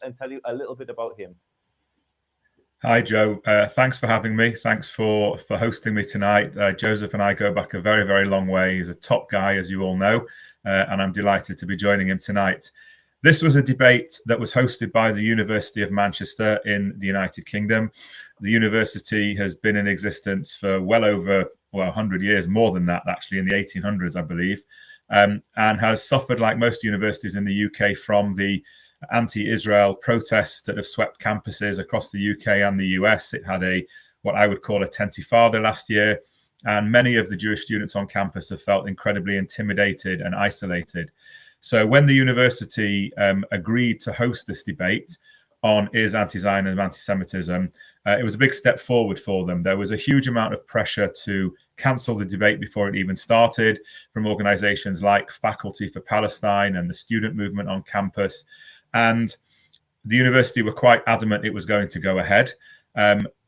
and tell you a little bit about him. Hi, Joe. Thanks for having me. Thanks for hosting me tonight. Joseph and I go back a very, very long way. He's a top guy, as you all know, and I'm delighted to be joining him tonight. This was a debate that was hosted by the University of Manchester in the United Kingdom. The university has been in existence for well over 100 years, more than that, actually, in the 1800s, I believe, and has suffered, like most universities in the UK, from the anti-Israel protests that have swept campuses across the UK and the US. It had what I would call a tentifada last year, and many of the Jewish students on campus have felt incredibly intimidated and isolated. So when the university agreed to host this debate on is anti-Zionism, anti-Semitism, it was a big step forward for them. There was a huge amount of pressure to cancel the debate before it even started from organizations like Faculty for Palestine and the student movement on campus. And the university were quite adamant it was going to go ahead.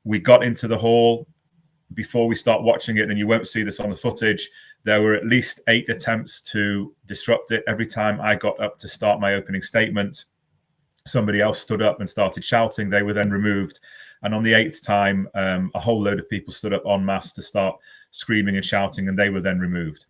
We got into the hall before we start watching it, and you won't see this on the footage. There were at least 8 attempts to disrupt it. Every time I got up to start my opening statement, somebody else stood up and started shouting. They were then removed. And on the 8th time, a whole load of people stood up en masse to start screaming and shouting, and they were then removed.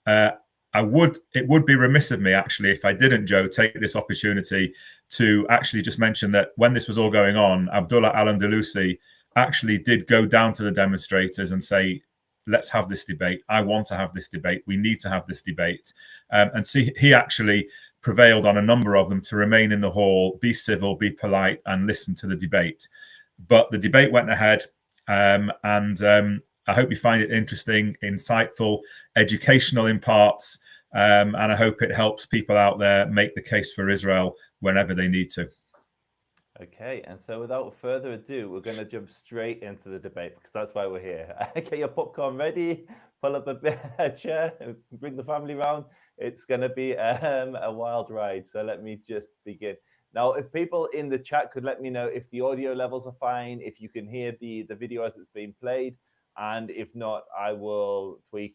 It would be remiss of me, actually, if I didn't, Joe, take this opportunity to actually just mention that when this was all going on, Abdullah al-Andalusi actually did go down to the demonstrators and say, let's have this debate. I want to have this debate. We need to have this debate. And so he actually prevailed on a number of them to remain in the hall, be civil, be polite, and listen to the debate. But the debate went ahead, and I hope you find it interesting, insightful, educational in parts, and I hope it helps people out there make the case for Israel whenever they need to. Okay, and so without further ado, we're going to jump straight into the debate because that's why we're here. Get your popcorn ready, pull up a chair, bring the family round. It's going to be a wild ride. So let me just begin. Now, if people in the chat could let me know if the audio levels are fine, if you can hear the video as it's being played, and if not, I will tweak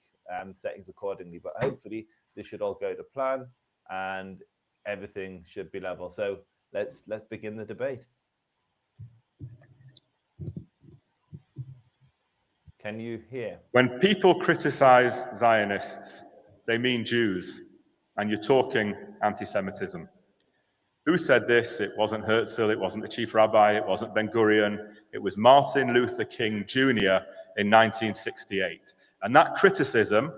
settings accordingly. But hopefully this should all go to plan and everything should be level. So let's begin the debate. Can you hear? When people criticize Zionists, they mean Jews, and you're talking anti-Semitism. Who said this? It wasn't Herzl, it wasn't the chief rabbi, it wasn't Ben-Gurion, it was Martin Luther King Jr. in 1968. And that criticism,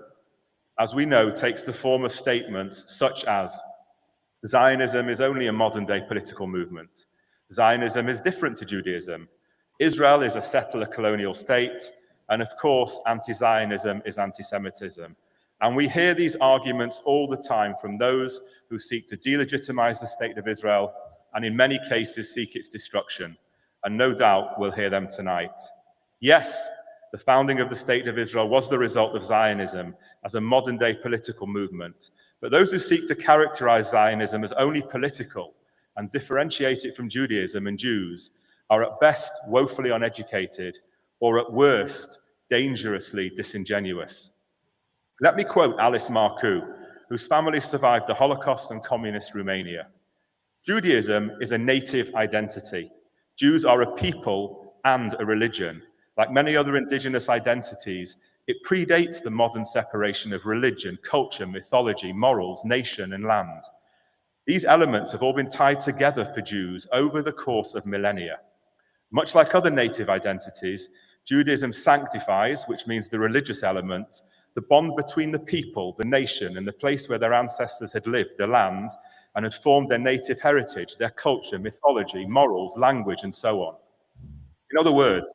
as we know, takes the form of statements such as, Zionism is only a modern-day political movement. Zionism is different to Judaism. Israel is a settler colonial state. And of course, anti-Zionism is anti-Semitism. And we hear these arguments all the time from those who seek to delegitimize the state of Israel, and in many cases seek its destruction. And no doubt we'll hear them tonight. Yes, the founding of the state of Israel was the result of Zionism as a modern-day political movement. But those who seek to characterize Zionism as only political and differentiate it from Judaism and Jews are at best woefully uneducated, or at worst, dangerously disingenuous. Let me quote Alice Marcoux, whose family survived the Holocaust and communist Romania. Judaism is a native identity. Jews are a people and a religion. Like many other indigenous identities, it predates the modern separation of religion, culture, mythology, morals, nation, and land. These elements have all been tied together for Jews over the course of millennia. Much like other native identities, Judaism sanctifies, which means the religious element, the bond between the people, the nation, and the place where their ancestors had lived, the land, and had formed their native heritage, their culture, mythology, morals, language, and so on. In other words,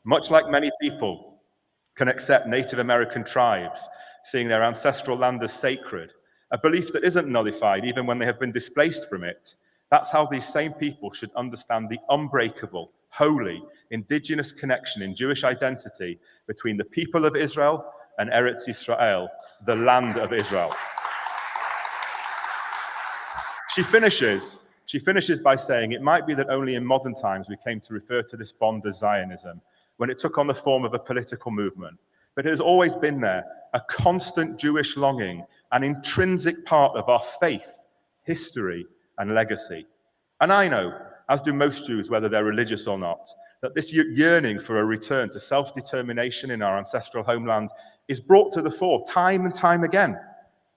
much like many people can accept Native American tribes, seeing their ancestral land as sacred, a belief that isn't nullified even when they have been displaced from it, that's how these same people should understand the unbreakable, holy, indigenous connection in Jewish identity between the people of Israel and Eretz Yisrael, the land of Israel. She finishes by saying, it might be that only in modern times we came to refer to this bond as Zionism, when it took on the form of a political movement. But it has always been there, a constant Jewish longing, an intrinsic part of our faith, history, and legacy. And I know, as do most Jews, whether they're religious or not, that this yearning for a return to self-determination in our ancestral homeland is brought to the fore time and time again.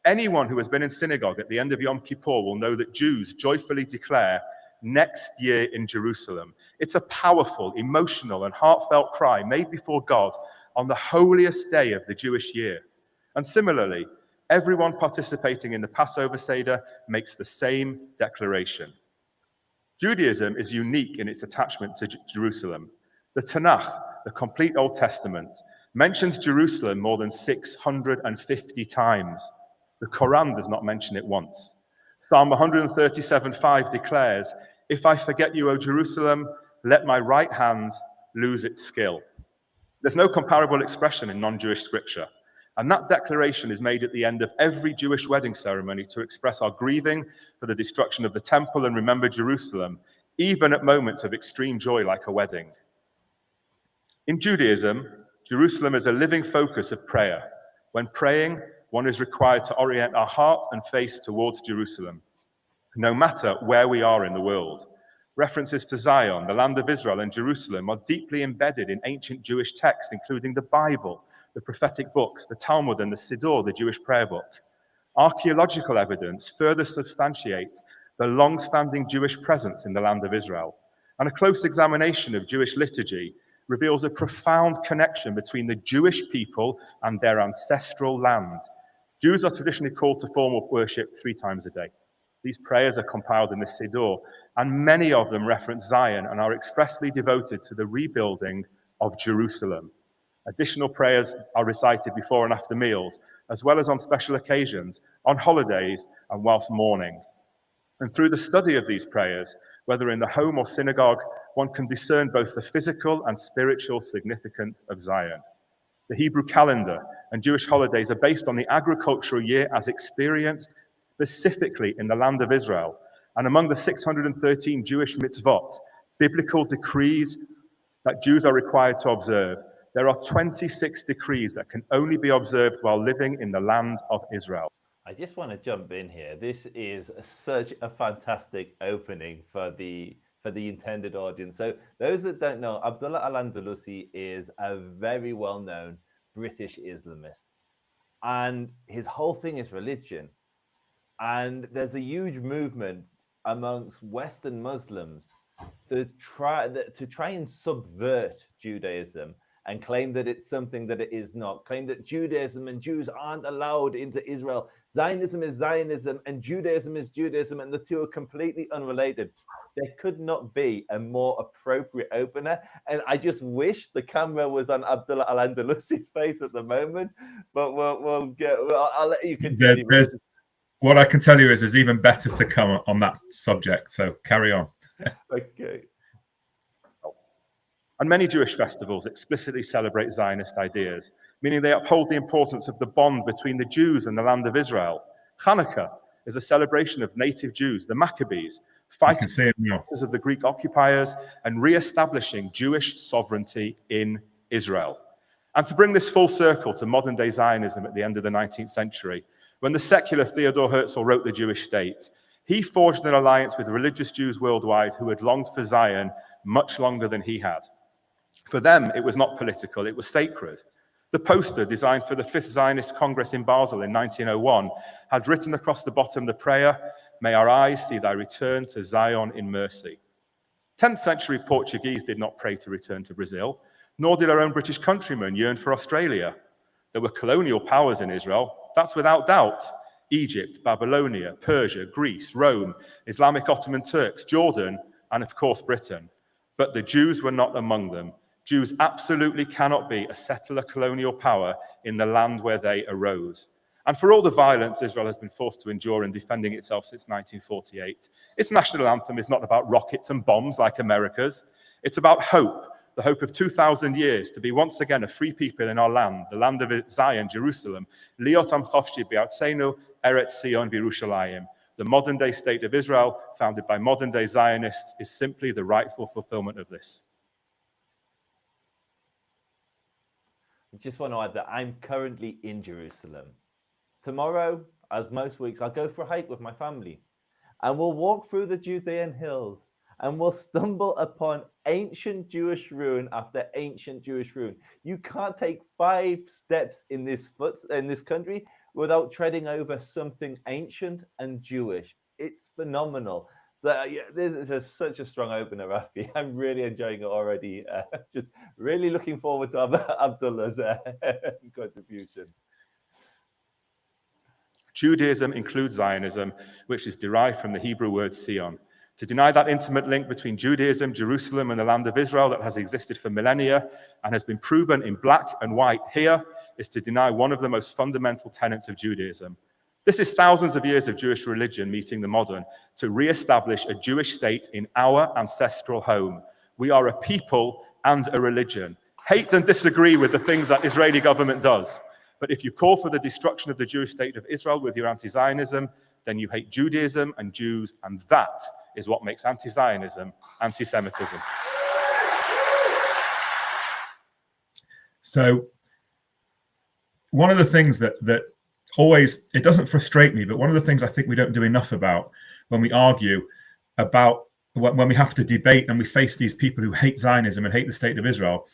Anyone who has been in synagogue at the end of Yom Kippur will know that Jews joyfully declare, "Next year in Jerusalem." It's a powerful, emotional, and heartfelt cry made before God on the holiest day of the Jewish year. And similarly, everyone participating in the Passover Seder makes the same declaration. Judaism is unique in its attachment to Jerusalem. The Tanakh, the complete Old Testament, mentions Jerusalem more than 650 times. The Quran does not mention it once. Psalm 137:5 declares, "If I forget you, O Jerusalem, let my right hand lose its skill." There's no comparable expression in non-Jewish scripture. And that declaration is made at the end of every Jewish wedding ceremony to express our grieving for the destruction of the temple and remember Jerusalem, even at moments of extreme joy like a wedding. In Judaism, Jerusalem is a living focus of prayer. When praying, one is required to orient our heart and face towards Jerusalem, no matter where we are in the world. References to Zion, the land of Israel, and Jerusalem are deeply embedded in ancient Jewish texts, including the Bible, the prophetic books, the Talmud, and the Siddur, the Jewish prayer book. Archaeological evidence further substantiates the long-standing Jewish presence in the land of Israel. And a close examination of Jewish liturgy reveals a profound connection between the Jewish people and their ancestral land. Jews are traditionally called to formal worship 3 times a day. These prayers are compiled in the Siddur, and many of them reference Zion and are expressly devoted to the rebuilding of Jerusalem. Additional prayers are recited before and after meals, as well as on special occasions, on holidays, and whilst mourning. And through the study of these prayers, whether in the home or synagogue, one can discern both the physical and spiritual significance of Zion. The Hebrew calendar and Jewish holidays are based on the agricultural year as experienced specifically in the land of Israel. And among the 613 Jewish mitzvot, biblical decrees that Jews are required to observe, there are 26 decrees that can only be observed while living in the land of Israel. I just want to jump in here. This is such a fantastic opening for the intended audience. So those that don't know, Abdullah al-Andalusi is a very well-known British Islamist. And his whole thing is religion. And there's a huge movement amongst Western Muslims to try and subvert Judaism and claim that it's something that it is not, claim that Judaism and Jews aren't allowed into Israel. Zionism is Zionism and Judaism is Judaism, and the two are completely unrelated. There could not be a more appropriate opener. And I just wish the camera was on Abdullah al-Andalusi's face at the moment, but I'll let you continue. What I can tell you is there's even better to come on that subject, so carry on. Okay. And many Jewish festivals explicitly celebrate Zionist ideas, meaning they uphold the importance of the bond between the Jews and the land of Israel. Hanukkah is a celebration of native Jews, the Maccabees, fighting of the Greek occupiers and re-establishing Jewish sovereignty in Israel. And to bring this full circle to modern-day Zionism at the end of the 19th century, when the secular Theodor Herzl wrote The Jewish State, he forged an alliance with religious Jews worldwide who had longed for Zion much longer than he had. For them, it was not political, it was sacred. The poster, designed for the 5th Zionist Congress in Basel in 1901, had written across the bottom the prayer, "May our eyes see thy return to Zion in mercy." 10th century Portuguese did not pray to return to Brazil, nor did our own British countrymen yearn for Australia. There were colonial powers in Israel, that's without doubt. Egypt, Babylonia, Persia, Greece, Rome, Islamic Ottoman Turks, Jordan, and of course Britain. But the Jews were not among them. Jews absolutely cannot be a settler colonial power in the land where they arose. And for all the violence Israel has been forced to endure in defending itself since 1948, its national anthem is not about rockets and bombs like America's. It's about hope, the hope of 2,000 years to be once again a free people in our land, the land of Zion, Jerusalem. Liot am chofshi be'artzenu eretz Sion v'Yerushalayim. The modern-day state of Israel, founded by modern-day Zionists, is simply the rightful fulfillment of this. I just want to add that I'm currently in Jerusalem. Tomorrow, as most weeks, I'll go for a hike with my family. and we'll walk through the Judean hills, and we'll stumble upon ancient Jewish ruin after ancient Jewish ruin. You can't take 5 steps in this country without treading over something ancient and Jewish. It's phenomenal. So yeah, this is such a strong opener, Rafi. I'm really enjoying it already. Just really looking forward to Abdullah's contribution. Judaism includes Zionism, which is derived from the Hebrew word Sion. To deny that intimate link between Judaism, Jerusalem, and the land of Israel that has existed for millennia and has been proven in black and white here is to deny one of the most fundamental tenets of Judaism. This is thousands of years of Jewish religion meeting the modern to re-establish a Jewish state in our ancestral home. We are a people and a religion. Hate and disagree with the things that Israeli government does. But if you call for the destruction of the Jewish state of Israel with your anti-Zionism, then you hate Judaism and Jews, and that is what makes anti-Zionism anti-Semitism. So one of the things that always, it doesn't frustrate me, but one of the things I think we don't do enough about when we argue about, when we have to debate and we face these people who hate Zionism and hate the state of Israel,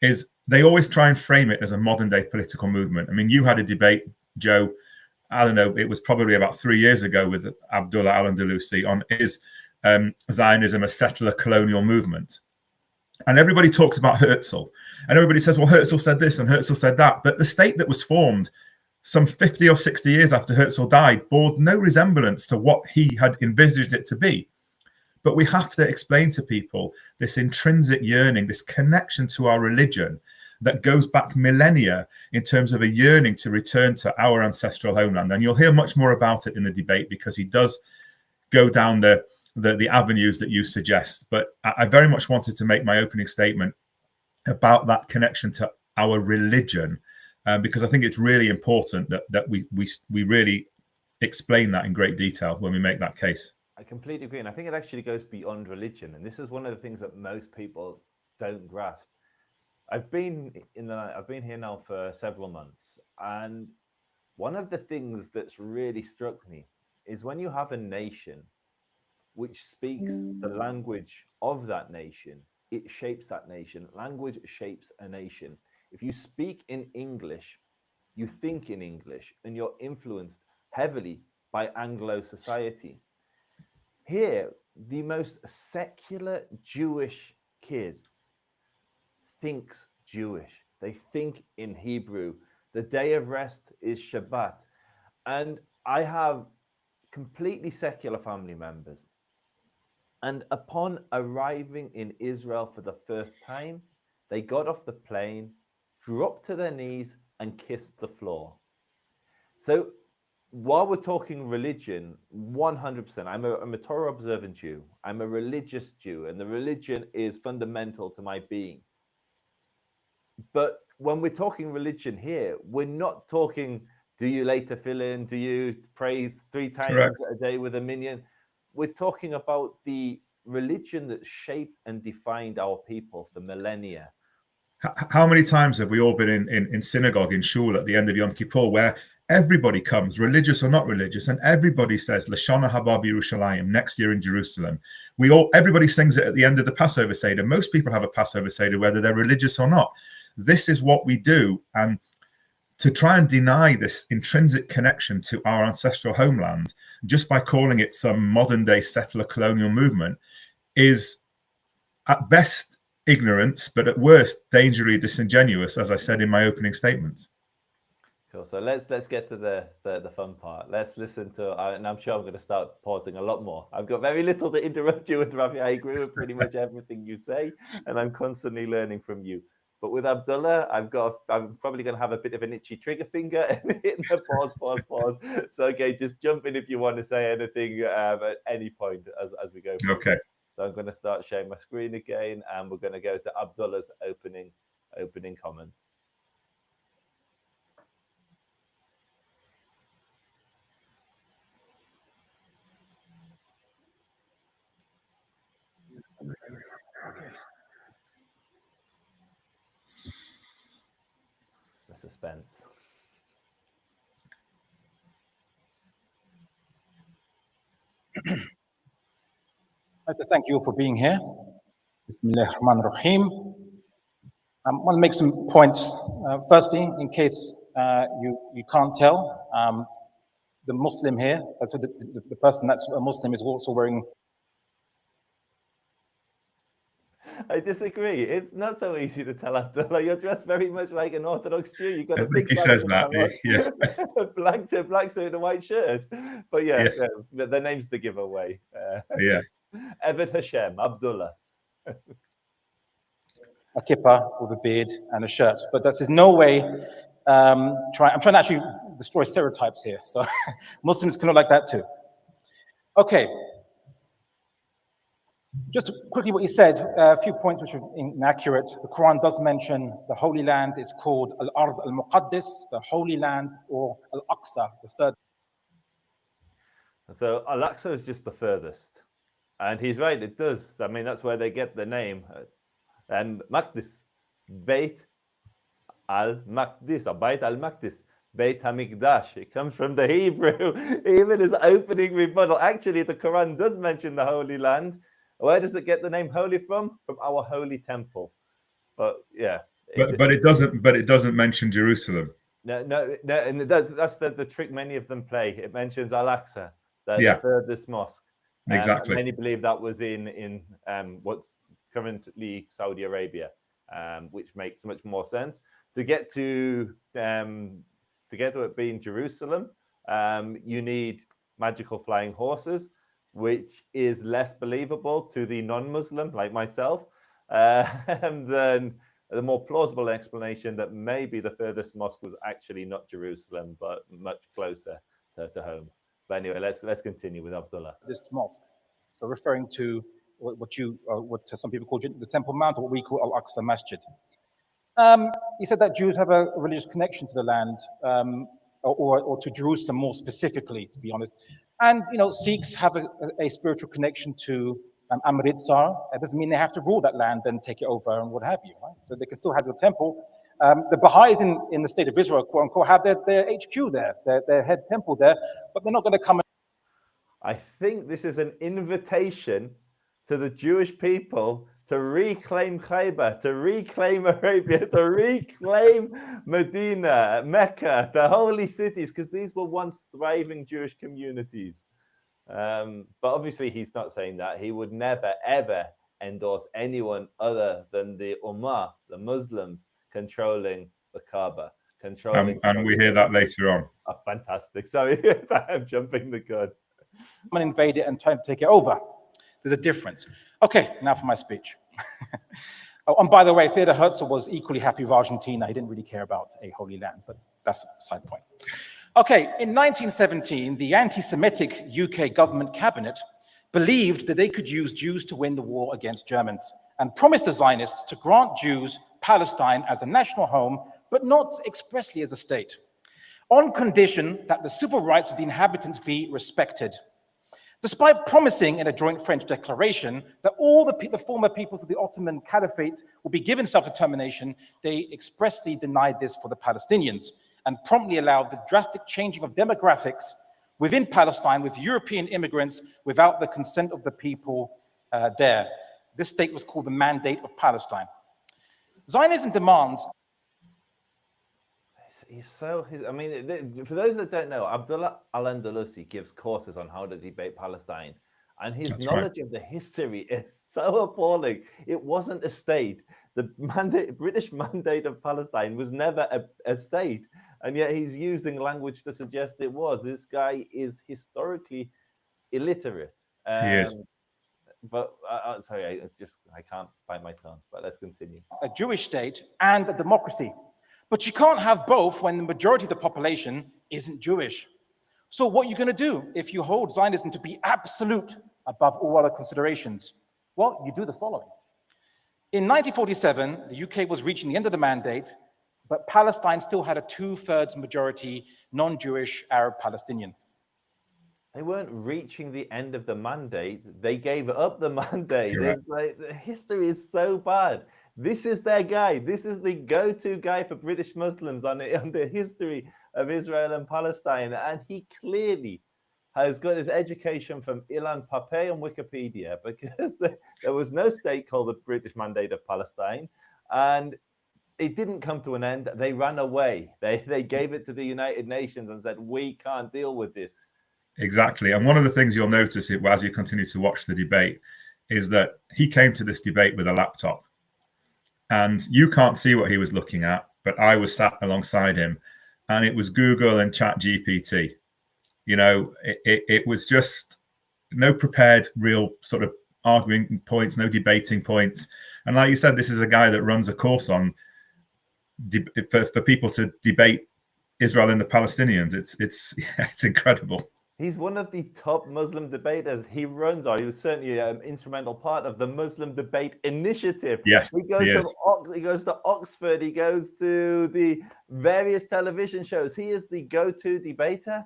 is they always try and frame it as a modern day political movement. I mean, you had a debate, Joe, I don't know, it was probably about 3 years ago with Abdullah al-Andalusi on is Zionism a settler colonial movement? And everybody talks about Herzl. And everybody says, well, Herzl said this and Herzl said that. But the state that was formed some 50 or 60 years after Herzl died bore no resemblance to what he had envisaged it to be. But we have to explain to people this intrinsic yearning, this connection to our religion that goes back millennia in terms of a yearning to return to our ancestral homeland. And you'll hear much more about it in the debate because he does go down the avenues that you suggest. But I very much wanted to make my opening statement about that connection to our religion, because I think it's really important that we really explain that in great detail when we make that case. I completely agree, and I think it actually goes beyond religion, and this is one of the things that most people don't grasp. I've been here now for several months, and one of the things that's really struck me is when you have a nation which speaks the language of that nation, it shapes that nation. Language shapes a nation. If you speak in English, you think in English, and you're influenced heavily by Anglo society. Here, the most secular Jewish kid thinks Jewish. They think in Hebrew. The day of rest is Shabbat. And I have completely secular family members. And upon arriving in Israel for the first time, they got off the plane, dropped to their knees, and kissed the floor. So while we're talking religion, 100%, I'm a Torah observant Jew. I'm a religious Jew, and the religion is fundamental to my being. But when we're talking religion here, we're not talking, do you lay tefillin? Do you pray 3 times Correct. A day with a minyan? We're talking about the religion that shaped and defined our people for millennia. How many times have we all been in synagogue, in shul at the end of Yom Kippur, where everybody comes, religious or not religious, and everybody says Lashana Haba Yerushalayim, next year in Jerusalem. Everybody sings it at the end of the Passover Seder. Most people have a Passover Seder, whether they're religious or not. This is what we do, and to try and deny this intrinsic connection to our ancestral homeland just by calling it some modern day settler colonial movement is at best ignorance, but at worst dangerously disingenuous, as I said in my opening statement. Cool. So let's get to the fun part. Let's listen to, and I'm sure I'm going to start pausing a lot more. I've got very little to interrupt you with, Rafi. I agree with pretty much everything you say, and I'm constantly learning from you. But with Abdullah, I'm probably going to have a bit of an itchy trigger finger and hitting the pause. So, okay, just jump in if you want to say anything at any point as we go through. Okay. So I'm going to start sharing my screen again, and we're going to go to Abdullah's opening comments. The suspense. I'd like to thank you all for being here. Bismillah ar-Rahman ar-Rahim. I want to make some points. Firstly, in case you can't tell, the Muslim here, that's what the person that's a Muslim is also wearing. I disagree. It's not so easy to tell, Abdullah. You're dressed very much like an Orthodox Jew. You've got a big he says that. Yeah. black suit and a white shirt. But yeah, the name's the giveaway. Yeah. Eved Hashem, Abdullah. A kippah with a beard and a shirt, but that's in no way. I'm trying to actually destroy stereotypes here. So Muslims can look like that too. Okay. Just quickly what he said, a few points which are inaccurate. The Quran does mention the Holy Land is called Al-Ard al-Muqaddis, the Holy Land, or Al-Aqsa, the third. So Al-Aqsa is just the furthest. And he's right, it does. I mean, that's where they get the name. And Maqdis, Beit al-Maqdis, or Beit al-Maqdis, Beit HaMikdash. It comes from the Hebrew, even as opening rebuttal. Actually, the Quran does mention the Holy Land. Where does it get the name holy from? From our holy temple. But yeah. But it doesn't mention Jerusalem. No, and that's the trick many of them play. It mentions Al-Aqsa, the furthest mosque. Exactly. Many believe that was in what's currently Saudi Arabia, which makes much more sense. To get to it being Jerusalem, you need magical flying horses, which is less believable to the non-Muslim like myself than the more plausible explanation that maybe the furthest mosque was actually not Jerusalem, but much closer to home. But anyway, let's continue with Abdullah. This mosque, so referring to what some people call the Temple Mount, or what we call Al-Aqsa Masjid. He said that Jews have a religious connection to the land, or to Jerusalem more specifically, to be honest. And Sikhs have a spiritual connection to Amritsar. It doesn't mean they have to rule that land and take it over and what have you, right? So they can still have your temple. The Baha'is in the state of Israel, quote unquote, have their HQ there, their head temple there, but they're not going to come. I think this is an invitation to the Jewish people to reclaim Khaybar, to reclaim Arabia, to reclaim Medina, Mecca, the holy cities, because these were once thriving Jewish communities. But obviously he's not saying that. He would never, ever endorse anyone other than the Ummah, the Muslims, controlling the Kaaba. And we hear that later on. Oh, fantastic. Sorry, I'm jumping the gun. Someone invade it and try to take it over. There's a difference. Okay, now for my speech. Oh, and by the way, Theodor Herzl was equally happy with Argentina. He didn't really care about a holy land, but that's a side point. Okay, in 1917, the anti-Semitic UK government cabinet believed that they could use Jews to win the war against Germans and promised the Zionists to grant Jews Palestine as a national home, but not expressly as a state, on condition that the civil rights of the inhabitants be respected. Despite promising in a joint French declaration that all the former peoples of the Ottoman Caliphate will be given self-determination, they expressly denied this for the Palestinians and promptly allowed the drastic changing of demographics within Palestine with European immigrants without the consent of the people there. This state was called the Mandate of Palestine. Zionism demands. I mean, for those that don't know, Abdullah al-Andalusi gives courses on how to debate Palestine, and his knowledge of the history is so appalling. It wasn't a state. The British Mandate of Palestine was never a state, and yet he's using language to suggest it was. This guy is historically illiterate. He is. But sorry, I can't bite my tongue. But let's continue. A Jewish state and a democracy. But you can't have both when the majority of the population isn't Jewish. So what are you going to do if you hold Zionism to be absolute above all other considerations? Well, you do the following. In 1947, the UK was reaching the end of the mandate, but Palestine still had a 2/3 majority non-Jewish Arab Palestinian. They weren't reaching the end of the mandate. They gave up the mandate. Like, the history is so bad. This is their guy. This is the go-to guy for British Muslims on the history of Israel and Palestine. And he clearly has got his education from Ilan Pape and Wikipedia, because there was no state called the British Mandate of Palestine, and it didn't come to an end. They ran away. They gave it to the United Nations and said, we can't deal with this. Exactly. And one of the things you'll notice as you continue to watch the debate is that he came to this debate with a laptop. And you can't see what he was looking at, but I was sat alongside him, and it was Google and ChatGPT. You know, it was just no prepared, real sort of arguing points, no debating points. And like you said, this is a guy that runs a course on for people to debate Israel and the Palestinians. It's incredible. He's one of the top Muslim debaters. He runs, or he was certainly an instrumental part of the Muslim Debate Initiative. Yes, he goes to Oxford. He goes to the various television shows. He is the go-to debater,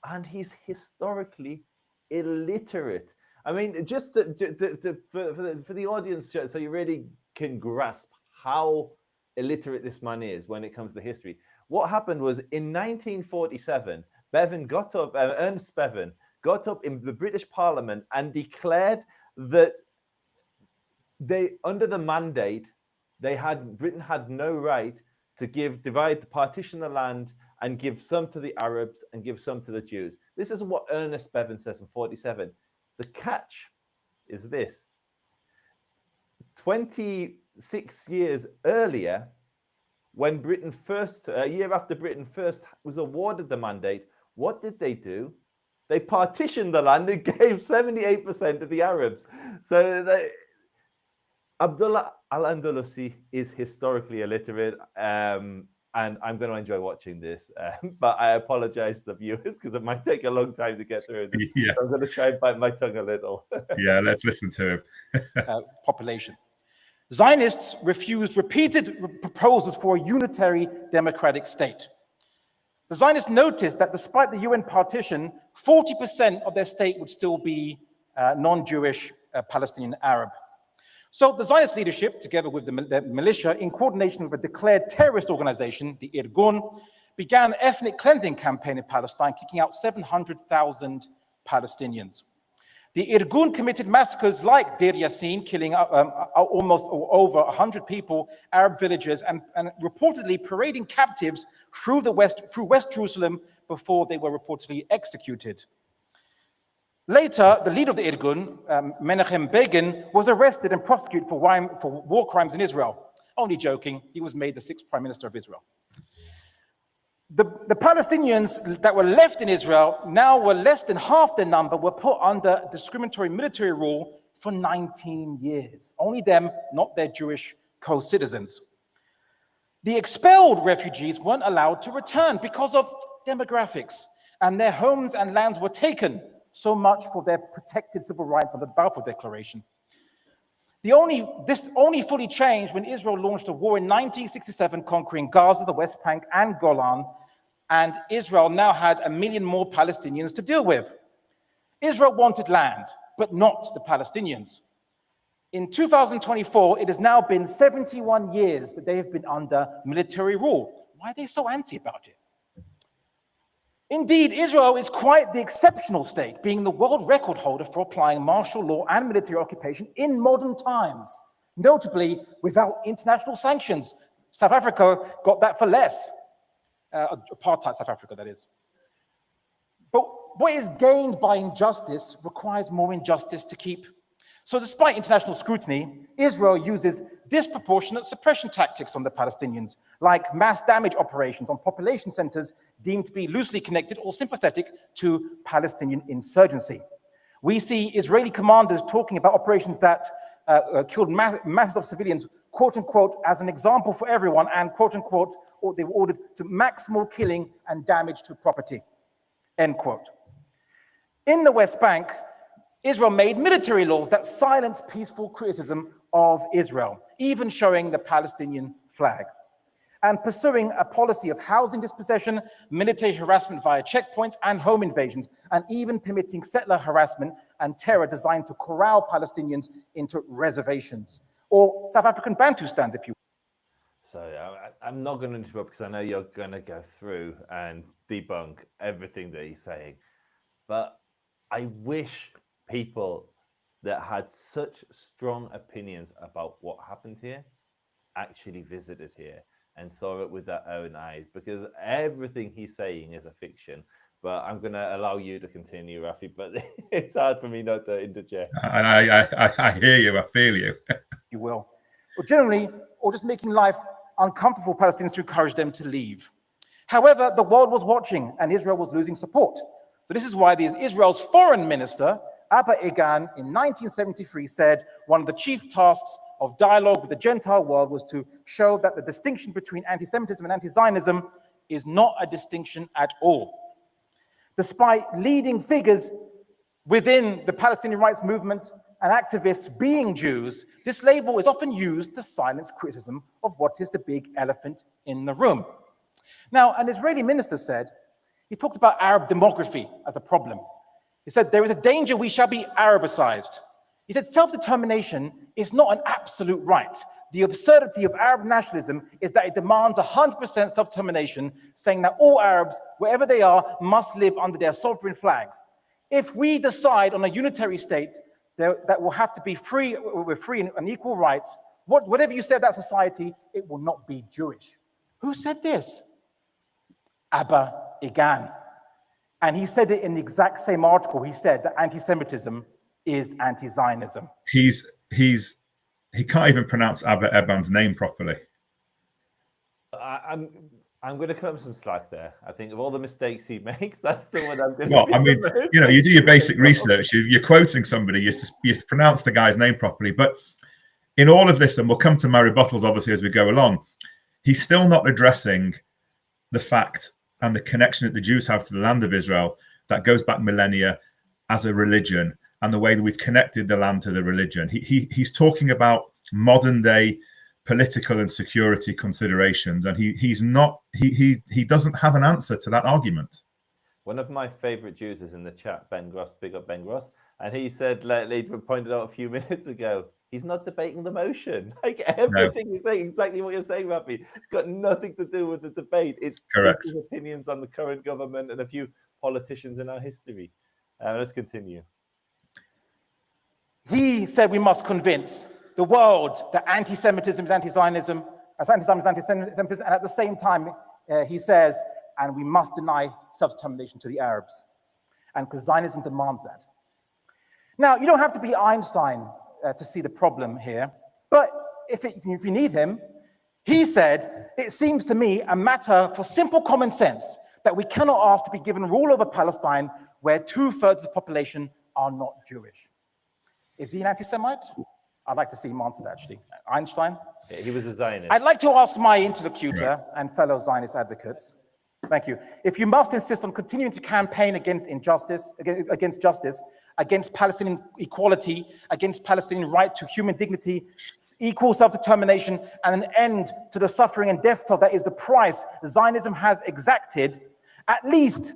and he's historically illiterate. I mean, just for the audience, so you really can grasp how illiterate this man is when it comes to history. What happened was in 1947, Ernest Bevin got up in the British Parliament and declared that under the mandate, Britain had no right to partition the land and give some to the Arabs and give some to the Jews. This is what Ernest Bevin says in 47. The catch is this: 26 years earlier, when Britain a year after Britain first was awarded the mandate, what did they do? They partitioned the land and gave 78% to the Arabs. So Abdullah al-Andalusi is historically illiterate, and I'm going to enjoy watching this. But I apologize to the viewers because it might take a long time to get through this. Yeah. So I'm going to try and bite my tongue a little. Yeah, let's listen to him. Population. Zionists refused repeated proposals for a unitary democratic state. The Zionists noticed that despite the UN partition, 40% of their state would still be non-Jewish Palestinian Arab. So the Zionist leadership, together with the militia, in coordination with a declared terrorist organization, the Irgun, began an ethnic cleansing campaign in Palestine, kicking out 700,000 Palestinians. The Irgun committed massacres like Deir Yassin, killing almost over 100 people, Arab villagers, and reportedly parading captives through West Jerusalem before they were reportedly executed. Later, the leader of the Irgun, Menachem Begin, was arrested and prosecuted for war crimes in Israel. Only joking, he was made the 6th Prime Minister of Israel. The Palestinians that were left in Israel, now were less than half their number, were put under discriminatory military rule for 19 years. Only them, not their Jewish co-citizens. The expelled refugees weren't allowed to return because of demographics, and their homes and lands were taken. So much for their protected civil rights under the Balfour Declaration. This only fully changed when Israel launched a war in 1967, conquering Gaza, the West Bank, and Golan, and Israel now had 1 million more Palestinians to deal with. Israel wanted land, but not the Palestinians. In 2024, it has now been 71 years that they have been under military rule. Why are they so antsy about it? Indeed, Israel is quite the exceptional state, being the world record holder for applying martial law and military occupation in modern times, notably without international sanctions. South Africa got that for less. Apartheid South Africa, that is. But what is gained by injustice requires more injustice to keep. So despite international scrutiny, Israel uses disproportionate suppression tactics on the Palestinians, like mass damage operations on population centers deemed to be loosely connected or sympathetic to Palestinian insurgency. We see Israeli commanders talking about operations that killed masses of civilians, quote unquote, as an example for everyone, and quote unquote, or they were ordered to maximal killing and damage to property, end quote. In the West Bank, Israel made military laws that silence peaceful criticism of Israel, even showing the Palestinian flag, and pursuing a policy of housing dispossession, military harassment via checkpoints, and home invasions, and even permitting settler harassment and terror designed to corral Palestinians into reservations, or South African Bantustan, if you will. So I'm not going to interrupt because I know you're going to go through and debunk everything that he's saying. But I wish people that had such strong opinions about what happened here actually visited here and saw it with their own eyes, because everything he's saying is a fiction. But I'm going to allow you to continue, Rafi, but it's hard for me not to interject. I hear you, I feel you. You will. Or generally, or just making life uncomfortable for Palestinians to encourage them to leave. However, the world was watching and Israel was losing support. So this is why Israel's foreign minister, Abba Egan, in 1973 said one of the chief tasks of dialogue with the Gentile world was to show that the distinction between anti-Semitism and anti-Zionism is not a distinction at all. Despite leading figures within the Palestinian rights movement and activists being Jews, this label is often used to silence criticism of what is the big elephant in the room. Now, an Israeli minister said, he talked about Arab demography as a problem. He said, there is a danger we shall be Arabicized. He said, self-determination is not an absolute right. The absurdity of Arab nationalism is that it demands 100% self-determination, saying that all Arabs, wherever they are, must live under their sovereign flags. If we decide on a unitary state that will have to be free, with free and equal rights, whatever you say about society, it will not be Jewish. Who said this? Abba Egan. And he said it in the exact same article. He said that anti-Semitism is anti-Zionism. He can't even pronounce Abba Egan's name properly. I'm going to cut him some slack there. I think of all the mistakes he makes, that's the one I'm going to. Well, I mean, you do your basic research. You're quoting somebody. You pronounce the guy's name properly. But in all of this, and we'll come to my rebuttals obviously as we go along, he's still not addressing the fact and the connection that the Jews have to the land of Israel that goes back millennia as a religion, and the way that we've connected the land to the religion. He's talking about modern day political and security considerations, and he doesn't have an answer to that argument. One of my favorite Jews is in the chat, Ben Gross, big up Ben Gross, and he said, like pointed out a few minutes ago, he's not debating the motion. Like everything he's saying, exactly what you're saying, Rafi. It's got nothing to do with the debate. It's correct. His opinions on the current government and a few politicians in our history. Let's continue. He said we must convince the world that anti-Semitism is anti-Zionism, anti-Zionism is anti-Semitism, and at the same time, he says, and we must deny self-determination to the Arabs, and because Zionism demands that. Now, you don't have to be Einstein to see the problem here, but if you need him, he said, it seems to me a matter for simple common sense that we cannot ask to be given rule over Palestine where 2/3 of the population are not Jewish. Is he an anti-Semite? I'd like to see him answer that, actually. Einstein? He was a Zionist. I'd like to ask my interlocutor and fellow Zionist advocates, thank you, if you must insist on continuing to campaign against injustice, against justice, against Palestinian equality, against Palestinian right to human dignity, equal self-determination, and an end to the suffering and death toll that is the price Zionism has exacted, at least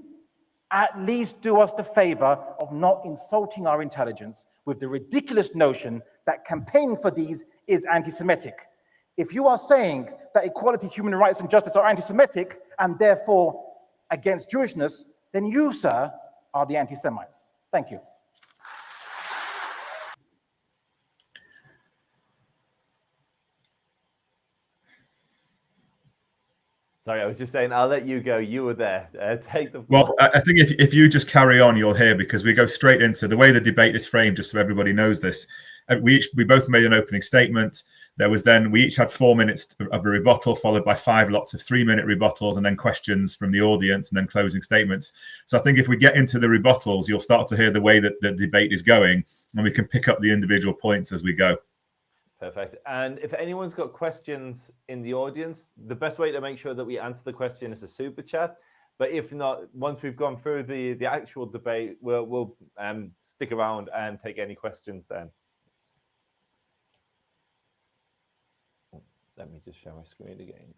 do us the favor of not insulting our intelligence with the ridiculous notion that campaigning for these is anti-Semitic. If you are saying that equality, human rights, and justice are anti-Semitic and therefore against Jewishness, then you, sir, are the anti-Semites. Thank you. Sorry, I was just saying, I'll let you go. You were there. Take the floor. Well, I think if you just carry on, you'll hear, because we go straight into the way the debate is framed, just so everybody knows this. We both made an opening statement. We each had 4 minutes of a rebuttal, followed by 5 lots of 3-minute rebuttals, and then questions from the audience, and then closing statements. So I think if we get into the rebuttals, you'll start to hear the way that the debate is going, and we can pick up the individual points as we go. Perfect. And if anyone's got questions in the audience, the best way to make sure that we answer the question is a super chat. But if not, once we've gone through the actual debate, we'll stick around and take any questions then. Let me just share my screen again.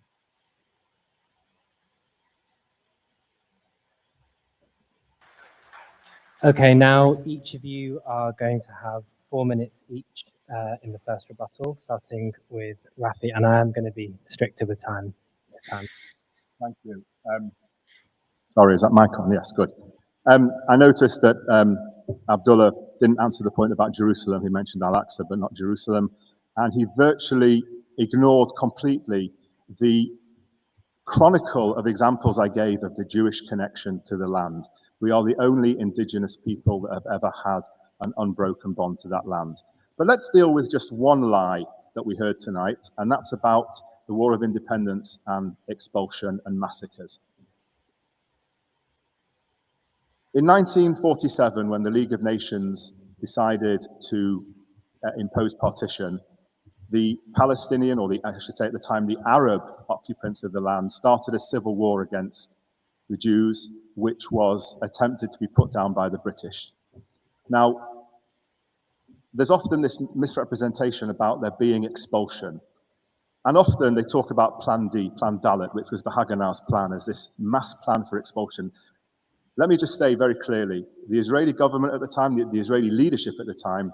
Okay, now each of you are going to have 4 minutes each in the first rebuttal, starting with Rafi, and I am going to be stricter with time this time. Thank you. Sorry, is that mic on? Yes, good. I noticed that Abdullah didn't answer the point about Jerusalem. He mentioned Al-Aqsa, but not Jerusalem. And he virtually ignored completely the chronicle of examples I gave of the Jewish connection to the land. We are the only indigenous people that have ever had an unbroken bond to that land. But let's deal with just one lie that we heard tonight, and that's about the War of Independence and expulsion and massacres. In 1947, when the League of Nations decided to impose partition, the Palestinian, or I should say at the time, the Arab occupants of the land started a civil war against the Jews, which was attempted to be put down by the British. Now, there's often this misrepresentation about there being expulsion. And often they talk about Plan D, Plan Dalet, which was the Haganah's plan, as this mass plan for expulsion. Let me just say very clearly, the Israeli government at the time, the Israeli leadership at the time,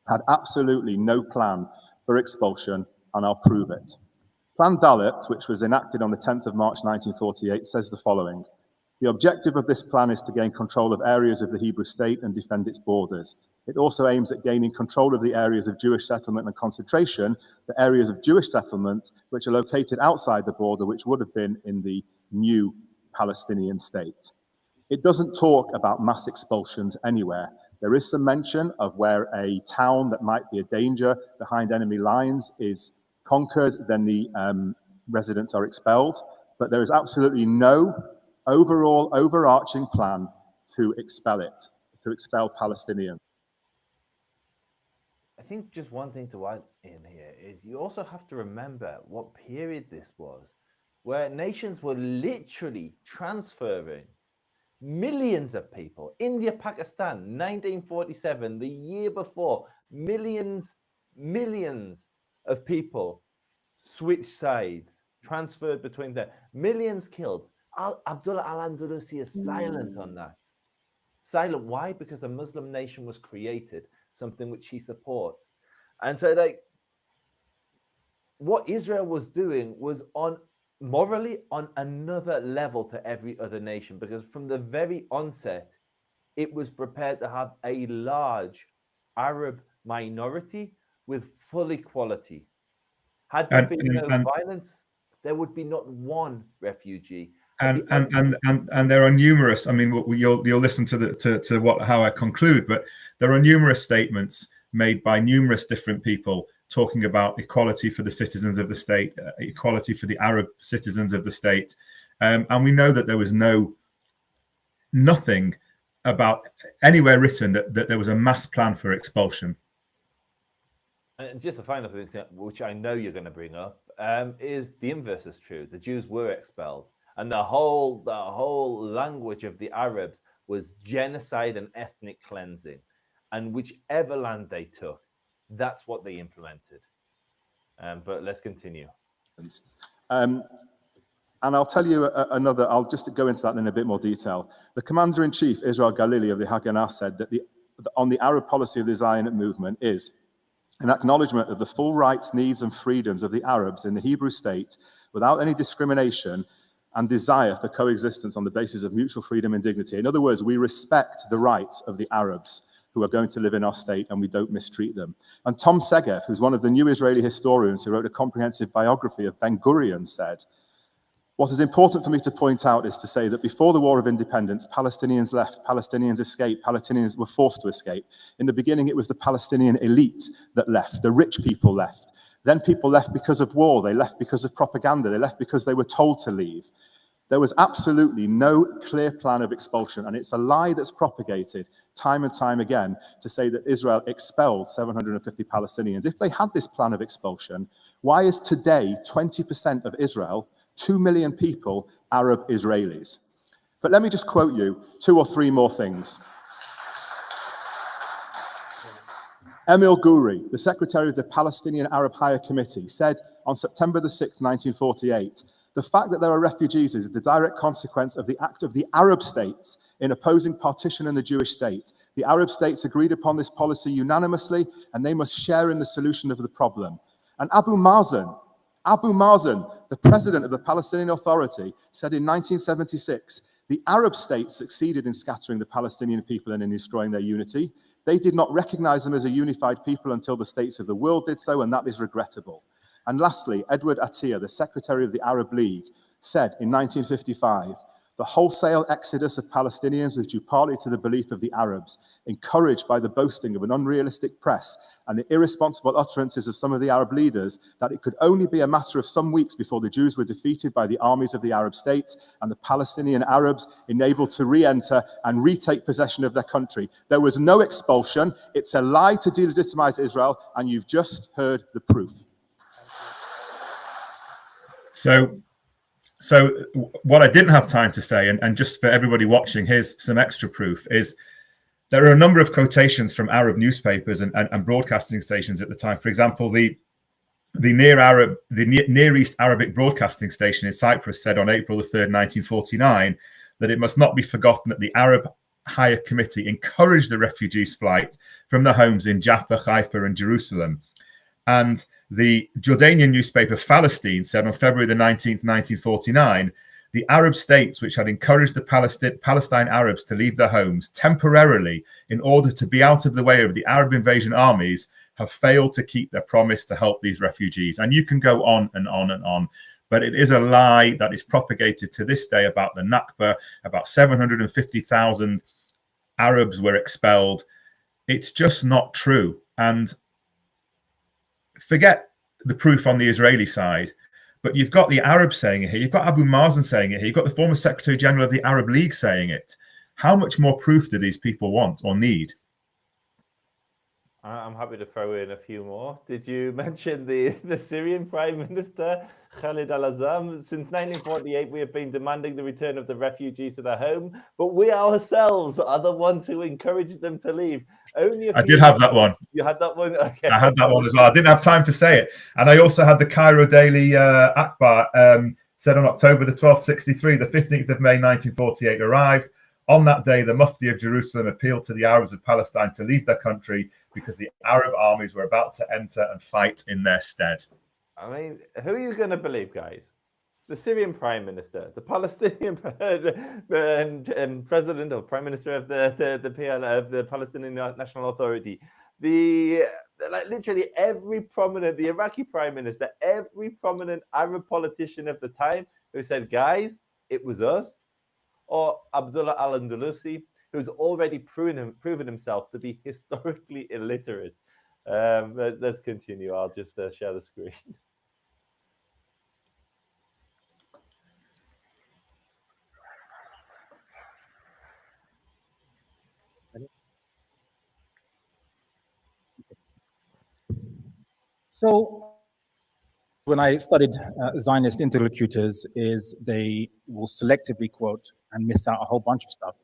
had absolutely no plan for expulsion, and I'll prove it. Plan Dalet, which was enacted on the 10th of March 1948, says the following. The objective of this plan is to gain control of areas of the Hebrew state and defend its borders. It also aims at gaining control of the areas of Jewish settlement and concentration, the areas of Jewish settlement which are located outside the border, which would have been in the new Palestinian state. It doesn't talk about mass expulsions anywhere. There is some mention of where a town that might be a danger behind enemy lines is conquered, then the residents are expelled. But there is absolutely no overall overarching plan to expel Palestinians. I think just one thing to add in here is you also have to remember what period this was, where nations were literally transferring millions of people. India, Pakistan, 1947, the year before, millions of people switched sides, transferred between them, millions killed. Abdullah al-Andalusi is silent on that. Silent. Why? Because a Muslim nation was created, something which he supports. And so, like, what Israel was doing was morally on another level to every other nation, because from the very onset, it was prepared to have a large Arab minority with full equality. Had there been no violence, there would be not one refugee. And there are numerous. I mean, you'll listen to how I conclude, but there are numerous statements made by numerous different people talking about equality for the citizens of the state, equality for the Arab citizens of the state, and we know that there was nothing about anywhere written that there was a mass plan for expulsion. And just a final thing, which I know you're going to bring up, is the inverse is true. The Jews were expelled. And the whole language of the Arabs was genocide and ethnic cleansing. And whichever land they took, that's what they implemented. But let's continue. And I'll tell you another, I'll just go into that in a bit more detail. The Commander-in-Chief, Israel Galili of the Haganah, said that on the Arab policy of the Zionist movement is an acknowledgement of the full rights, needs, and freedoms of the Arabs in the Hebrew state without any discrimination and desire for coexistence on the basis of mutual freedom and dignity. In other words, we respect the rights of the Arabs who are going to live in our state, and we don't mistreat them. And Tom Segev, who's one of the new Israeli historians who wrote a comprehensive biography of Ben Gurion, said, "What is important for me to point out is to say that before the War of Independence, Palestinians left, Palestinians escaped, Palestinians were forced to escape. In the beginning, it was the Palestinian elite that left, the rich people left. Then people left because of war, they left because of propaganda, they left because they were told to leave. There was absolutely no clear plan of expulsion, and it's a lie that's propagated time and time again to say that Israel expelled 750 Palestinians. If they had this plan of expulsion, why is today 20% of Israel, 2 million people, Arab Israelis? But let me just quote you 2 or 3 more things. Emil Guri, the secretary of the Palestinian Arab Higher Committee, said on September the 6th, 1948, the fact that there are refugees is the direct consequence of the act of the Arab states in opposing partition in the Jewish state. The Arab states agreed upon this policy unanimously, and they must share in the solution of the problem. And Abu Mazen, the president of the Palestinian Authority, said in 1976 The Arab states succeeded in scattering the Palestinian people and in destroying their unity. They did not recognize them as a unified people until the states of the world did so, and that is regrettable. And lastly, Edward Atiyah, the secretary of the Arab League, said in 1955, the wholesale exodus of Palestinians was due partly to the belief of the Arabs, encouraged by the boasting of an unrealistic press and the irresponsible utterances of some of the Arab leaders that it could only be a matter of some weeks before the Jews were defeated by the armies of the Arab states and the Palestinian Arabs enabled to re-enter and retake possession of their country. There was no expulsion. It's a lie to delegitimize Israel, and you've just heard the proof. So what I didn't have time to say, and just for everybody watching, here's some extra proof, is there are a number of quotations from Arab newspapers and broadcasting stations at the time. For example, the Near East Arabic Broadcasting Station in Cyprus said on April the 3rd, 1949, that it must not be forgotten that the Arab Higher Committee encouraged the refugees' flight from their homes in Jaffa, Haifa, and Jerusalem. And the Jordanian newspaper Palestine said on February the 19th, 1949, the Arab states which had encouraged the Palestine Arabs to leave their homes temporarily in order to be out of the way of the Arab invasion armies have failed to keep their promise to help these refugees. And you can go on and on and on, but it is a lie that is propagated to this day about the Nakba. About 750,000 Arabs were expelled. It's just not true. And forget the proof on the Israeli side, but you've got the Arabs saying it here. You've got Abu Mazen saying it here. You've got the former Secretary General of the Arab League saying it. How much more proof do these people want or need? I'm happy to throw in a few more. Did you mention the Syrian Prime Minister, Khalid al-Azam? Since 1948, we have been demanding the return of the refugees to their home, but we ourselves are the ones who encouraged them to leave. I did have that one. You had that one? Okay. I had that one as well. I didn't have time to say it. And I also had the Cairo Daily Akbar said on October the 12th, 63, the 15th of May, 1948 arrived. On that day, the Mufti of Jerusalem appealed to the Arabs of Palestine to leave their country because the Arab armies were about to enter and fight in their stead. I mean, who are you going to believe, guys? The Syrian Prime Minister, the Palestinian President or Prime Minister of the Palestinian National Authority, literally every prominent, the Iraqi Prime Minister, every prominent Arab politician of the time who said, guys, it was us. Or Abdullah al-Andalusi, who's already proven himself to be historically illiterate. Let's continue. I'll just share the screen. So when I studied Zionist interlocutors, is they will selectively quote and miss out a whole bunch of stuff.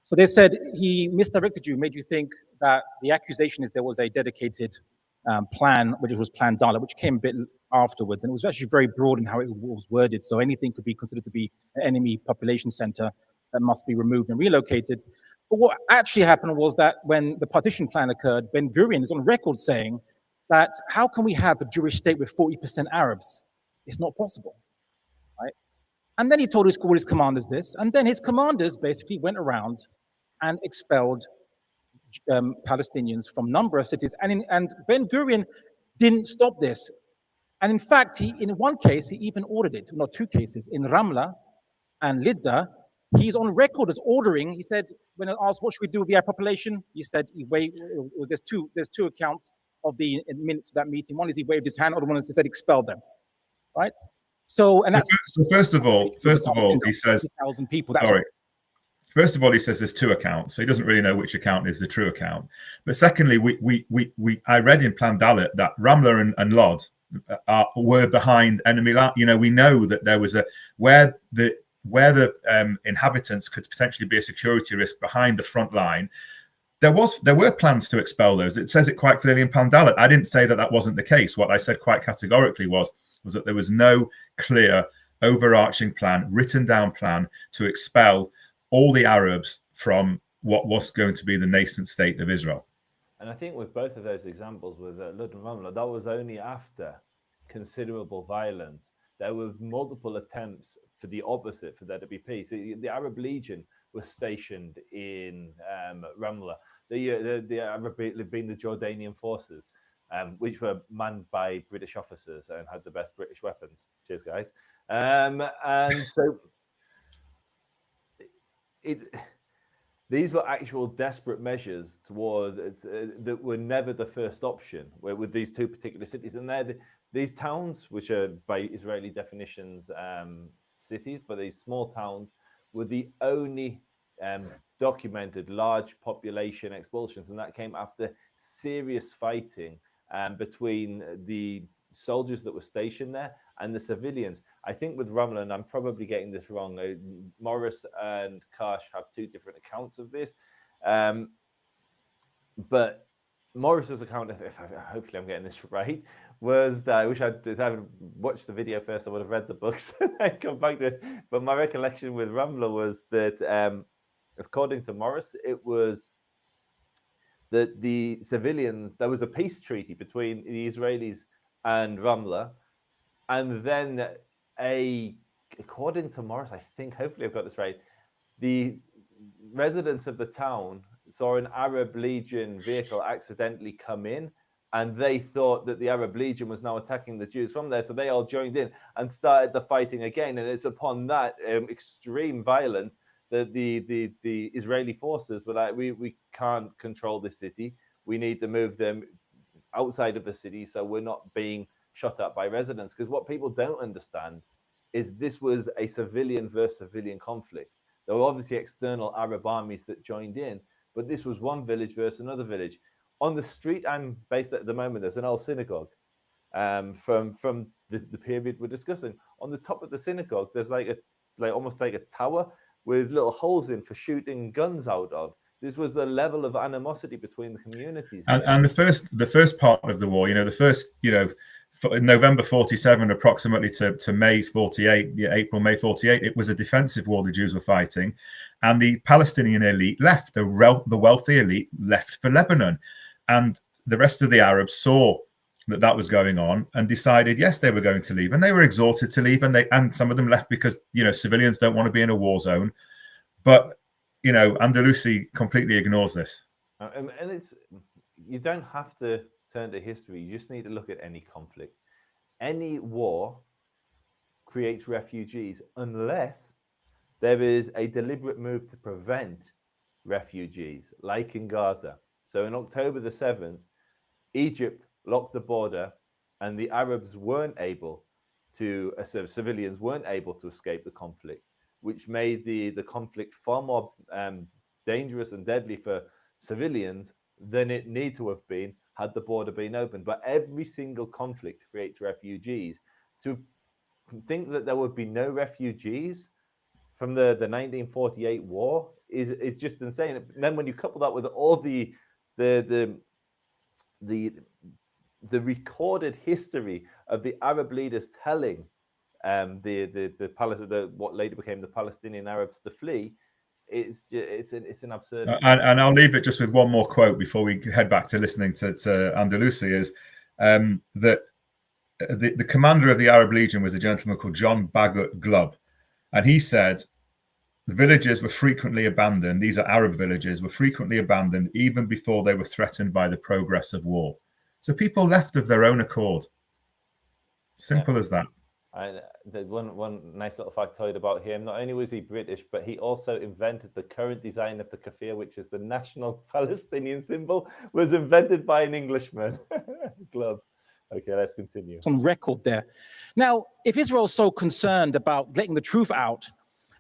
So they said he misdirected you, made you think that the accusation is there was a dedicated plan, which was Plan Dalet, which came a bit afterwards, and it was actually very broad in how it was worded. So anything could be considered to be an enemy population center that must be removed and relocated. But what actually happened was that when the partition plan occurred, Ben Gurion is on record saying that how can we have a Jewish state with 40% Arabs? It's not possible, right? And then he told all his commanders this, and then his commanders basically went around and expelled Palestinians from a number of cities. And Ben Gurion didn't stop this. And in fact, in one case, he even ordered it, not two cases, in Ramla and Lidda. He's on record as ordering. He said, when asked what should we do with the Arab population, he said, there's two accounts of the minutes of that meeting. One is he waved his hand, other one is he said expel them, right? So first of all, he says, people. First of all, he says there's two accounts, so he doesn't really know which account is the true account. But secondly, I read in Plan Dalet that Ramla and Lod were behind enemy line. You know, we know that there was where the inhabitants could potentially be a security risk behind the front line. There were plans to expel those. It says it quite clearly in Plan Dalet. I didn't say that wasn't the case. What I said quite categorically was that there was no clear overarching plan, written down plan to expel all the Arabs from what was going to be the nascent state of Israel. And I think with both of those examples with Lud and Ramla, that was only after considerable violence. There were multiple attempts for the opposite, for there to be peace. The Arab Legion was stationed in Ramla. The Arab being the Jordanian forces, which were manned by British officers and had the best British weapons. Cheers, guys. And so these were actual desperate measures towards that were never the first option. With these two particular cities, and these towns, which are by Israeli definitions cities, but these small towns were the only documented large population expulsions, and that came after serious fighting between the soldiers that were stationed there and the civilians. I think with Ramla, and I'm probably getting this wrong, Morris and Karsh have two different accounts of this, but Morris's account, hopefully I'm getting this right, was that I wish I'd watched the video first. I would have read the books and then come back to it. But my recollection with Ramla was that, according to Morris, it was that the civilians, there was a peace treaty between the Israelis and Ramla, and then according to Morris, I think, hopefully I've got this right, the residents of the town saw an Arab Legion vehicle accidentally come in, and they thought that the Arab Legion was now attacking the Jews from there, so they all joined in and started the fighting again. And it's upon that extreme violence that the Israeli forces were like, we can't control this city. We need to move them outside of the city so we're not being shot at by residents. Because what people don't understand is this was a civilian versus civilian conflict. There were obviously external Arab armies that joined in, but this was one village versus another village. On the street I'm based at the moment, there's an old synagogue from the period we're discussing. On the top of the synagogue, there's almost like a tower with little holes in for shooting guns out of. This was the level of animosity between the communities. And the first part of the war, November 47, approximately to May 48, April, May 48, it was a defensive war the Jews were fighting. And the Palestinian elite left, the wealthy elite left for Lebanon. And the rest of the Arabs saw that was going on and decided, yes, they were going to leave. And they were exhorted to leave. And some of them left because, civilians don't want to be in a war zone. But, Andalusi completely ignores this. And you don't have to turn to history. You just need to look at any conflict. Any war creates refugees unless there is a deliberate move to prevent refugees, like in Gaza. So in October the 7th, Egypt locked the border and the Arabs weren't able to, civilians weren't able to escape the conflict, which made the conflict far more dangerous and deadly for civilians than it need to have been had the border been open. But every single conflict creates refugees. To think that there would be no refugees from the 1948 war is just insane. And then when you couple that with all the recorded history of the Arab leaders telling what later became the Palestinian Arabs to flee, it's an absurd. And I'll leave it just with one more quote before we head back to listening to Andalusi, is that the commander of the Arab Legion was a gentleman called John Bagot Glubb, and he said the villages were frequently abandoned. These are Arab villages, were frequently abandoned even before they were threatened by the progress of war. So people left of their own accord. Simple as that. There's one nice little factoid about him. Not only was he British, but he also invented the current design of the kafir, which is the national Palestinian symbol, was invented by an Englishman. Glove. Okay, let's continue. On record there. Now, if Israel's so concerned about letting the truth out,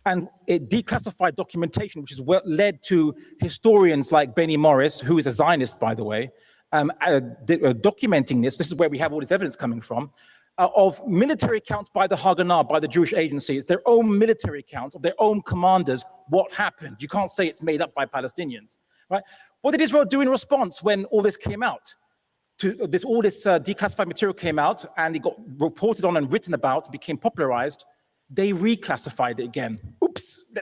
and it declassified documentation, which is what led to historians like Benny Morris, who is a Zionist, by the way, documenting this. This is where we have all this evidence coming from, of military accounts by the Haganah, by the Jewish agency. It's their own military accounts of their own commanders, what happened. You can't say it's made up by Palestinians, right? What did Israel do in response when all this came out? All this declassified material came out, and it got reported on and written about and became popularized. They reclassified it again. Oops,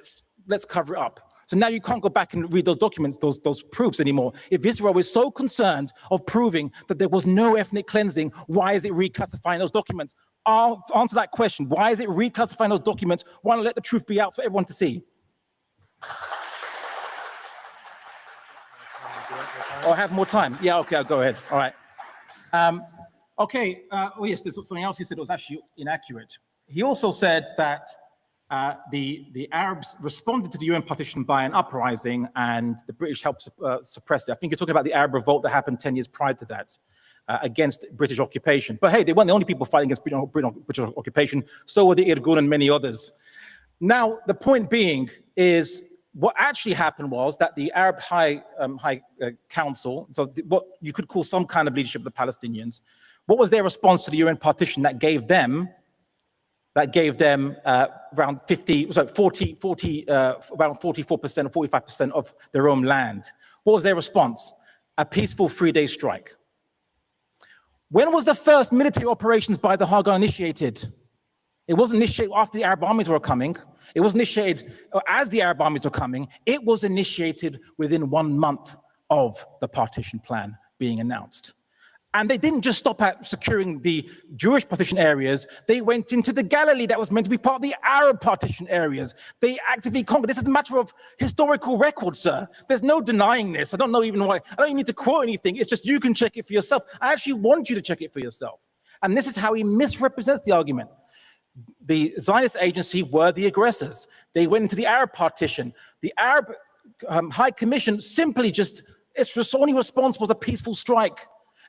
let's cover it up. So now you can't go back and read those documents, those proofs anymore. If Israel is so concerned of proving that there was no ethnic cleansing, why is it reclassifying those documents? Answer that question. Why is it reclassifying those documents? Why not let the truth be out for everyone to see? Or have more time? Yeah, okay, I'll go ahead. All right. Oh yes, there's something else he said that was actually inaccurate. He also said that the Arabs responded to the UN partition by an uprising and the British helped suppress it. I think you're talking about the Arab revolt that happened 10 years prior to that against British occupation. But hey, they weren't the only people fighting against British occupation. So were the Irgun and many others. Now, the point being is what actually happened was that the Arab High Council, so what you could call some kind of leadership of the Palestinians, what was their response to the UN partition that gave them around 44% or 45% of their own land? What was their response? A peaceful 3-day strike. When was the first military operations by the Haganah initiated? It wasn't initiated after the Arab armies were coming. It was initiated as the Arab armies were coming. It was initiated within 1 month of the partition plan being announced. And they didn't just stop at securing the Jewish partition areas. They went into the Galilee that was meant to be part of the Arab partition areas. They actively conquered. This is a matter of historical record, sir. There's no denying this. I don't know even why. I don't even need to quote anything. It's just you can check it for yourself. I actually want you to check it for yourself. And this is how he misrepresents the argument. The Zionist agency were the aggressors. They went into the Arab partition. The Arab High Commission simply just, its only response was a peaceful strike.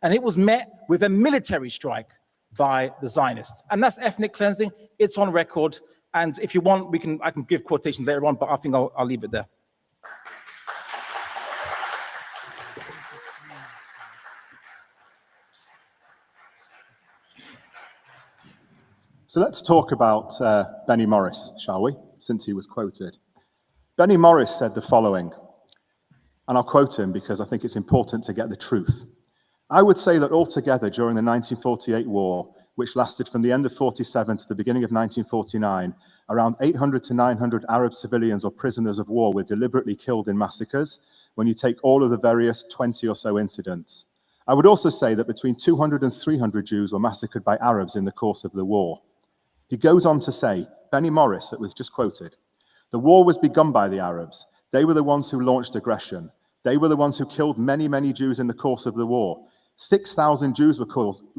And it was met with a military strike by the Zionists. And that's ethnic cleansing. It's on record. And if you want, I can give quotations later on, but I think I'll leave it there. So let's talk about Benny Morris, shall we, since he was quoted. Benny Morris said the following, and I'll quote him because I think it's important to get the truth. I would say that altogether during the 1948 war, which lasted from the end of 47 to the beginning of 1949, around 800 to 900 Arab civilians or prisoners of war were deliberately killed in massacres when you take all of the various 20 or so incidents. I would also say that between 200 and 300 Jews were massacred by Arabs in the course of the war. He goes on to say, Benny Morris, that was just quoted, the war was begun by the Arabs. They were the ones who launched aggression. They were the ones who killed many, many Jews in the course of the war. 6,000 Jews were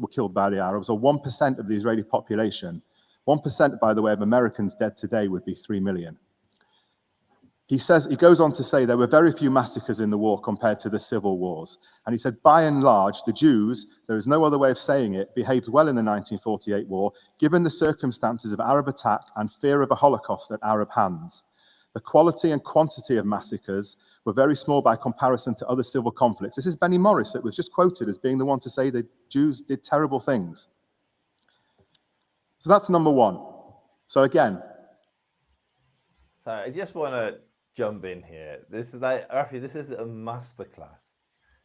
killed by the Arabs, or 1% of the Israeli population. 1%, by the way, of Americans dead today would be 3 million. He goes on to say there were very few massacres in the war compared to the civil wars. And he said, by and large, the Jews, there is no other way of saying it, behaved well in the 1948 war, given the circumstances of Arab attack and fear of a Holocaust at Arab hands. The quality and quantity of massacres were very small by comparison to other civil conflicts. This is Benny Morris that was just quoted as being the one to say that Jews did terrible things. So that's number one. So again. So I just want to jump in here. This is like, Rafi, this is a masterclass.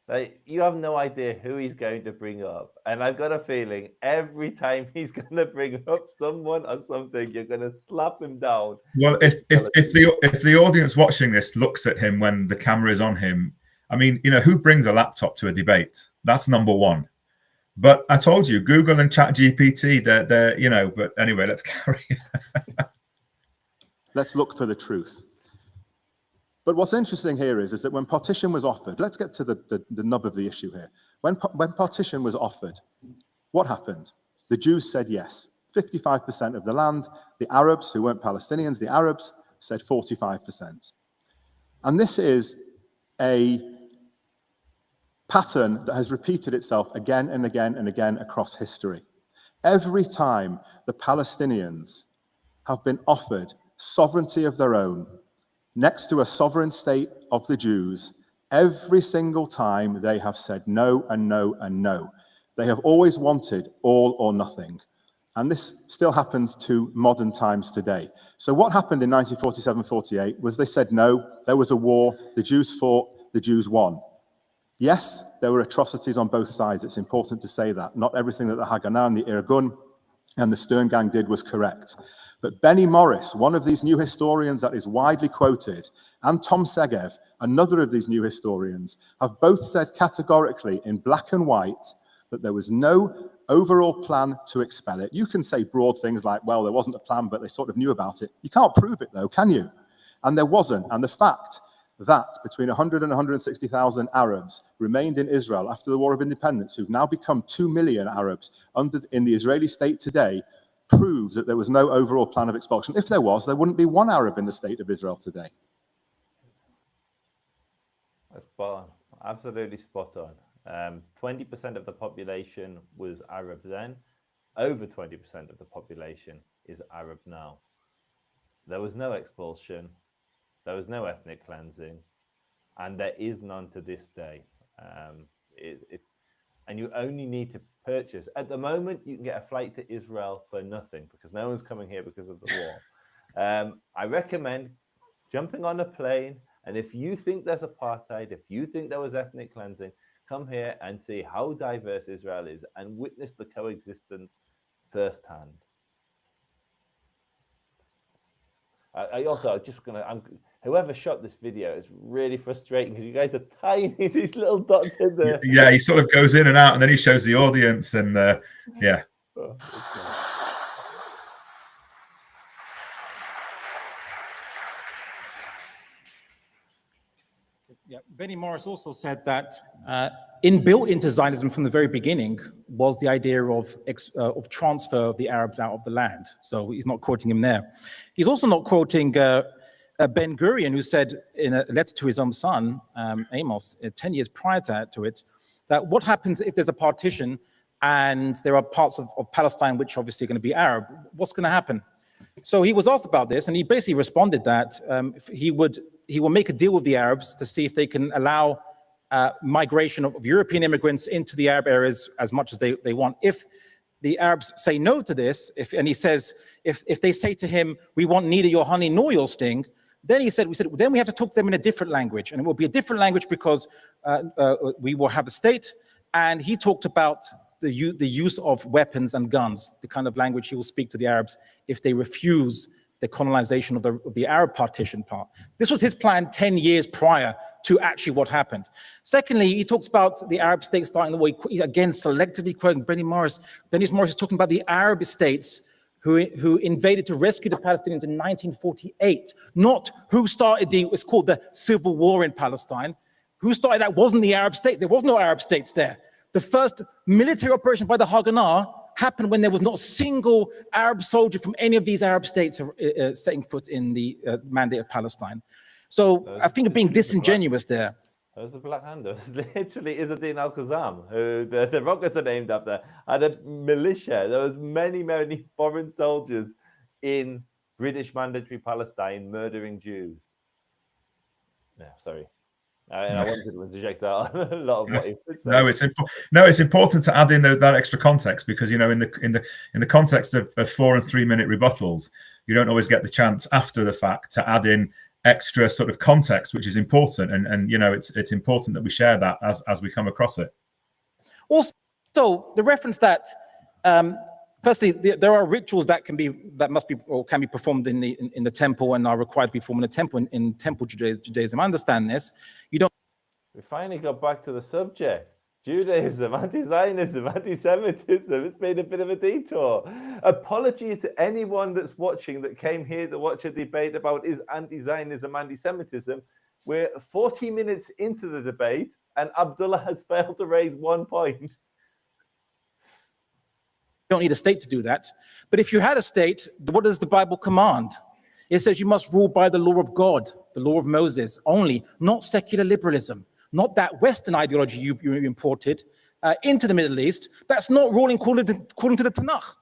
Like, you have no idea who he's going to bring up. And I've got a feeling every time he's going to bring up someone or something, you're going to slap him down. Well, if the audience watching this looks at him when the camera is on him, I mean, who brings a laptop to a debate? That's number one. But I told you, Google and ChatGPT, they're but anyway, let's carry on. Let's look for the truth. But what's interesting here is that when partition was offered, let's get to the nub of the issue here. When partition was offered, what happened? The Jews said yes, 55% of the land. The Arabs, who weren't Palestinians, the Arabs said 45%. And this is a pattern that has repeated itself again and again and again across history. Every time the Palestinians have been offered sovereignty of their own, next to a sovereign state of the Jews, every single time they have said no and no and no. They have always wanted all or nothing. And this still happens to modern times today. So what happened in 1947-48 was they said no, there was a war, the Jews fought, the Jews won. Yes, there were atrocities on both sides. It's important to say that. Not everything that the Haganah and the Irgun and the Stern Gang did was correct. But Benny Morris, one of these new historians that is widely quoted, and Tom Segev, another of these new historians, have both said categorically in black and white that there was no overall plan to expel it. You can say broad things like, well, there wasn't a plan, but they sort of knew about it. You can't prove it, though, can you? And there wasn't. And the fact that between 100 and 160,000 Arabs remained in Israel after the War of Independence, who've now become 2 million Arabs in the Israeli state today, proves that there was no overall plan of expulsion. If there was, there wouldn't be one Arab in the state of Israel today. That's spot on. Absolutely spot on. 20% of the population was Arab then. Over 20% of the population is Arab now. There was no expulsion. There was no ethnic cleansing. And there is none to this day. And you only need to purchase. At the moment, you can get a flight to Israel for nothing because no one's coming here because of the war. I recommend jumping on a plane. And if you think there's apartheid, if you think there was ethnic cleansing, come here and see how diverse Israel is and witness the coexistence firsthand. Whoever shot this video is really frustrating because you guys are tiny, these little dots in there. Yeah, he sort of goes in and out and then he shows the audience and yeah. Oh, Yeah, Benny Morris also said that inbuilt into Zionism from the very beginning was the idea of transfer of the Arabs out of the land. So he's not quoting him there. He's also not quoting Ben Gurion, who said in a letter to his own son, Amos, 10 years prior to it, that what happens if there's a partition and there are parts of Palestine which obviously are going to be Arab? What's going to happen? So he was asked about this, and he basically responded that he will make a deal with the Arabs to see if they can allow migration of European immigrants into the Arab areas as much as they want. If the Arabs say no to this, and he says, if they say to him, we want neither your honey nor your sting, then then we have to talk to them in a different language, and it will be a different language because we will have a state. And he talked about the use of weapons and guns, the kind of language he will speak to the Arabs if they refuse the colonization of the Arab partition part. This was his plan 10 years prior to actually what happened. Secondly, he talks about the Arab states starting the war, again, selectively quoting Benny Morris. Benny Morris is talking about the Arab states who invaded to rescue the Palestinians in 1948, not who started it's called the Civil War in Palestine. Who started that wasn't the Arab states. There was no Arab states there. The first military operation by the Haganah happened when there was not a single Arab soldier from any of these Arab states setting foot in the Mandate of Palestine. So I think of being disingenuous there. That was the Black Hand. It was literally Izzadin al-Qassam, who the rockets are named after, had a militia. There was many, many foreign soldiers in British mandatory Palestine murdering Jews. Yeah, sorry. And I wanted to interject that a lot of what he was saying. No, it's important to add in that extra context because in the context of 4 and 3 minute rebuttals, you don't always get the chance after the fact to add in extra sort of context, which is important, and it's important that we share that as we come across it. Also, the reference that firstly, there are rituals that can be performed in the temple and are required to be performed in the temple in temple Judaism. I understand this. We finally got back to the subject. Judaism, anti-Zionism, anti-Semitism. It's been a bit of a detour. Apology to anyone that's watching that came here to watch a debate about is anti-Zionism, anti-Semitism. We're 40 minutes into the debate and Abdullah has failed to raise 1 point. You don't need a state to do that. But if you had a state, what does the Bible command? It says you must rule by the law of God, the law of Moses only, not secular liberalism. Not that Western ideology you imported into the Middle East. That's not ruling according to the Tanakh,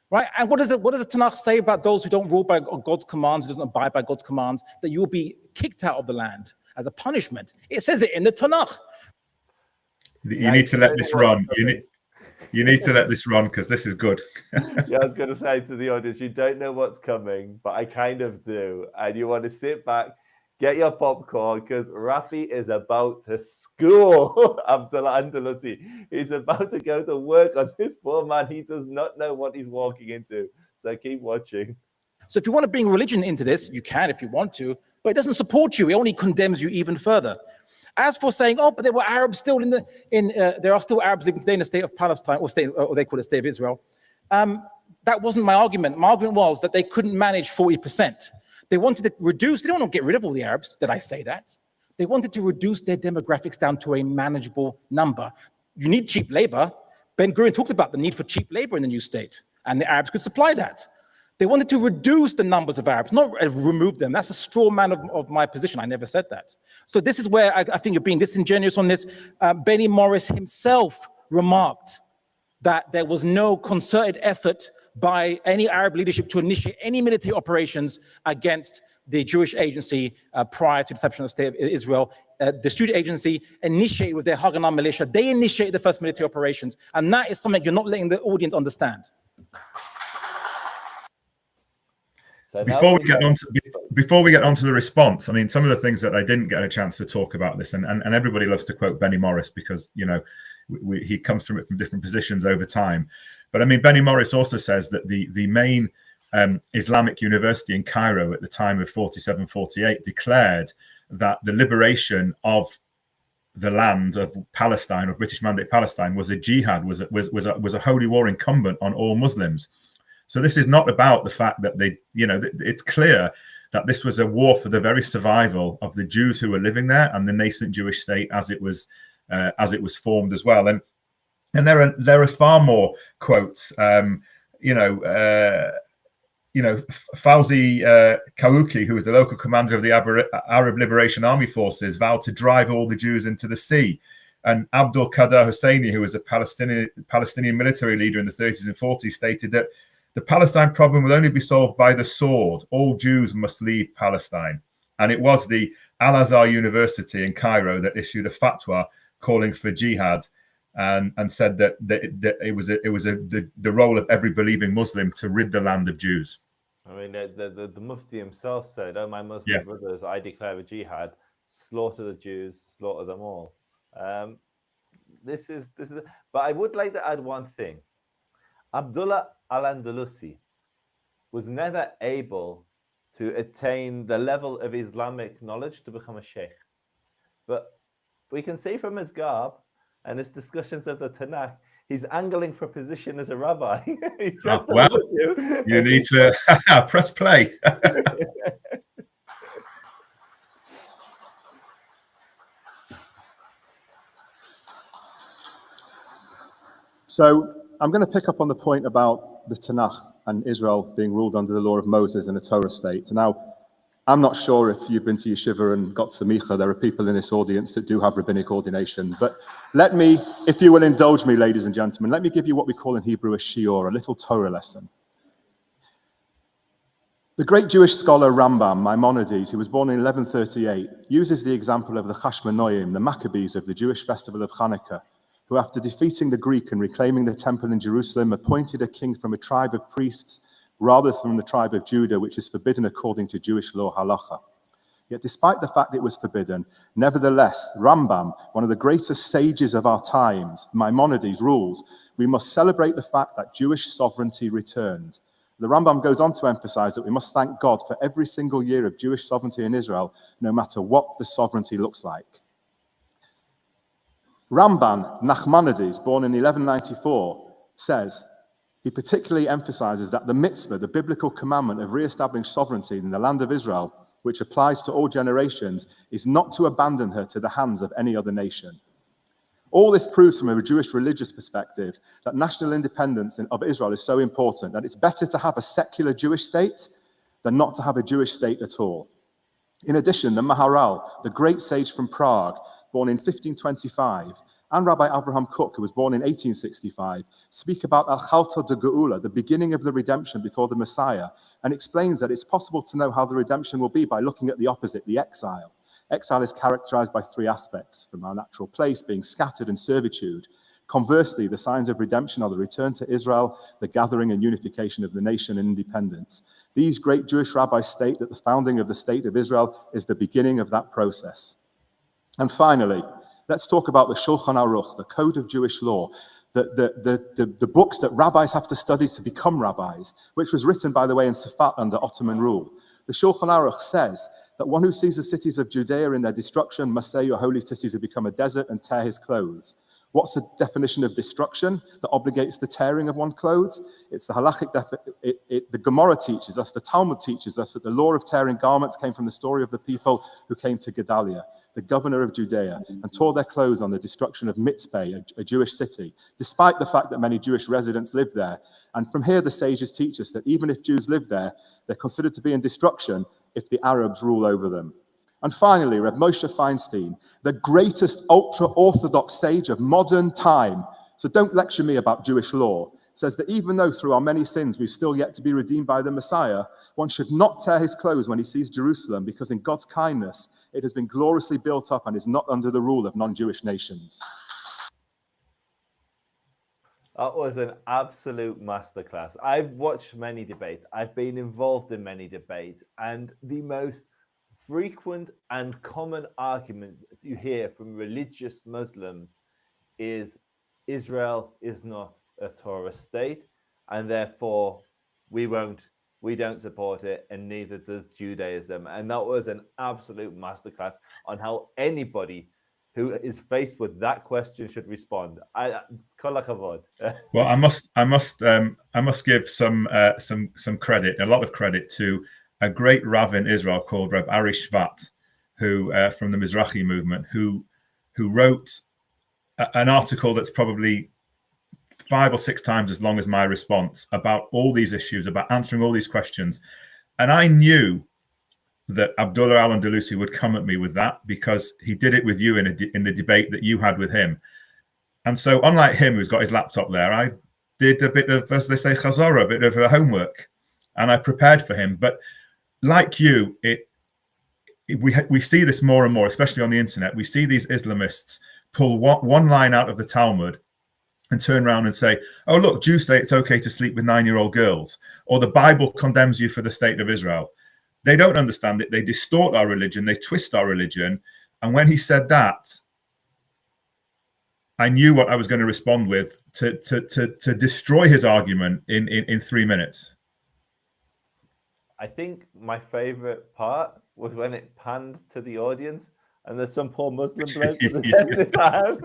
right? And what does the Tanakh say about those who don't rule by God's commands, who doesn't abide by God's commands, that you will be kicked out of the land as a punishment? It says it in the Tanakh. You need to let this run. You need to let this run because this is good. Yeah, I was going to say to the audience, you don't know what's coming, but I kind of do. And you want to sit back, get your popcorn, because Rafi is about to school Abdullah Andalusi. He's about to go to work on this poor man. He does not know what he's walking into. So keep watching. So if you want to bring religion into this, you can if you want to, but it doesn't support you. It only condemns you even further. As for saying, oh, but there were Arabs still there are still Arabs living today in the state of Palestine, or they call it the state of Israel. That wasn't my argument. My argument was that they couldn't manage 40%. They wanted to reduce, they don't want to get rid of all the Arabs. Did I say that? They wanted to reduce their demographics down to a manageable number. You need cheap labor. Ben Gurion talked about the need for cheap labor in the new state, and the Arabs could supply that. They wanted to reduce the numbers of Arabs, not remove them. That's a straw man of my position. I never said that. So this is where I think you're being disingenuous on this. Benny Morris himself remarked that there was no concerted effort by any Arab leadership to initiate any military operations against the Jewish agency prior to the establishment of the state of Israel. The student agency initiated with their Haganah militia. They initiated the first military operations. And that is something you're not letting the audience understand. So before we get onto the response, I mean, some of the things that I didn't get a chance to talk about this, and everybody loves to quote Benny Morris because, you know, he comes from it from different positions over time. But I mean, Benny Morris also says that the main Islamic university in Cairo at the time of 47-48 declared that the liberation of the land of Palestine, of British Mandate Palestine, was a jihad, was a holy war incumbent on all Muslims. So this is not about the fact that they, you know, it's clear that this was a war for the very survival of the Jews who were living there and the nascent Jewish state as it was formed as well. And there are far more quotes. Fawzi Kawuki, who was the local commander of the Arab Liberation Army Forces, vowed to drive all the Jews into the sea. And Abdul Qadir Husseini, who was a Palestinian military leader in the 30s and 40s, stated that the Palestine problem will only be solved by the sword. All Jews must leave Palestine. And it was the Al-Azhar University in Cairo that issued a fatwa calling for jihad and said that it was the role of every believing Muslim to rid the land of Jews. I mean, the Mufti himself said, "Oh, my Muslim brothers, I declare a jihad: slaughter the Jews, slaughter them all." This is. But I would like to add one thing. Abdullah al-Andalusi was never able to attain the level of Islamic knowledge to become a sheikh. But we can see from his garb and his discussions of the Tanakh, he's angling for a position as a rabbi. You need to press play. So I'm going to pick up on the point about the Tanakh and Israel being ruled under the law of Moses in a Torah state. Now, I'm not sure if you've been to yeshiva and got samicha. There are people in this audience that do have rabbinic ordination. But let me, if you will indulge me, ladies and gentlemen, let me give you what we call in Hebrew a shiur, a little Torah lesson. The great Jewish scholar Rambam, Maimonides, who was born in 1138, uses the example of the Hashmonaim, the Maccabees of the Jewish festival of Hanukkah, who after defeating the Greek and reclaiming the temple in Jerusalem, appointed a king from a tribe of priests rather than from the tribe of Judah, which is forbidden according to Jewish law halacha. Yet despite the fact it was forbidden, nevertheless, Rambam, one of the greatest sages of our times, Maimonides, rules, we must celebrate the fact that Jewish sovereignty returned. The Rambam goes on to emphasize that we must thank God for every single year of Jewish sovereignty in Israel, no matter what the sovereignty looks like. Ramban Nachmanides, born in 1194, says, he particularly emphasizes that the mitzvah, the biblical commandment of re-establishing sovereignty in the land of Israel, which applies to all generations, is not to abandon her to the hands of any other nation. All this proves from a Jewish religious perspective that national independence of Israel is so important, that it's better to have a secular Jewish state than not to have a Jewish state at all. In addition, the Maharal, the great sage from Prague, born in 1525, and Rabbi Abraham Kook, who was born in 1865, speak about Al-Chalta de Geula, the beginning of the redemption before the Messiah, and explains that it's possible to know how the redemption will be by looking at the opposite, the exile. Exile is characterized by three aspects: from our natural place, being scattered, and servitude. Conversely, the signs of redemption are the return to Israel, the gathering and unification of the nation, and independence. These great Jewish rabbis state that the founding of the state of Israel is the beginning of that process. And finally, let's talk about the Shulchan Aruch, the Code of Jewish Law. the books that rabbis have to study to become rabbis, which was written, by the way, in Safat under Ottoman rule. The Shulchan Aruch says that one who sees the cities of Judea in their destruction must say your holy cities have become a desert and tear his clothes. What's the definition of destruction that obligates the tearing of one's clothes? It's the halachic the Gemara teaches us, the Talmud teaches us that the law of tearing garments came from the story of the people who came to Gedaliah, the governor of Judea, and tore their clothes on the destruction of Mitzpeh, a Jewish city, despite the fact that many Jewish residents lived there. And from here, the sages teach us that even if Jews live there, they're considered to be in destruction if the Arabs rule over them. And finally, Reb Moshe Feinstein, the greatest ultra-Orthodox sage of modern time, so don't lecture me about Jewish law, says that even though through our many sins we've still yet to be redeemed by the Messiah, one should not tear his clothes when he sees Jerusalem, because in God's kindness, it has been gloriously built up and is not under the rule of non-Jewish nations. That was an absolute masterclass. I've watched many debates. I've been involved in many debates, and the most frequent and common argument you hear from religious Muslims is Israel is not a Torah state, and therefore we don't support it, and neither does Judaism. And that was an absolute masterclass on how anybody who is faced with that question should respond. Kol hakavod. Well, I must give some credit, a lot of credit, to a great Rav in Israel called Reb Ari Shvat, who from the Mizrahi movement, who wrote an article that's probably 5 or 6 times as long as my response about all these issues, about answering all these questions. And I knew that Abdullah al-Andalusi would come at me with that, because he did it with you in the debate that you had with him. And so, unlike him, who's got his laptop there, I did a bit of, as they say, chazorah, a bit of homework, and I prepared for him. But like you, we see this more and more, especially on the internet. We see these Islamists pull one line out of the Talmud and turn around and say, oh, look, Jews say it's okay to sleep with 9-year-old girls, or the Bible condemns you for the state of Israel. They don't understand it. They distort our religion. They twist our religion. And when he said that, I knew what I was going to respond with to destroy his argument in 3 minutes. I think my favorite part was when it panned to the audience, and there's some poor Muslim bloke with his hand.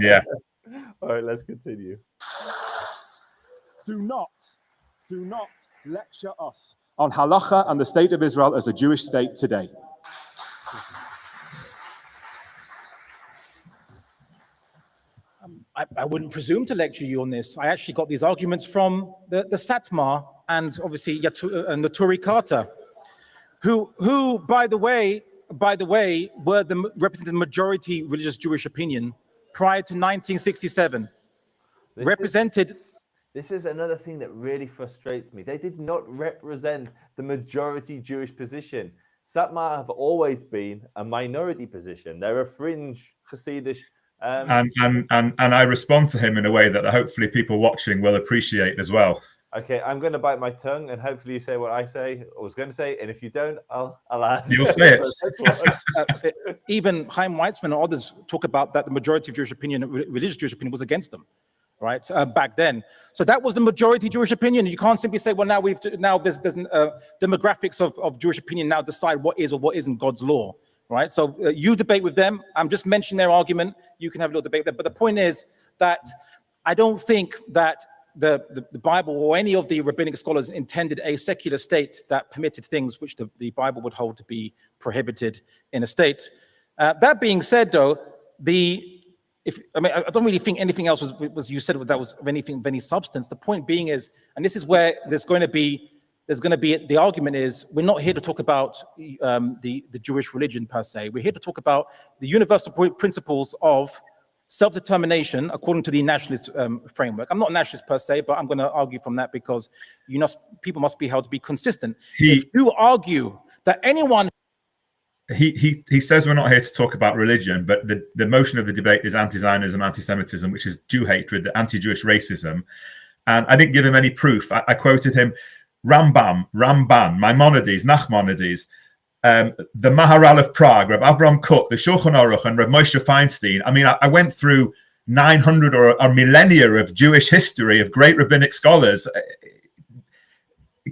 Yeah. All right, let's continue. Do not lecture us on halacha and the state of Israel as a Jewish state today. I wouldn't presume to lecture you on this. I actually got these arguments from the Satmar and obviously Naturi Carter, who by the way, represented the majority religious Jewish opinion prior to 1967. This is another thing that really frustrates me. They did not represent the majority Jewish position. Satmar have always been a minority position. They're a fringe Hasidic. And I respond to him in a way that hopefully people watching will appreciate as well. Okay, I'm going to bite my tongue, and hopefully you say what I was going to say. And if you don't, I'll add. You'll say it. Even Chaim Weizmann and others talk about that the majority of Jewish opinion, religious Jewish opinion, was against them, right? Back then. So that was the majority Jewish opinion. You can't simply say, well, now there's demographics of Jewish opinion now decide what is or what isn't God's law, right? So you debate with them. I'm just mentioning their argument. You can have a little debate with them. But the point is that I don't think that the Bible or any of the rabbinic scholars intended a secular state that permitted things which the Bible would hold to be prohibited in a state. That being said, though, I don't really think anything else was you said that was of any substance. The point being is, and this is where there's going to be the argument is, we're not here to talk about the Jewish religion per se. We're here to talk about the universal principles of self-determination according to the nationalist framework. I'm not a nationalist per se, but I'm going to argue from that, because people must be held to be consistent. If you argue that anyone... He says we're not here to talk about religion, but the motion of the debate is anti-Zionism, anti-Semitism, which is Jew hatred, the anti-Jewish racism. And I didn't give him any proof. I quoted him, Ramban, Maimonides, Nachmanides. the Maharal of Prague, Reb Avram Kook, the Shulchan Aruch, and Reb Moshe Feinstein. I mean, I went through 900 or a millennia of Jewish history of great rabbinic scholars.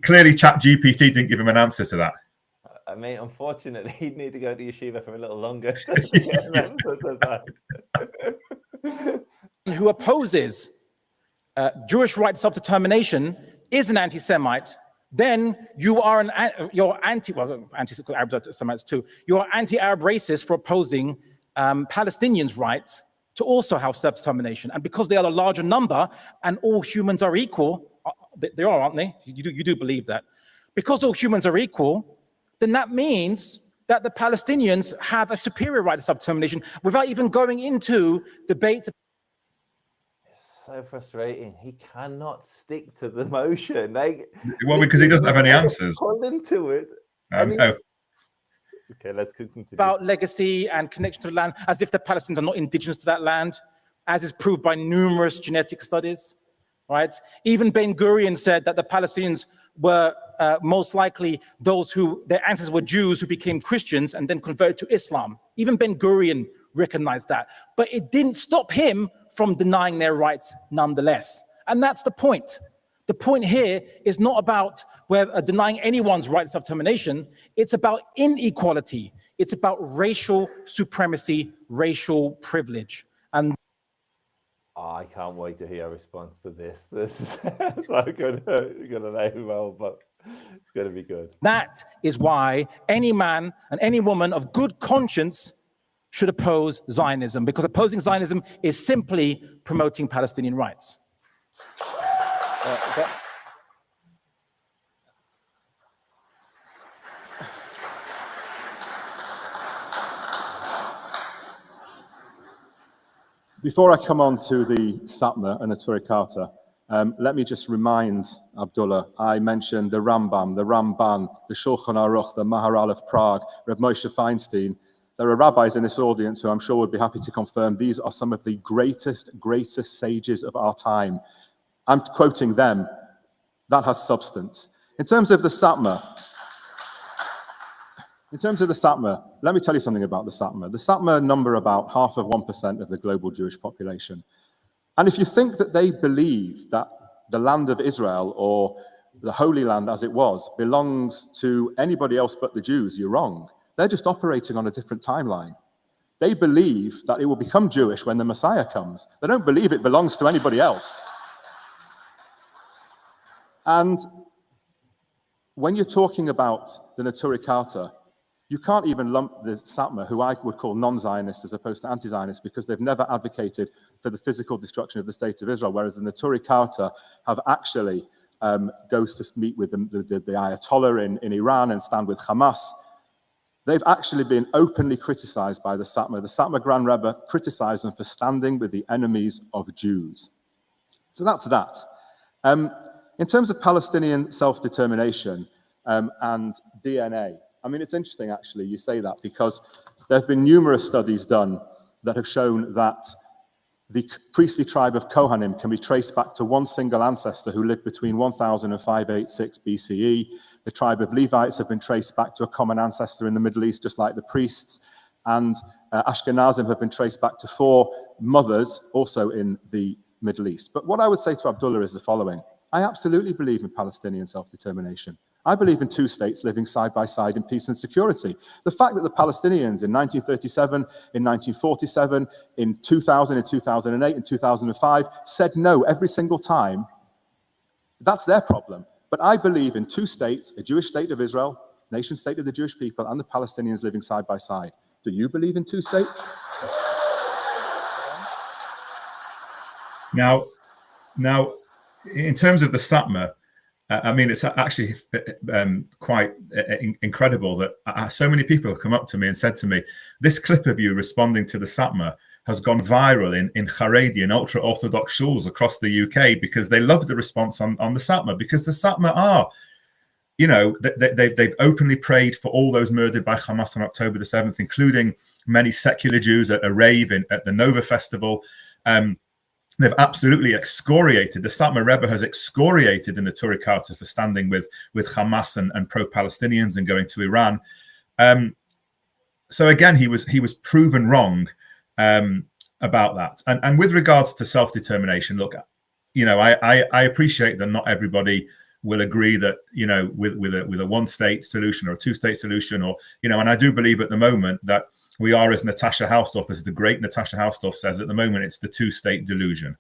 Clearly, ChatGPT didn't give him an answer to that. I mean, unfortunately, he'd need to go to yeshiva for a little longer. Who opposes Jewish right to self-determination is an anti-Semite, then you are anti-Arab Semites too. You are anti-Arab racist for opposing Palestinians' right to also have self-determination. And because they are the larger number and all humans are equal, they are, aren't they? You do believe that. Because all humans are equal, then that means that the Palestinians have a superior right to self-determination without even going into debates. It's so frustrating. He cannot stick to the motion. Like, well, because he doesn't have any answers. Hold into it. Okay, let's continue. About legacy and connection to the land, as if the Palestinians are not indigenous to that land, as is proved by numerous genetic studies, right? Even Ben Gurion said that the Palestinians were most likely those who, their ancestors were Jews who became Christians and then converted to Islam. Even Ben Gurion recognized that. But it didn't stop him from denying their rights nonetheless. And that's the point. The point here is not about denying anyone's right to self-determination. It's about inequality. It's about racial supremacy, racial privilege. And I can't wait to hear a response to this. This is so gonna lay well, but it's gonna be good. That is why any man and any woman of good conscience should oppose Zionism, because opposing Zionism is simply promoting Palestinian rights. Before I come on to the Satmar and the Turikata, let me just remind Abdullah, I mentioned the Rambam, the Ramban, the Shulchan Aruch, the Maharal of Prague, Reb Moshe Feinstein. There are rabbis in this audience who I'm sure would be happy to confirm these are some of the greatest sages of our time. I'm quoting them. That has substance. In terms of the Satmar, let me tell you something about the Satmar. The Satmar number about 0.5% of the global Jewish population. And if you think that they believe that the land of Israel, or the Holy Land as it was, belongs to anybody else but the Jews, you're wrong. They're just operating on a different timeline. They believe that it will become Jewish when the Messiah comes. They don't believe it belongs to anybody else. And when you're talking about the Naturikata, you can't even lump the Satmar, who I would call non-Zionists as opposed to anti-Zionists, because they've never advocated for the physical destruction of the state of Israel, whereas the Naturikata have actually goes to meet with the Ayatollah in Iran and stand with Hamas. They've actually been openly criticized by the Satmar. The Satmar Grand Rebbe criticized them for standing with the enemies of Jews. So that's that. In terms of Palestinian self-determination and DNA, I mean, it's interesting, actually, you say that, because there have been numerous studies done that have shown that the priestly tribe of Kohanim can be traced back to one single ancestor who lived between 1000 and 586 BCE. The tribe of Levites have been traced back to a common ancestor in the Middle East, just like the priests. And Ashkenazim have been traced back to 4 mothers, also in the Middle East. But what I would say to Abdullah is the following. I absolutely believe in Palestinian self-determination. I believe in 2 states living side by side in peace and security. The fact that the Palestinians in 1937, in 1947, in 2000, in 2008, in 2005 said no every single time, that's their problem. But I believe in 2 states, a Jewish state of Israel, nation state of the Jewish people, and the Palestinians living side by side. Do you believe in 2 states? Now, in terms of the Satmar, I mean, it's actually quite incredible that so many people have come up to me and said to me, this clip of you responding to the Satmar has gone viral in Haredi and ultra-Orthodox shuls across the UK, because they love the response on the Satmar, because the Satmar are, you know, they've openly prayed for all those murdered by Hamas on October the 7th, including many secular Jews at a rave at the Nova Festival. They've absolutely excoriated, the Satmar Rebbe has excoriated in the Turikata for standing with Hamas and pro-Palestinians and going to Iran. So again, he was proven wrong about that. And with regards to self-determination, look, I appreciate that not everybody will agree that, with a one-state solution or a two-state solution, or, and I do believe at the moment that we are, as Natasha Hausdorff, as the great Natasha Hausdorff says, at the moment, it's the two-state delusion.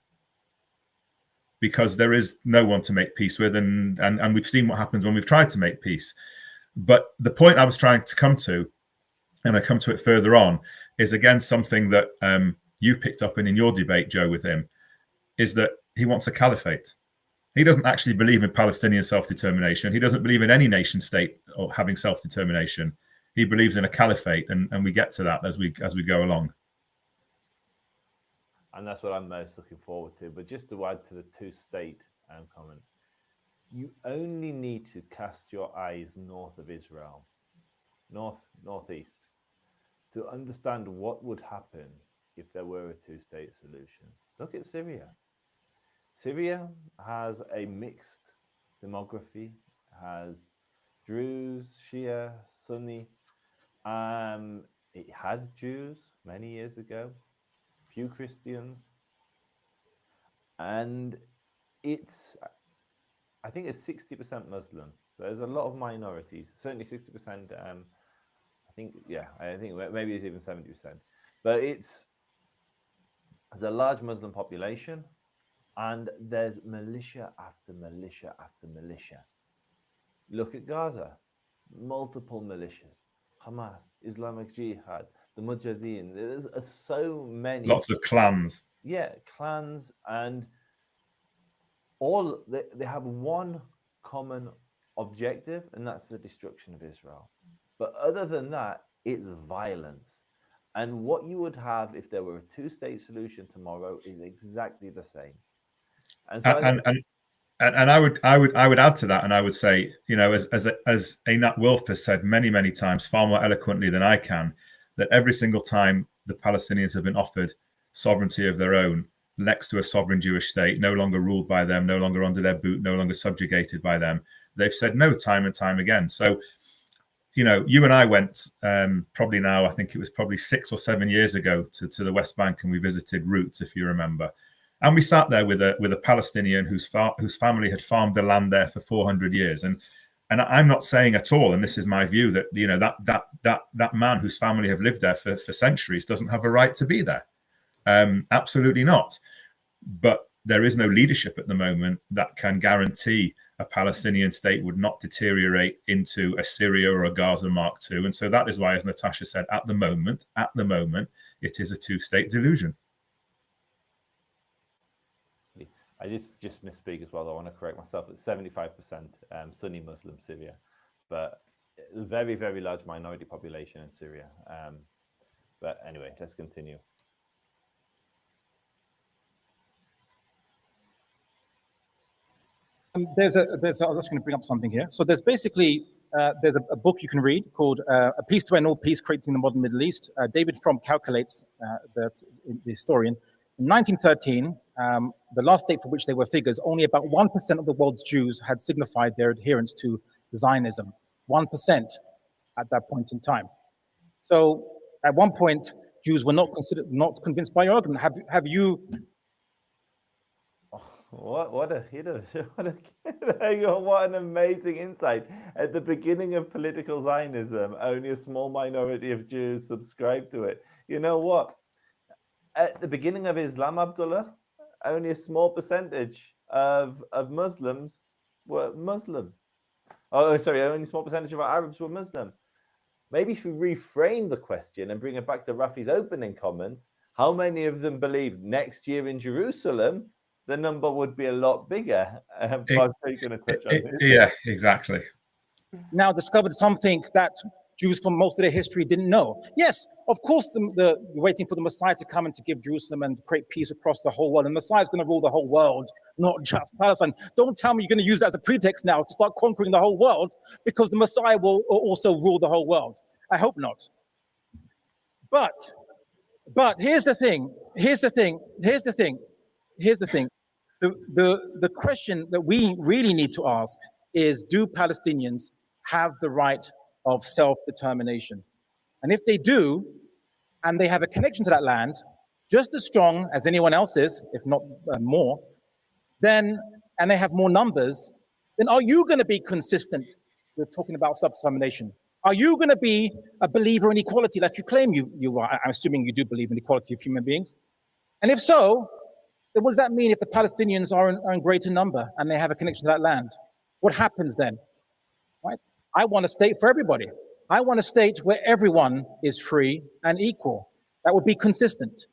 Because there is no one to make peace with, and we've seen what happens when we've tried to make peace. But the point I was trying to come to, and I come to it further on, is again something that you picked up in your debate, Joe, with him, is that he wants a caliphate. He doesn't actually believe in Palestinian self-determination. He doesn't believe in any nation state or having self-determination. He believes in a caliphate, and we get to that as we go along. And that's what I'm most looking forward to. But just to add to the two-state comment, you only need to cast your eyes north of Israel, northeast, to understand what would happen if there were a two-state solution. Look at Syria. Syria has a mixed demography, has Druze, Shia, Sunni. It had Jews many years ago, few Christians, and I think it's 60% Muslim. So there's a lot of minorities, certainly 60%. I think maybe it's even 70%. But there's a large Muslim population, and there's militia after militia after militia. Look at Gaza, multiple militias, Hamas, Islamic Jihad, the Mujahideen. There's so many. Lots of clans. Yeah, clans, and they have one common objective, and that's the destruction of Israel. But other than that, it's violence. And what you would have if there were a two-state solution tomorrow is exactly the same. And so I would add to that, and I would say, as Einat Wilf has said many, many times, far more eloquently than I can, that every single time the Palestinians have been offered sovereignty of their own next to a sovereign Jewish state, no longer ruled by them, no longer under their boot, no longer subjugated by them, they've said no time and time again. So, you and I went probably now, I think it was probably 6 or 7 years ago to the West Bank, and we visited Roots, if you remember. And we sat there with a Palestinian whose family had farmed the land there for 400 years. And I'm not saying at all, and this is my view, that that man whose family have lived there for centuries doesn't have a right to be there. Absolutely not. But there is no leadership at the moment that can guarantee a Palestinian state would not deteriorate into a Syria or a Gaza Mark II. And so that is why, as Natasha said, at the moment, it is a two-state delusion. I just misspeak as well. I want to correct myself. It's 75% Sunni Muslim Syria, but a very, very large minority population in Syria. But anyway, let's continue. I was just going to bring up something here. So there's basically there's a book you can read called A Peace to End All Peace, Creating the Modern Middle East. David Fromm calculates that the historian, in 1913, the last date for which there were figures, only about 1% of the world's Jews had signified their adherence to Zionism. 1% at that point in time. So at one point, Jews were not convinced by your argument. Have you? What an amazing insight. At the beginning of political Zionism, only a small minority of Jews subscribed to it. You know what? At the beginning of Islam, Abdullah, only a small percentage of Muslims were Muslim. Oh, sorry, only a small percentage of Arabs were Muslim. Maybe if we reframe the question and bring it back to Rafi's opening comments, how many of them believe next year in Jerusalem, the number would be a lot bigger. Yeah, exactly. Now discovered something that Jews for most of their history didn't know. Yes, of course, the waiting for the Messiah to come and to give Jerusalem and create peace across the whole world. And the Messiah is going to rule the whole world, not just Palestine. Don't tell me you're going to use that as a pretext now to start conquering the whole world, because the Messiah will also rule the whole world. I hope not. But here's the thing. The question that we really need to ask is, do Palestinians have the right of self-determination. And if they do, and they have a connection to that land, just as strong as anyone else is, if not more, then, and they have more numbers, then are you going to be consistent with talking about self-determination? Are you going to be a believer in equality like you claim you are? I'm assuming you do believe in equality of human beings. And if so, then what does that mean if the Palestinians are in greater number and they have a connection to that land? What happens then? Right? I want a state for everybody. I want a state where everyone is free and equal. That would be consistent.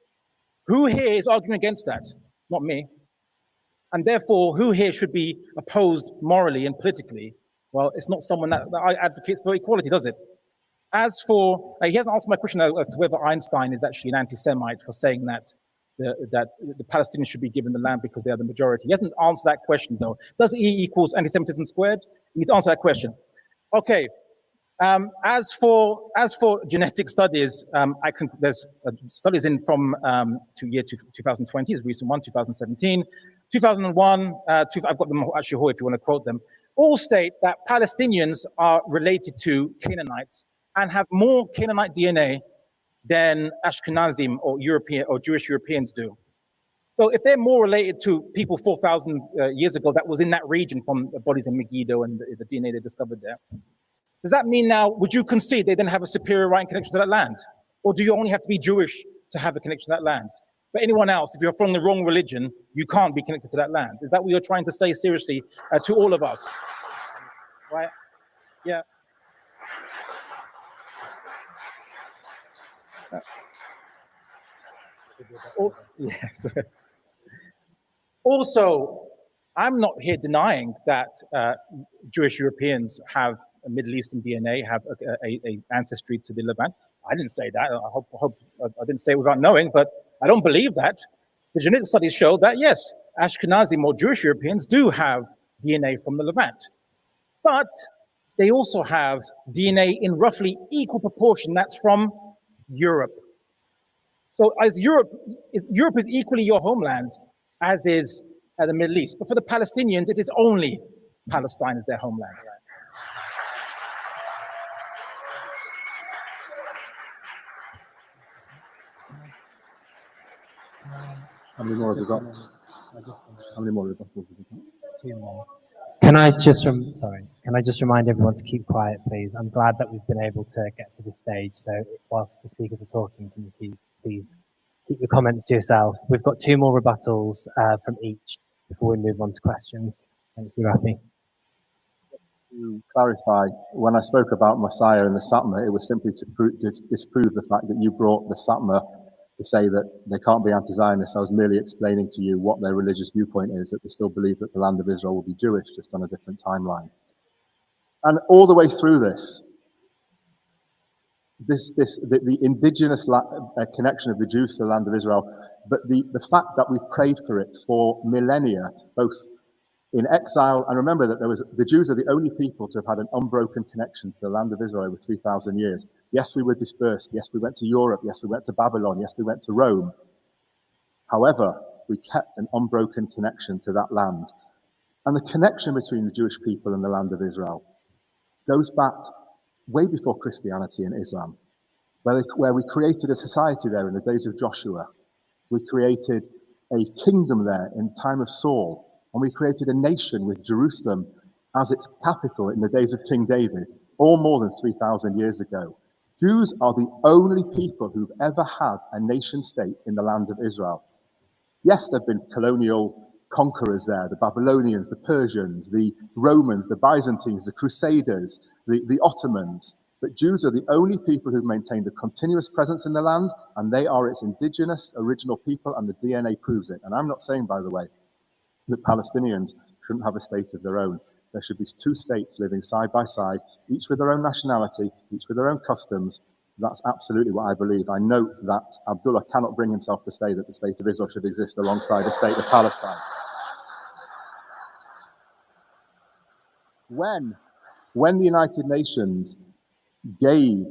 Who here is arguing against that? It's not me. And therefore, who here should be opposed morally and politically? Well, it's not someone that advocates for equality, does it? As for, he hasn't answered my question as to whether Einstein is actually an anti-Semite for saying that the Palestinians should be given the land because they are the majority. He hasn't answered that question, though. Does E equals anti-Semitism squared? You need to answer that question. Okay. As for genetic studies, there's studies in from to year 2020, is recent one, 2017, 2001. I've got them actually here if you want to quote them. All state that Palestinians are related to Canaanites and have more Canaanite DNA than Ashkenazim or European or Jewish Europeans do. So if they're more related to people 4,000 years ago that was in that region from the bodies in Megiddo and the DNA they discovered there, does that mean now, would you concede they then have a superior right and connection to that land? Or do you only have to be Jewish to have a connection to that land? But anyone else, if you're from the wrong religion, you can't be connected to that land. Is that what you're trying to say seriously to all of us? Right? Yeah. Yes. Also, I'm not here denying that Jewish Europeans have a Middle Eastern DNA, have a ancestry to the Levant. I didn't say that. I hope I didn't say it without knowing, but I don't believe that. The genetic studies show that, yes, Ashkenazim or Jewish Europeans do have DNA from the Levant. But they also have DNA in roughly equal proportion that's from Europe. So as Europe is equally your homeland, as is the Middle East. But for the Palestinians, it is only Palestine as their homeland. How many more have we got? How many more rebuttals have we got? 2 more. Can I just remind everyone to keep quiet, please? I'm glad that we've been able to get to this stage. So whilst the speakers are talking, can you please keep your comments to yourself? We've got 2 more rebuttals from each before we move on to questions. Thank you, Rafi. To clarify, when I spoke about Messiah and the Satmar, it was simply to disprove the fact that you brought the Satmar to say that they can't be anti-Zionists. I was merely explaining to you what their religious viewpoint is, that they still believe that the land of Israel will be Jewish, just on a different timeline. And all the way through this, the indigenous connection of the Jews to the land of Israel, but the fact that we've prayed for it for millennia, both in exile, and remember that the Jews are the only people to have had an unbroken connection to the land of Israel over 3,000 years. Yes, we were dispersed. Yes, we went to Europe. Yes, we went to Babylon. Yes, we went to Rome. However, we kept an unbroken connection to that land. And the connection between the Jewish people and the land of Israel goes back way before Christianity and Islam, where we created a society there in the days of Joshua. We created a kingdom there in the time of Saul. And we created a nation with Jerusalem as its capital in the days of King David, all more than 3,000 years ago. Jews are the only people who've ever had a nation state in the land of Israel. Yes, there have been colonial conquerors there, the Babylonians, the Persians, the Romans, the Byzantines, the Crusaders, the Ottomans. But Jews are the only people who've maintained a continuous presence in the land, and they are its indigenous original people, and the DNA proves it. And I'm not saying, by the way, that Palestinians shouldn't have a state of their own. There should be 2 states living side by side, each with their own nationality, each with their own customs. That's absolutely what I believe. I note that Abdullah cannot bring himself to say that the state of Israel should exist alongside the state of Palestine. When the United Nations gave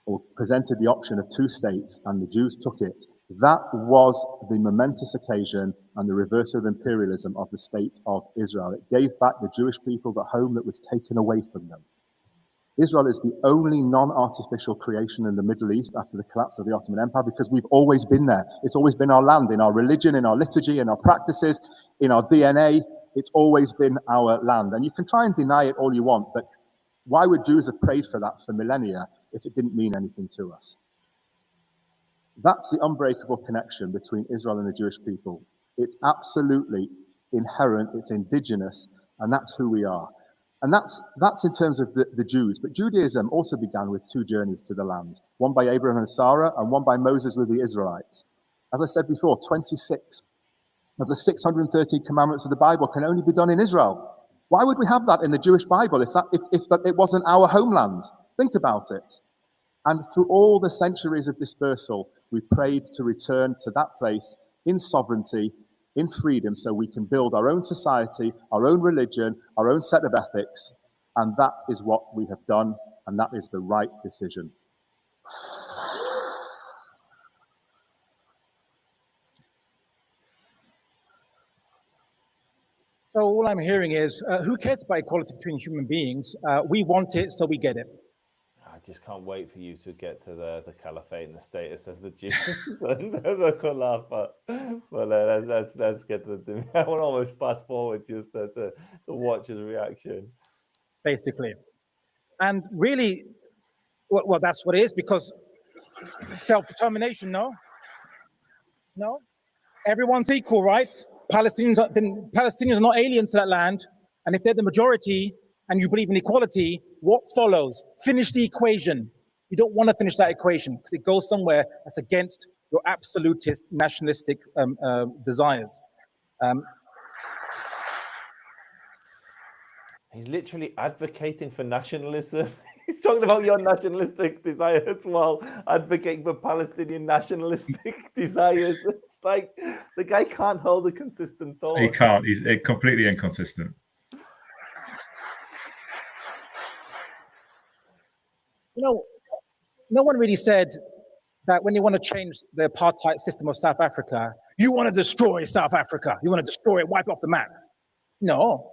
or presented the option of 2 states and the Jews took it, that was the momentous occasion and the reversal of imperialism of the state of Israel. It gave back the Jewish people the home that was taken away from them. Israel is the only non-artificial creation in the Middle East after the collapse of the Ottoman Empire, because we've always been there. It's always been our land, in our religion, in our liturgy, in our practices, in our DNA. It's always been our land. And you can try and deny it all you want, but why would Jews have prayed for that for millennia if it didn't mean anything to us? That's the unbreakable connection between Israel and the Jewish people. It's absolutely inherent, it's indigenous, and that's who we are. And that's in terms of the Jews. But Judaism also began with two journeys to the land, one by Abraham and Sarah, and one by Moses with the Israelites. As I said before, 26 of the 613 commandments of the Bible can only be done in Israel. Why would we have that in the Jewish Bible if it wasn't our homeland? Think about it. And through all the centuries of dispersal, we prayed to return to that place in sovereignty, in freedom, so we can build our own society, our own religion, our own set of ethics. And that is what we have done, and that is the right decision. So all I'm hearing is, who cares about equality between human beings? We want it, so we get it. I just can't wait for you to get to the caliphate and the status as the Jews. The khilafah. Well, let's get to the. I want to almost fast forward just to watch his reaction. Basically, and really, well, that's what it is, because self-determination. No, everyone's equal, right? Palestinians are not aliens to that land, and if they're the majority and you believe in equality, what follows? Finish the equation. You don't want to finish that equation because it goes somewhere that's against your absolutist nationalistic desires. He's literally advocating for nationalism. He's talking about your nationalistic desires while advocating for Palestinian nationalistic desires. It's like the guy can't hold a consistent thought. He can't. He's completely inconsistent. You know, no one really said that when you want to change the apartheid system of South Africa, you want to destroy South Africa. You want to destroy it, wipe it off the map. No,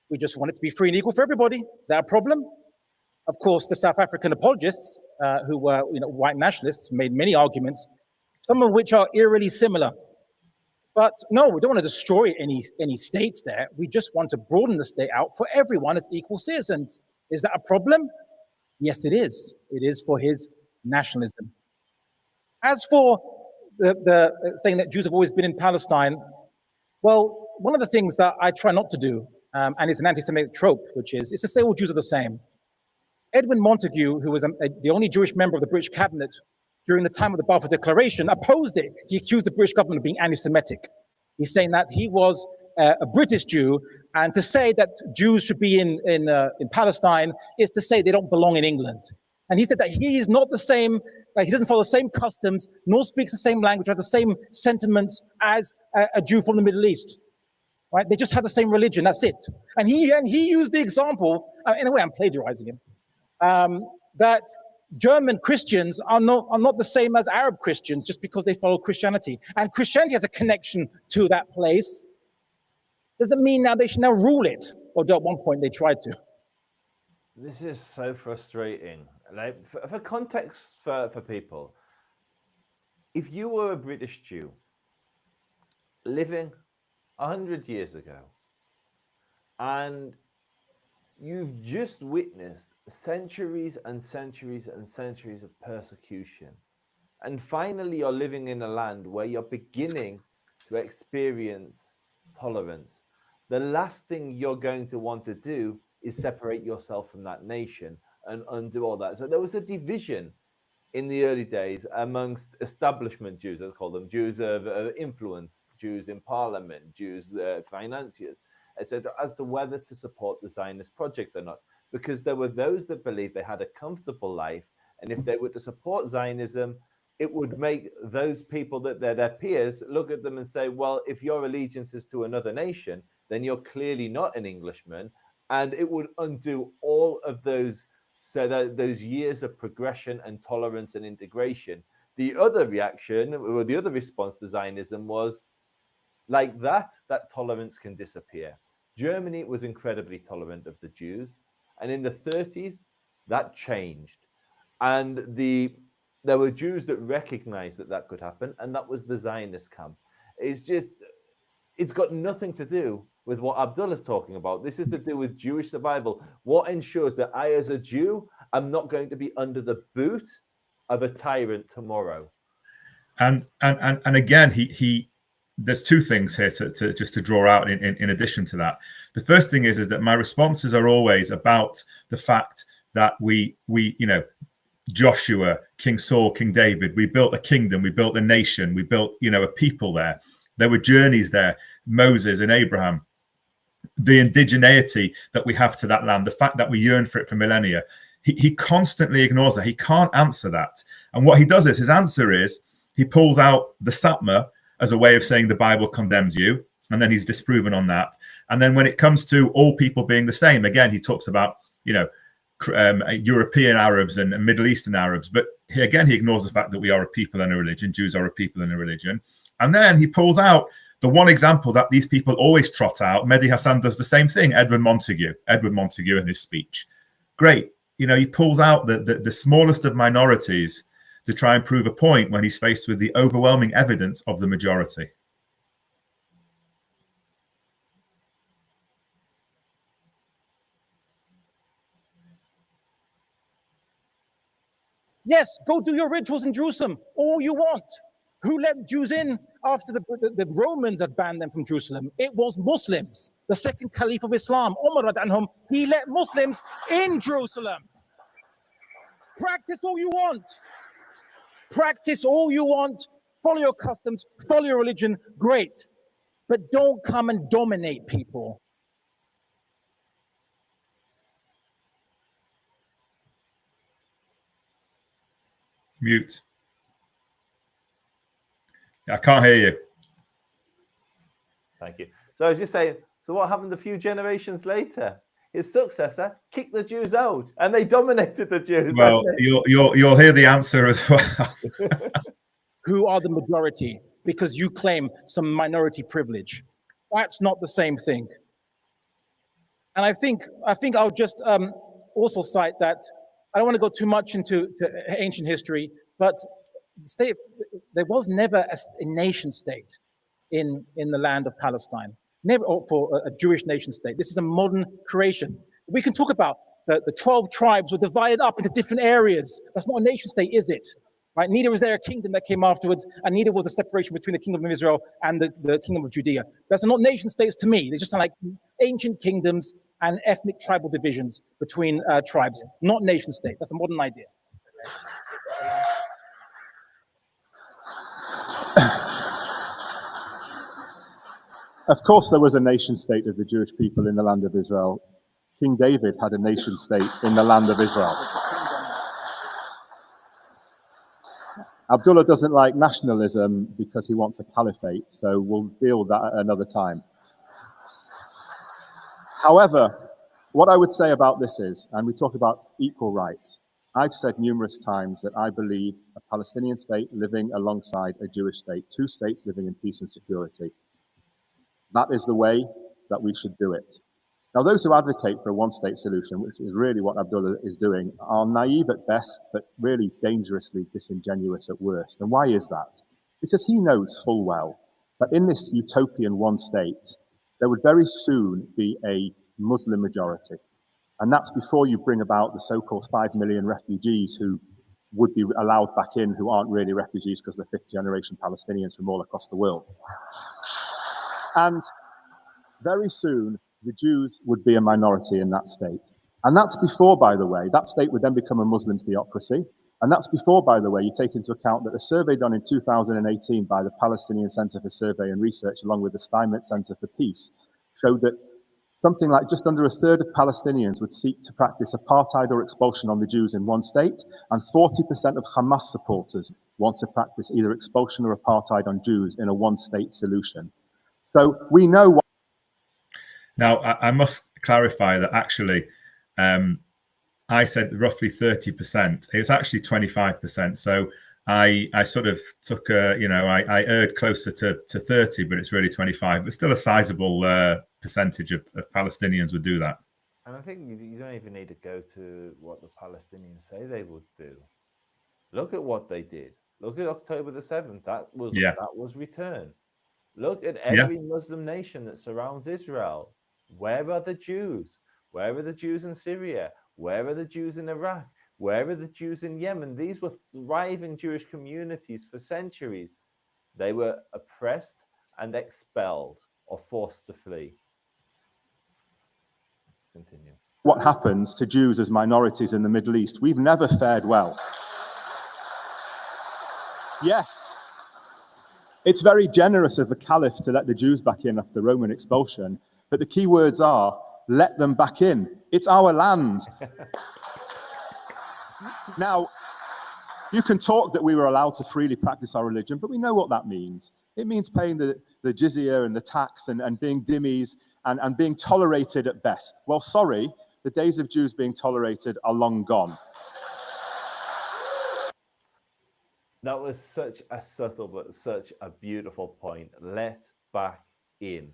we just want it to be free and equal for everybody. Is that a problem? Of course, the South African apologists, who were white nationalists, made many arguments, some of which are eerily similar. But no, we don't want to destroy any states there. We just want to broaden the state out for everyone as equal citizens. Is that a problem? Yes, it is. It is for his nationalism. As for the saying that Jews have always been in Palestine, well, one of the things that I try not to do, and it's an anti-Semitic trope, which is to say all Jews are the same. Edwin Montagu, who was the only Jewish member of the British cabinet during the time of the Balfour Declaration, opposed it. He accused the British government of being anti-Semitic. He's saying that he was a British Jew, and to say that Jews should be in Palestine is to say they don't belong in England. And he said that he is not the same, he doesn't follow the same customs, nor speaks the same language, or has the same sentiments as a Jew from the Middle East. Right? They just have the same religion, that's it. And he used the example, in a way I'm plagiarizing him, that German Christians are not the same as Arab Christians just because they follow Christianity. And Christianity has a connection to that place. Doesn't mean now they should now rule it, although at one point they tried to. This is so frustrating. Like, for context for people, if you were a British Jew living 100 years ago, and you've just witnessed centuries and centuries and centuries of persecution, and finally you're living in a land where you're beginning to experience tolerance, the last thing you're going to want to do is separate yourself from that nation and undo all that. So there was a division in the early days amongst establishment Jews, let's call them, Jews of influence, Jews in parliament, Jews financiers, etc., as to whether to support the Zionist project or not. Because there were those that believed they had a comfortable life, and if they were to support Zionism, it would make those people that they're their peers look at them and say, well, if your allegiance is to another nation, then you're clearly not an Englishman, and it would undo all of those years of progression and tolerance and integration. The other reaction, or the other response to Zionism was, like that tolerance can disappear. Germany was incredibly tolerant of the Jews, and in the 30s, That changed. And there were Jews that recognized that that could happen, and that was the Zionist camp. It's got nothing to do with what Abdullah's talking about. This is to do with Jewish survival. What ensures that I, as a Jew, am not going to be under the boot of a tyrant tomorrow? And again, he there's two things here to just to draw out in addition to that. The first thing is that my responses are always about the fact that we Joshua, King Saul, King David, we built a kingdom, we built a nation, we built a people there. There were journeys there, Moses and Abraham. The indigeneity that we have to that land, the fact that we yearn for it for millennia, he constantly ignores that. He can't answer that. And what he does is, his answer is, he pulls out the Satmar as a way of saying the Bible condemns you, and then he's disproven on that. And then when it comes to all people being the same, again, he talks about, European Arabs and Middle Eastern Arabs. But he ignores the fact that we are a people and a religion. Jews are a people and a religion. And then he pulls out the one example that these people always trot out. Mehdi Hasan does the same thing. Edward Montagu in his speech. Great. He pulls out the smallest of minorities to try and prove a point when he's faced with the overwhelming evidence of the majority. Yes, go do your rituals in Jerusalem, all you want. Who let Jews in after the Romans had banned them from Jerusalem? It was Muslims. The second caliph of Islam, Umar anhum, he let Muslims in Jerusalem. Practice all you want. Practice all you want. Follow your customs, follow your religion, great. But don't come and dominate people. Mute. I can't hear you. Thank you. So I was just saying, so what happened a few generations later? His successor kicked the Jews out, and they dominated the Jews. Well, you'll hear the answer as well. Who are the majority? Because you claim some minority privilege. That's not the same thing. And I think I'll just also cite that I don't want to go too much into ancient history, but there was never a nation state in the land of Palestine. Never for a Jewish nation state. This is a modern creation. We can talk about the 12 tribes were divided up into different areas. That's not a nation state, is it? Right? Neither was there a kingdom that came afterwards, and neither was a separation between the kingdom of Israel and the kingdom of Judea. That's not nation states to me. They just sound like ancient kingdoms and ethnic tribal divisions between tribes, not nation states. That's a modern idea. Of course, there was a nation state of the Jewish people in the land of Israel. King David had a nation state in the land of Israel. Abdullah doesn't like nationalism because he wants a caliphate, so we'll deal with that at another time. However, what I would say about this is, and we talk about equal rights, I've said numerous times that I believe a Palestinian state living alongside a Jewish state, two states living in peace and security. That is the way that we should do it. Now, those who advocate for a one-state solution, which is really what Abdullah is doing, are naive at best, but really dangerously disingenuous at worst. And why is that? Because he knows full well that in this utopian one state, there would very soon be a Muslim majority. And that's before you bring about the so-called 5 million refugees who would be allowed back in, who aren't really refugees because they're fifth-generation Palestinians from all across the world. And very soon, the Jews would be a minority in that state. And that's before, by the way, that state would then become a Muslim theocracy. And that's before, by the way, you take into account that a survey done in 2018 by the Palestinian Center for Survey and Research, along with the Steinmetz Center for Peace, showed that something like just under a third of Palestinians would seek to practice apartheid or expulsion on the Jews in one state, and 40% of Hamas supporters want to practice either expulsion or apartheid on Jews in a one-state solution. So we know what. Now, I must clarify that actually, I said roughly 30%. It's actually 25%. So I sort of took I erred closer to 30, but it's really 25. But still a sizable percentage of Palestinians would do that. And I think you don't even need to go to what the Palestinians say they would do. Look at what they did. Look at October the 7th. That was return. Look at every Muslim nation that surrounds Israel. Where are the Jews? Where are the Jews in Syria? Where are the Jews in Iraq? Where are the Jews in Yemen? These were thriving Jewish communities for centuries. They were oppressed and expelled or forced to flee. Continue. What happens to Jews as minorities in the Middle East? We've never fared well. Yes, it's very generous of the Caliph to let the Jews back in after the Roman expulsion, but the key words are, let them back in. It's our land. Now, you can talk that we were allowed to freely practice our religion, but we know what that means. It means paying the jizya and the tax and being dhimmis and being tolerated at best. Well, sorry, the days of Jews being tolerated are long gone. That was such a subtle but such a beautiful point. Let back in.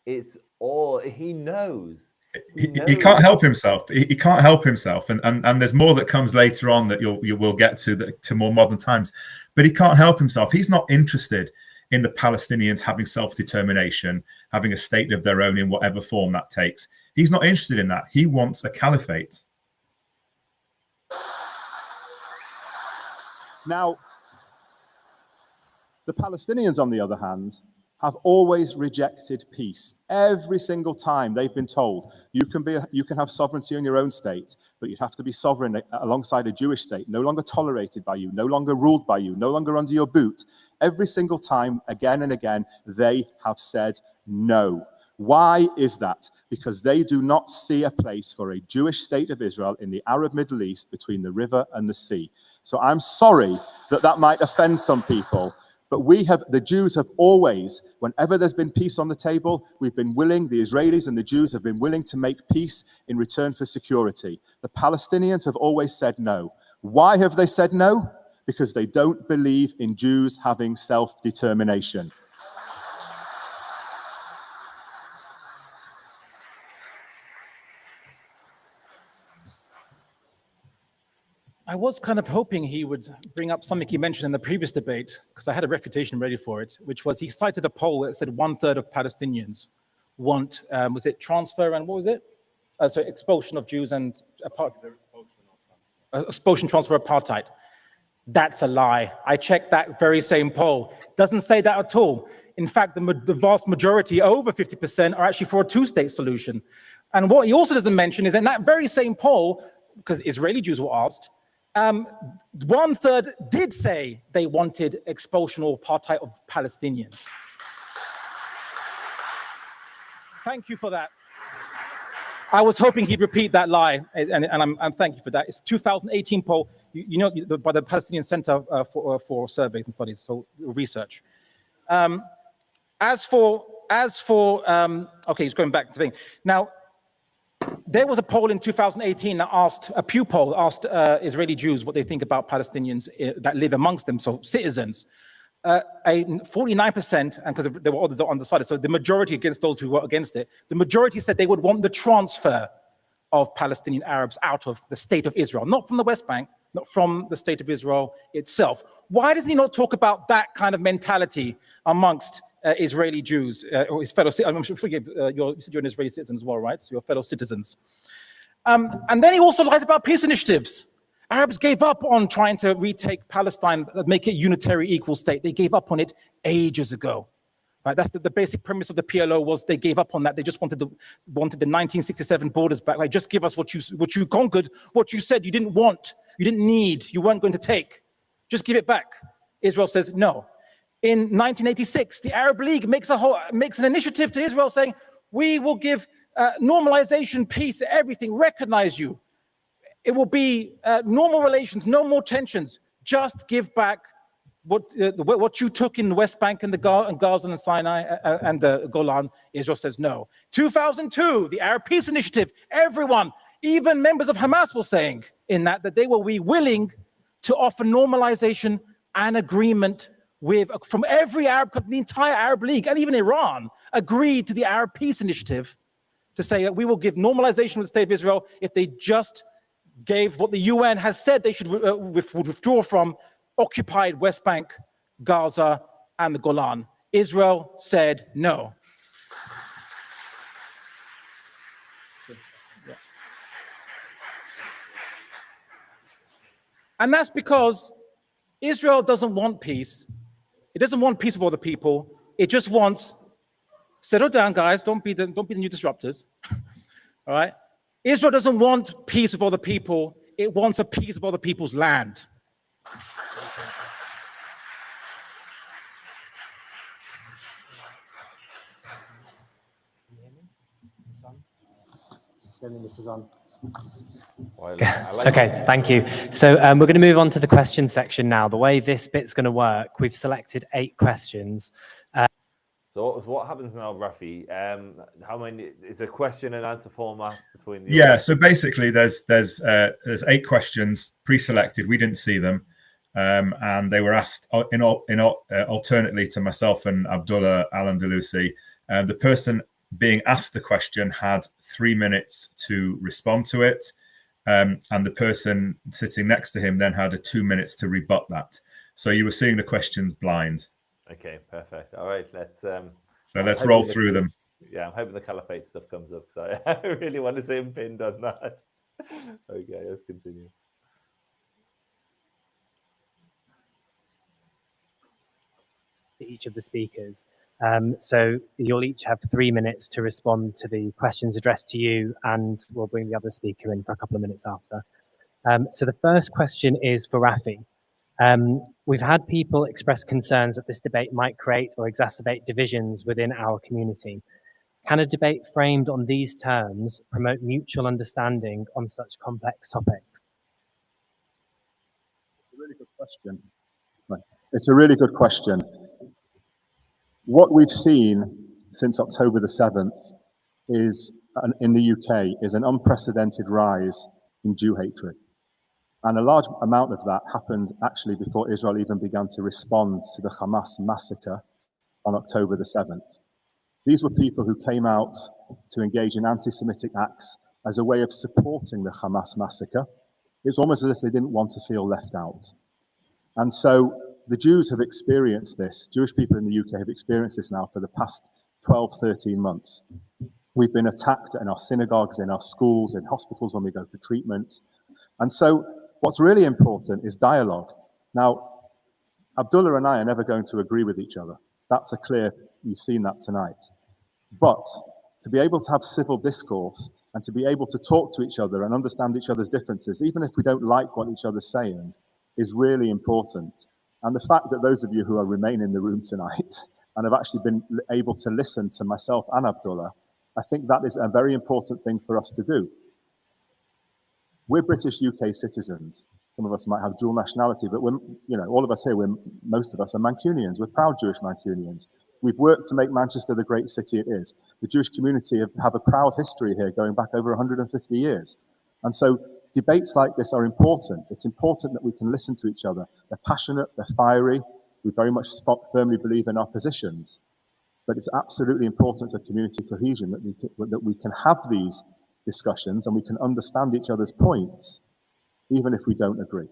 It's all he knows. He can't help himself. He can't help himself, and there's more that comes later on that you will get to more modern times. But he can't help himself. He's not interested in the Palestinians having self-determination, having a state of their own in whatever form that takes. He's not interested in that. He wants a caliphate. Now, the Palestinians, on the other hand, have always rejected peace. Every single time they've been told, you can have sovereignty in your own state, but you'd have to be sovereign alongside a Jewish state, no longer tolerated by you, no longer ruled by you, no longer under your boot. Every single time, again and again, they have said no. Why is that? Because they do not see a place for a Jewish state of Israel in the Arab Middle East between the river and the sea. So I'm sorry that might offend some people, but the Jews have always, whenever there's been peace on the table, we've been willing, the Israelis and the Jews have been willing to make peace in return for security. The Palestinians have always said no. Why have they said no? Because they don't believe in Jews having self-determination. I was kind of hoping he would bring up something he mentioned in the previous debate, because I had a refutation ready for it, which was he cited a poll that said 1/3 of Palestinians want, was it transfer and what was it? So expulsion of Jews and expulsion, transfer, apartheid. That's a lie. I checked that very same poll. Doesn't say that at all. In fact, the vast majority, over 50%, are actually for a two-state solution. And what he also doesn't mention is in that very same poll, because Israeli Jews were asked, 1/3 did say they wanted expulsion or apartheid of Palestinians. Thank you for that. I was hoping he'd repeat that lie, and I'm thank you for that. It's 2018 poll, you know, by the Palestinian Center for Surveys and Studies, so research. As for okay, he's going back to the thing. Now, there was a poll in 2018 that asked, a Pew poll asked Israeli Jews what they think about Palestinians that live amongst them, so citizens. 49%, and because there were others undecided, so the majority against those who were against it, the majority said they would want the transfer of Palestinian Arabs out of the state of Israel, not from the West Bank, not from the state of Israel itself. Why does he not talk about that kind of mentality amongst Israeli Jews, or his fellow citizens? I'm sure you said you're an Israeli citizen as well, right? So your fellow citizens. And then he also lies about peace initiatives. Arabs gave up on trying to retake Palestine, make it a unitary equal state. They gave up on it ages ago. Right? That's the basic premise of the PLO, was they gave up on that. They just wanted the 1967 borders back. Like, just give us what you conquered, what you said you didn't want, you didn't need, you weren't going to take. Just give it back. Israel says no. In 1986, the Arab League makes an initiative to Israel saying, we will give normalization, peace, everything, recognize you. It will be normal relations, no more tensions. Just give back what you took in the West Bank and Gaza and Sinai and the Golan. Israel says no. 2002, the Arab Peace Initiative, everyone, even members of Hamas were saying in that they will be willing to offer normalization and agreement from every Arab country, the entire Arab League, and even Iran agreed to the Arab Peace Initiative to say that we will give normalization of the state of Israel if they just gave what the UN has said they should withdraw from occupied West Bank, Gaza, and the Golan. Israel said no. And that's because Israel doesn't want peace. It doesn't want peace with all the people. It just wants, settle down, guys. Don't be the new disruptors. All right? Israel doesn't want peace with all the people. It wants a peace of other people's land. This is on. Okay, thank you. So we're going to move on to the question section now. The way this bit's going to work, we've selected 8 questions. So what happens now, Rafi? How many is a question and answer format between the Yeah, so basically there's 8 questions pre-selected. We didn't see them, and they were asked alternately to myself and Abdullah al-Andalusi. The person being asked the question had 3 minutes to respond to it, and the person sitting next to him then had 2 minutes to rebut that. So you were seeing the questions blind. Okay, perfect. All right, let's roll through them. Yeah, I'm hoping the caliphate stuff comes up, so I really want to see him pinned on that. Okay, let's continue. Each of the speakers. So you'll each have 3 minutes to respond to the questions addressed to you, and we'll bring the other speaker in for a couple of minutes after. So the first question is for Rafi. We've had people express concerns that this debate might create or exacerbate divisions within our community. Can a debate framed on these terms promote mutual understanding on such complex topics? It's a really good question. It's a really good question. What we've seen since October the 7th is, in the UK, is an unprecedented rise in Jew hatred. And a large amount of that happened actually before Israel even began to respond to the Hamas massacre on October the 7th. These were people who came out to engage in anti-Semitic acts as a way of supporting the Hamas massacre. It's almost as if they didn't want to feel left out. And so the Jews have experienced this. Jewish people in the UK have experienced this now for the past 12, 13 months. We've been attacked in our synagogues, in our schools, in hospitals when we go for treatment. And so what's really important is dialogue. Now, Abdullah and I are never going to agree with each other. That's a clear, you've seen that tonight. But to be able to have civil discourse and to be able to talk to each other and understand each other's differences, even if we don't like what each other's saying, is really important. And the fact that those of you who are remain in the room tonight and have actually been able to listen to myself and Abdullah, I think that is a very important thing for us to do. We're British UK citizens. Some of us might have dual nationality, but we're, all of us here, most of us are Mancunians. We're proud Jewish Mancunians. We've worked to make Manchester the great city it is. The Jewish community have a proud history here going back over 150 years. And so debates like this are important. It's important that we can listen to each other. They're passionate, they're fiery. We very much firmly believe in our positions. But it's absolutely important for community cohesion that we can have these discussions and we can understand each other's points, even if we don't agree.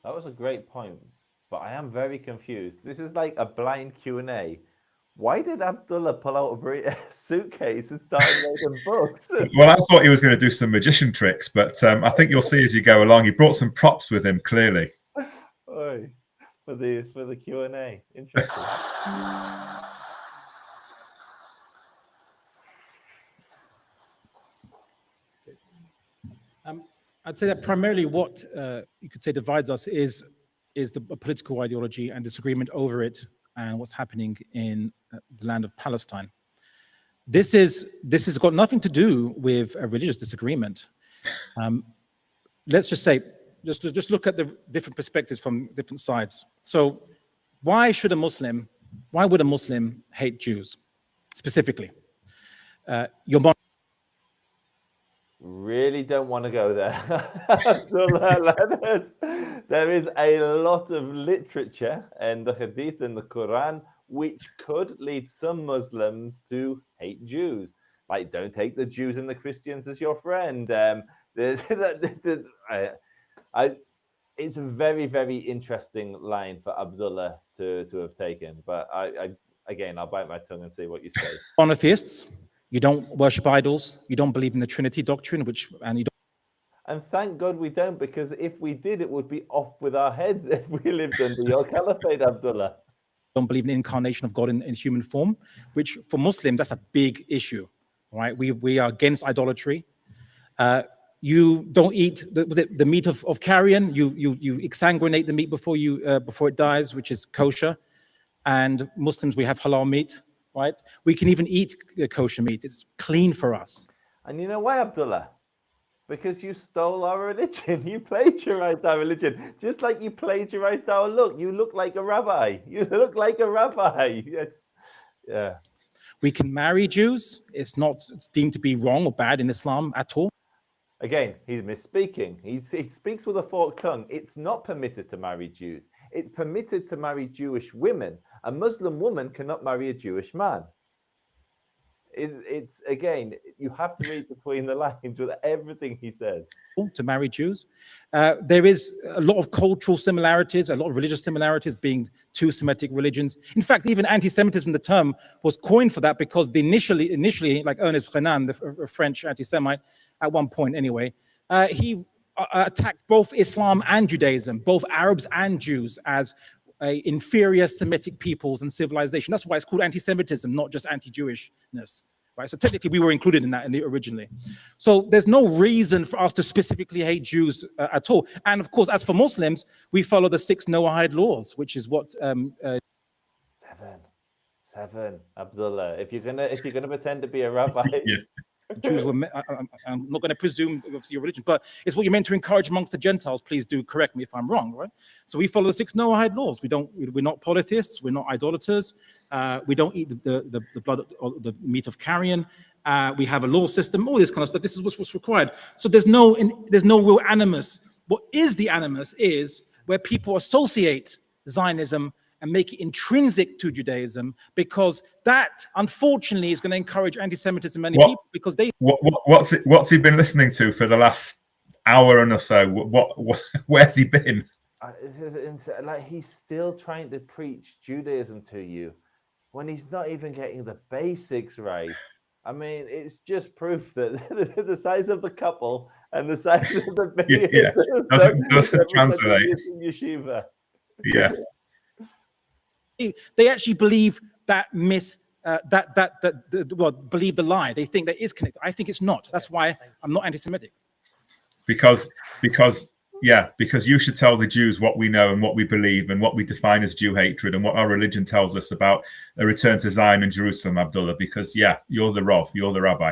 That was a great point, but I am very confused. This is like a blind Q&A. Why did Abdullah pull out a suitcase and start reading books? Well, I thought he was going to do some magician tricks, but I think you'll see as you go along. He brought some props with him, clearly. Oy, for the Q&A. Interesting. I'd say that primarily what you could say divides us is the political ideology and disagreement over it and what's happening in the land of Palestine. This has got nothing to do with a religious disagreement. Let's just say, just look at the different perspectives from different sides. So why would a Muslim hate Jews specifically? Really don't want to go there. There is a lot of literature and the Hadith and the Quran which could lead some Muslims to hate Jews. Like, don't take the Jews and the Christians as your friend. It's a very, very interesting line for Abdullah to have taken. But again, I'll bite my tongue and say what you say. Monotheists, you don't worship idols, you don't believe in the Trinity doctrine, and you don't. And thank God we don't, because if we did, it would be off with our heads if we lived under your caliphate, Abdullah. Don't believe in the incarnation of God in human form, which for Muslims, that's a big issue, right? We are against idolatry. You don't eat the meat of carrion. You exsanguinate the meat before it dies, which is kosher. And Muslims, we have halal meat, right? We can even eat kosher meat. It's clean for us. And you know why, Abdullah? Because you stole our religion. You plagiarized our religion. Just like you plagiarized our look. You look like a rabbi. You look like a rabbi. Yeah. We can marry Jews. It's deemed to be wrong or bad in Islam at all. Again, he's misspeaking. He speaks with a forked tongue. It's not permitted to marry Jews. It's permitted to marry Jewish women. A Muslim woman cannot marry a Jewish man. It's again, you have to read between the lines with everything he says. To marry Jews. There is a lot of cultural similarities, a lot of religious similarities being two Semitic religions. In fact, even anti-Semitism, the term, was coined for that because initially, like Ernest Renan, the French anti-Semite, at one point anyway, he attacked both Islam and Judaism, both Arabs and Jews, as inferior Semitic peoples and civilization. That's why it's called anti-Semitism, not just anti-Jewishness, right? So technically we were included in that originally. So there's no reason for us to specifically hate Jews at all. And of course, as for Muslims, we follow the 6 Noahide laws, which is what... Seven, Abdullah. If you're gonna pretend to be a rabbi... Yeah. Jews were, I'm not going to presume obviously your religion, but it's what you're meant to encourage amongst the Gentiles. Please do correct me if I'm wrong, right? So we follow the 6 Noahide laws. We're not polytheists. We're not idolaters. We don't eat the blood or the meat of carrion. We have a law system. All this kind of stuff. This is what's required. So there's no real animus. What is the animus is where people associate Zionism and make it intrinsic to Judaism, because that, unfortunately, is going to encourage anti-Semitism in many people, because they... What's he been listening to for the last hour and or so? Where's he been? Like, he's still trying to preach Judaism to you when he's not even getting the basics right. I mean, it's just proof that the size of the couple and the size of the baby doesn't translate. Yeshiva. Yeah. They actually believe believe the lie. They think that is connected. I think it's not. That's why I'm not anti-Semitic. Because you should tell the Jews what we know and what we believe and what we define as Jew hatred and what our religion tells us about a return to Zion and Jerusalem, Abdullah. Because you're the Rav, you're the rabbi.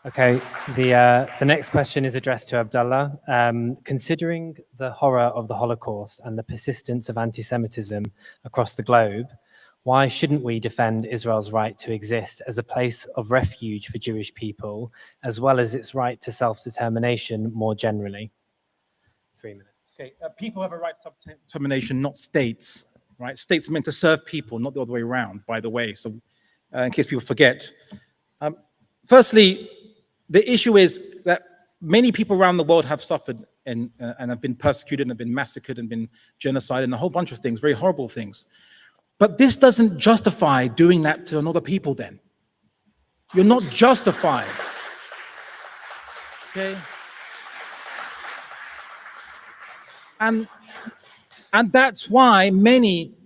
Okay, the next question is addressed to Abdullah. Considering the horror of the Holocaust and the persistence of anti-Semitism across the globe, why shouldn't we defend Israel's right to exist as a place of refuge for Jewish people, as well as its right to self-determination more generally? 3 minutes. Okay, people have a right to self-determination, not states, right? States are meant to serve people, not the other way around, by the way. So in case people forget. Firstly, the issue is that many people around the world have suffered and have been persecuted and have been massacred and been genocide and a whole bunch of things, very horrible things. But this doesn't justify doing that to another people then. You're not justified. Okay? And that's why many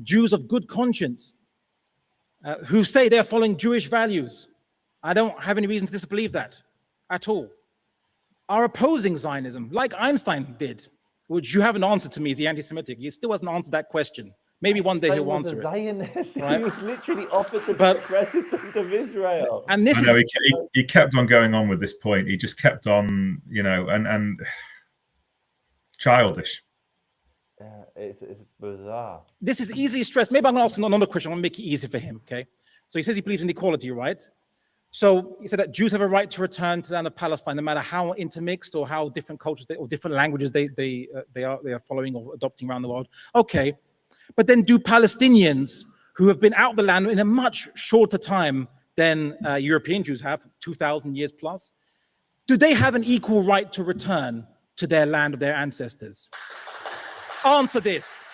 Jews of good conscience who say they're following Jewish values, I don't have any reason to disbelieve that at all, are opposing Zionism, like Einstein did, which you haven't answered to me. Is he anti-Semitic? He still hasn't answered that question. Maybe one day he'll answer it. Zionist. Right? He was literally offered to be the president of Israel. And this he kept on going on with this point. He just kept on, and childish. It's bizarre. This is easily stressed. Maybe I'm going to ask another question. I want to make it easy for him, okay? So he says he believes in equality, right? So he said that Jews have a right to return to the land of Palestine, no matter how intermixed or how different cultures or different languages they are following or adopting around the world. Okay, but then do Palestinians who have been out of the land in a much shorter time than European Jews have, 2,000 years plus, do they have an equal right to return to their land of their ancestors? Answer this.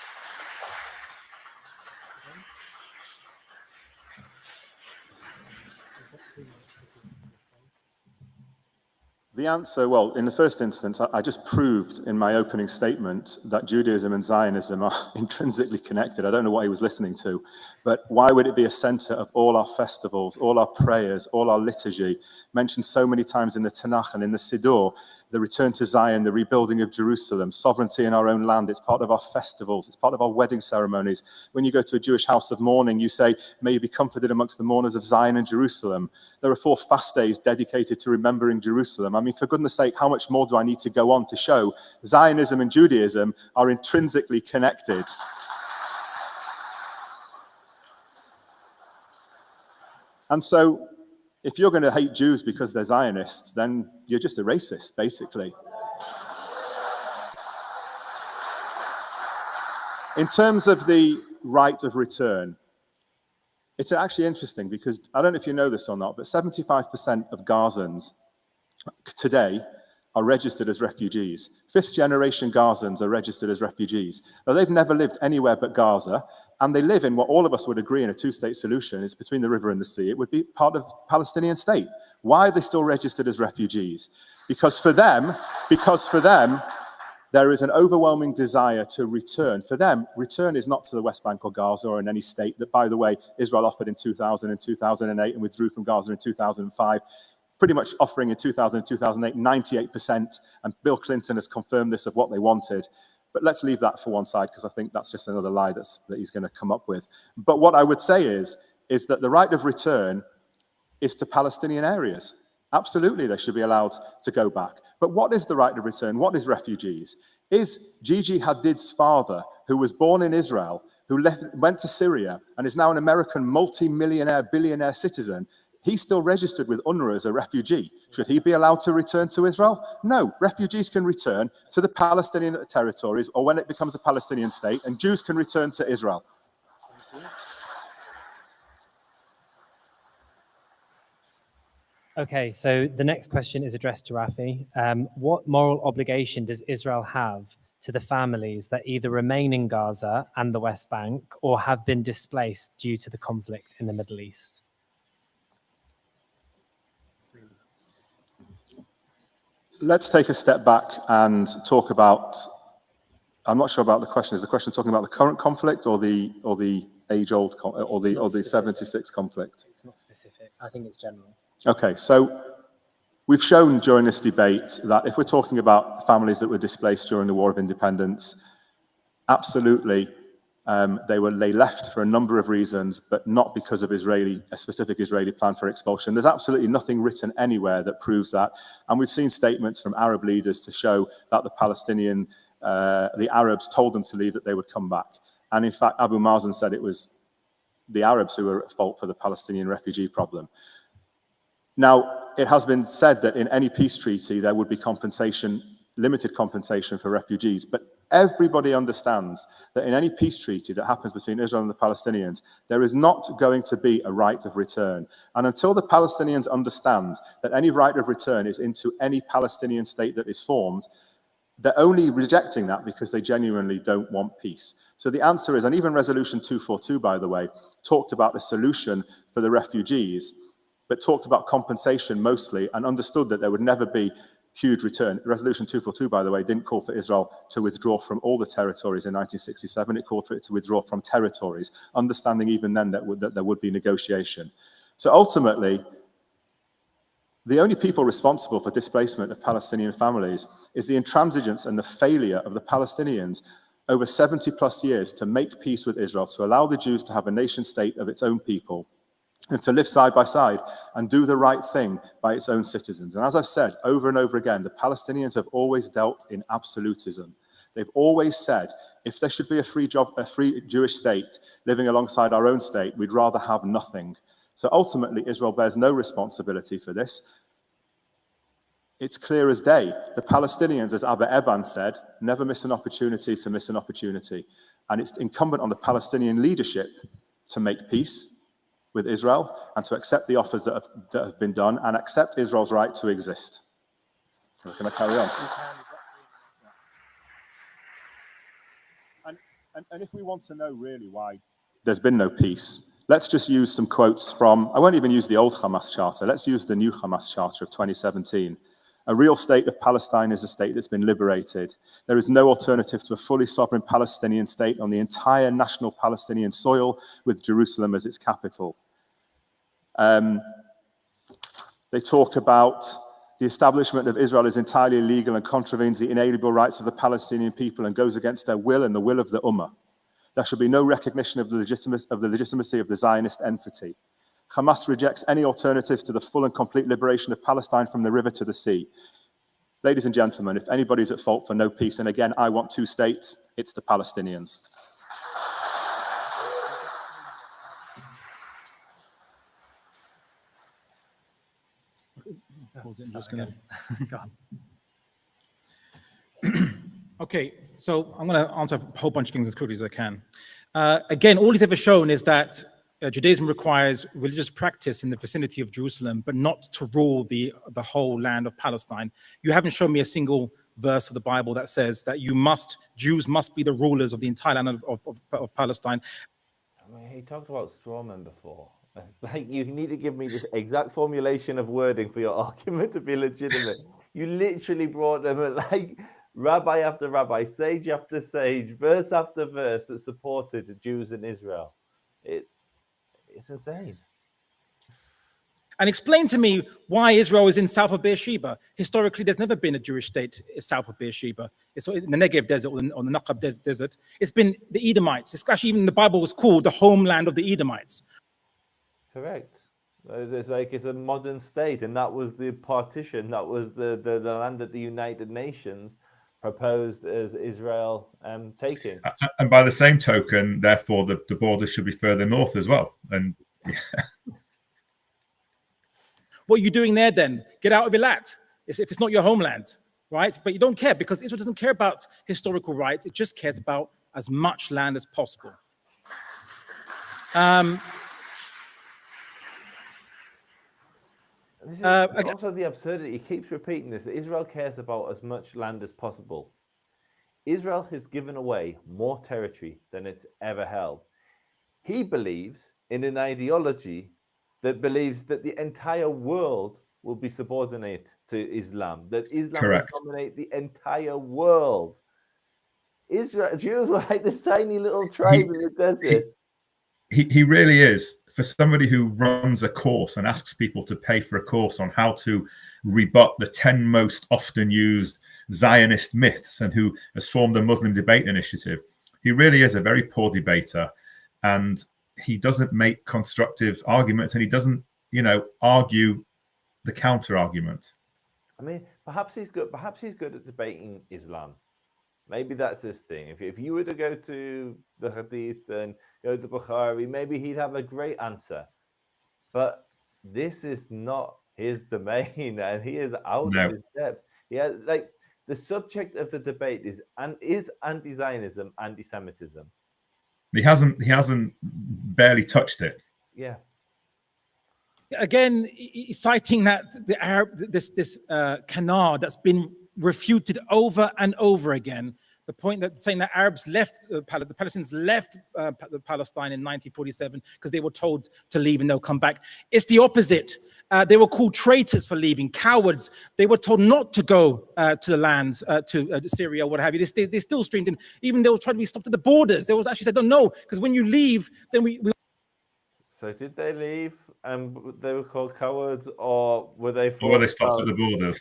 The answer, well, in the first instance, I just proved in my opening statement that Judaism and Zionism are intrinsically connected. I don't know what he was listening to, but why would it be a center of all our festivals, all our prayers, all our liturgy, mentioned so many times in the Tanakh and in the Siddur, the return to Zion, the rebuilding of Jerusalem, sovereignty in our own land. It's part of our festivals. It's part of our wedding ceremonies. When you go to a Jewish house of mourning, you say, may you be comforted amongst the mourners of Zion and Jerusalem. There are 4 fast days dedicated to remembering Jerusalem. I mean, for goodness sake, how much more do I need to go on to show Zionism and Judaism are intrinsically connected? And so, if you're going to hate Jews because they're Zionists, then you're just a racist, basically. In terms of the right of return, it's actually interesting because, I don't know if you know this or not, but 75% of Gazans today are registered as refugees. 5th-generation Gazans are registered as refugees. Now, they've never lived anywhere but Gaza, and they live in what all of us would agree in a 2-state solution is between the river and the sea. It would be part of Palestinian state. Why are they still registered as refugees? Because for them, there is an overwhelming desire to return. For them, return is not to the West Bank or Gaza or in any state that, by the way, Israel offered in 2000 and 2008 and withdrew from Gaza in 2005. Pretty much offering in 2000 and 2008, 98%, and Bill Clinton has confirmed this of what they wanted. But let's leave that for one side, because I think that's just another lie that he's going to come up with. But what I would say is that the right of return is to Palestinian areas. Absolutely, they should be allowed to go back. But what is the right of return? What is refugees? Is Gigi Hadid's father, who was born in Israel, who went to Syria, and is now an American multi-millionaire, billionaire citizen, he's still registered with UNRWA as a refugee. Should he be allowed to return to Israel? No, refugees can return to the Palestinian territories or when it becomes a Palestinian state, and Jews can return to Israel. Okay, so the next question is addressed to Rafi. What moral obligation does Israel have to the families that either remain in Gaza and the West Bank or have been displaced due to the conflict in the Middle East? Let's take a step back and talk about, I'm not sure about the question. Is the question talking about the current conflict or the age-old or the 76 conflict? It's not specific. I think it's general. Okay, so we've shown during this debate that if we're talking about families that were displaced during the War of Independence, absolutely they left for a number of reasons, but not because of a specific Israeli plan for expulsion. There's absolutely nothing written anywhere that proves that. And we've seen statements from Arab leaders to show that the Arabs told them to leave, that they would come back. And in fact, Abu Mazen said it was the Arabs who were at fault for the Palestinian refugee problem. Now, it has been said that in any peace treaty, there would be limited compensation for refugees, but everybody understands that in any peace treaty that happens between Israel and the Palestinians, there is not going to be a right of return. And until the Palestinians understand that any right of return is into any Palestinian state that is formed, they're only rejecting that because they genuinely don't want peace. So the answer is, and even Resolution 242, by the way, talked about the solution for the refugees, but talked about compensation mostly and understood that there would never be huge return. Resolution 242, by the way, didn't call for Israel to withdraw from all the territories in 1967. It called for it to withdraw from territories, understanding even then that there would be negotiation. So ultimately, the only people responsible for displacement of Palestinian families is the intransigence and the failure of the Palestinians over 70 plus years to make peace with Israel, to allow the Jews to have a nation state of its own people, and to live side by side and do the right thing by its own citizens. And as I've said over and over again, the Palestinians have always dealt in absolutism. They've always said, if there should be a free Jewish state living alongside our own state, we'd rather have nothing. So ultimately, Israel bears no responsibility for this. It's clear as day. The Palestinians, as Abba Eban said, never miss an opportunity to miss an opportunity. And it's incumbent on the Palestinian leadership to make peace with Israel and to accept the offers that have been done and accept Israel's right to exist. Can I carry on? And if we want to know really why there's been no peace, let's just use some quotes from, I won't even use the old Hamas charter, let's use the new Hamas charter of 2017. A real state of Palestine is a state that's been liberated. There is no alternative to a fully sovereign Palestinian state on the entire national Palestinian soil with Jerusalem as its capital. They talk about the establishment of Israel is entirely illegal and contravenes the inalienable rights of the Palestinian people and goes against their will and the will of the Ummah. There should be no recognition of the legitimacy of the Zionist entity. Hamas rejects any alternatives to the full and complete liberation of Palestine from the river to the sea. Ladies and gentlemen, if anybody's at fault for no peace, and again, I want two states, it's the Palestinians. Okay, so I'm going to answer a whole bunch of things as quickly as I can. Again, all he's ever shown is that Judaism requires religious practice in the vicinity of Jerusalem, but not to rule the whole land of Palestine. You haven't shown me a single verse of the Bible that says that Jews must be the rulers of the entire land of Palestine. I mean, he talked about strawmen before. It's like, you need to give me this exact formulation of wording for your argument to be legitimate. You literally brought them at like rabbi after rabbi, sage after sage, verse after verse that supported the Jews in Israel. It's insane. And explain to me why Israel is in south of Beersheba. Historically, there's never been a Jewish state south of Beersheba. It's in the Negev desert or the Naqab desert. It's been the Edomites. It's actually, even the Bible was called the homeland of the Edomites. Correct. It's a modern state, and that was the partition. That was the land that the United Nations proposed as Israel taking. And by the same token, therefore, the borders should be further north as well. And what are you doing there then? Get out of Eilat if it's not your homeland, right? But you don't care, because Israel doesn't care about historical rights. It just cares about as much land as possible. This is also the absurdity. He keeps repeating this, that Israel cares about as much land as possible. Israel has given away more territory than it's ever held. He believes in an ideology that believes that the entire world will be subordinate to Islam, that Islam Correct. will dominate the entire world. Jews were like this tiny little tribe in the desert. He really is. For somebody who runs a course and asks people to pay for a course on how to rebut the 10 most often used Zionist myths and who has formed a Muslim debate initiative, he really is a very poor debater, and he doesn't make constructive arguments, and he doesn't, argue the counter argument. I mean, perhaps he's good. Perhaps he's good at debating Islam. Maybe that's his thing. If you were to go to the Hadith and go to Bukhari, maybe he'd have a great answer. But this is not his domain, and he is out of his depth. Yeah, like the subject of the debate is anti-Zionism, anti-Semitism. He hasn't barely touched it. Yeah. Again, citing that the Arab, this canard that's been refuted over and over again. The point that saying that Arabs left, the Palestinians left Palestine in 1947 because they were told to leave and they'll come back. It's the opposite. They were called traitors for leaving, cowards. They were told not to go to the lands, to Syria, what have you. They still streamed in. Even they were trying to be stopped at the borders. They was actually said, no, because when you leave, then we. So did they leave and they were called cowards, or were they? Or were they stopped at the borders?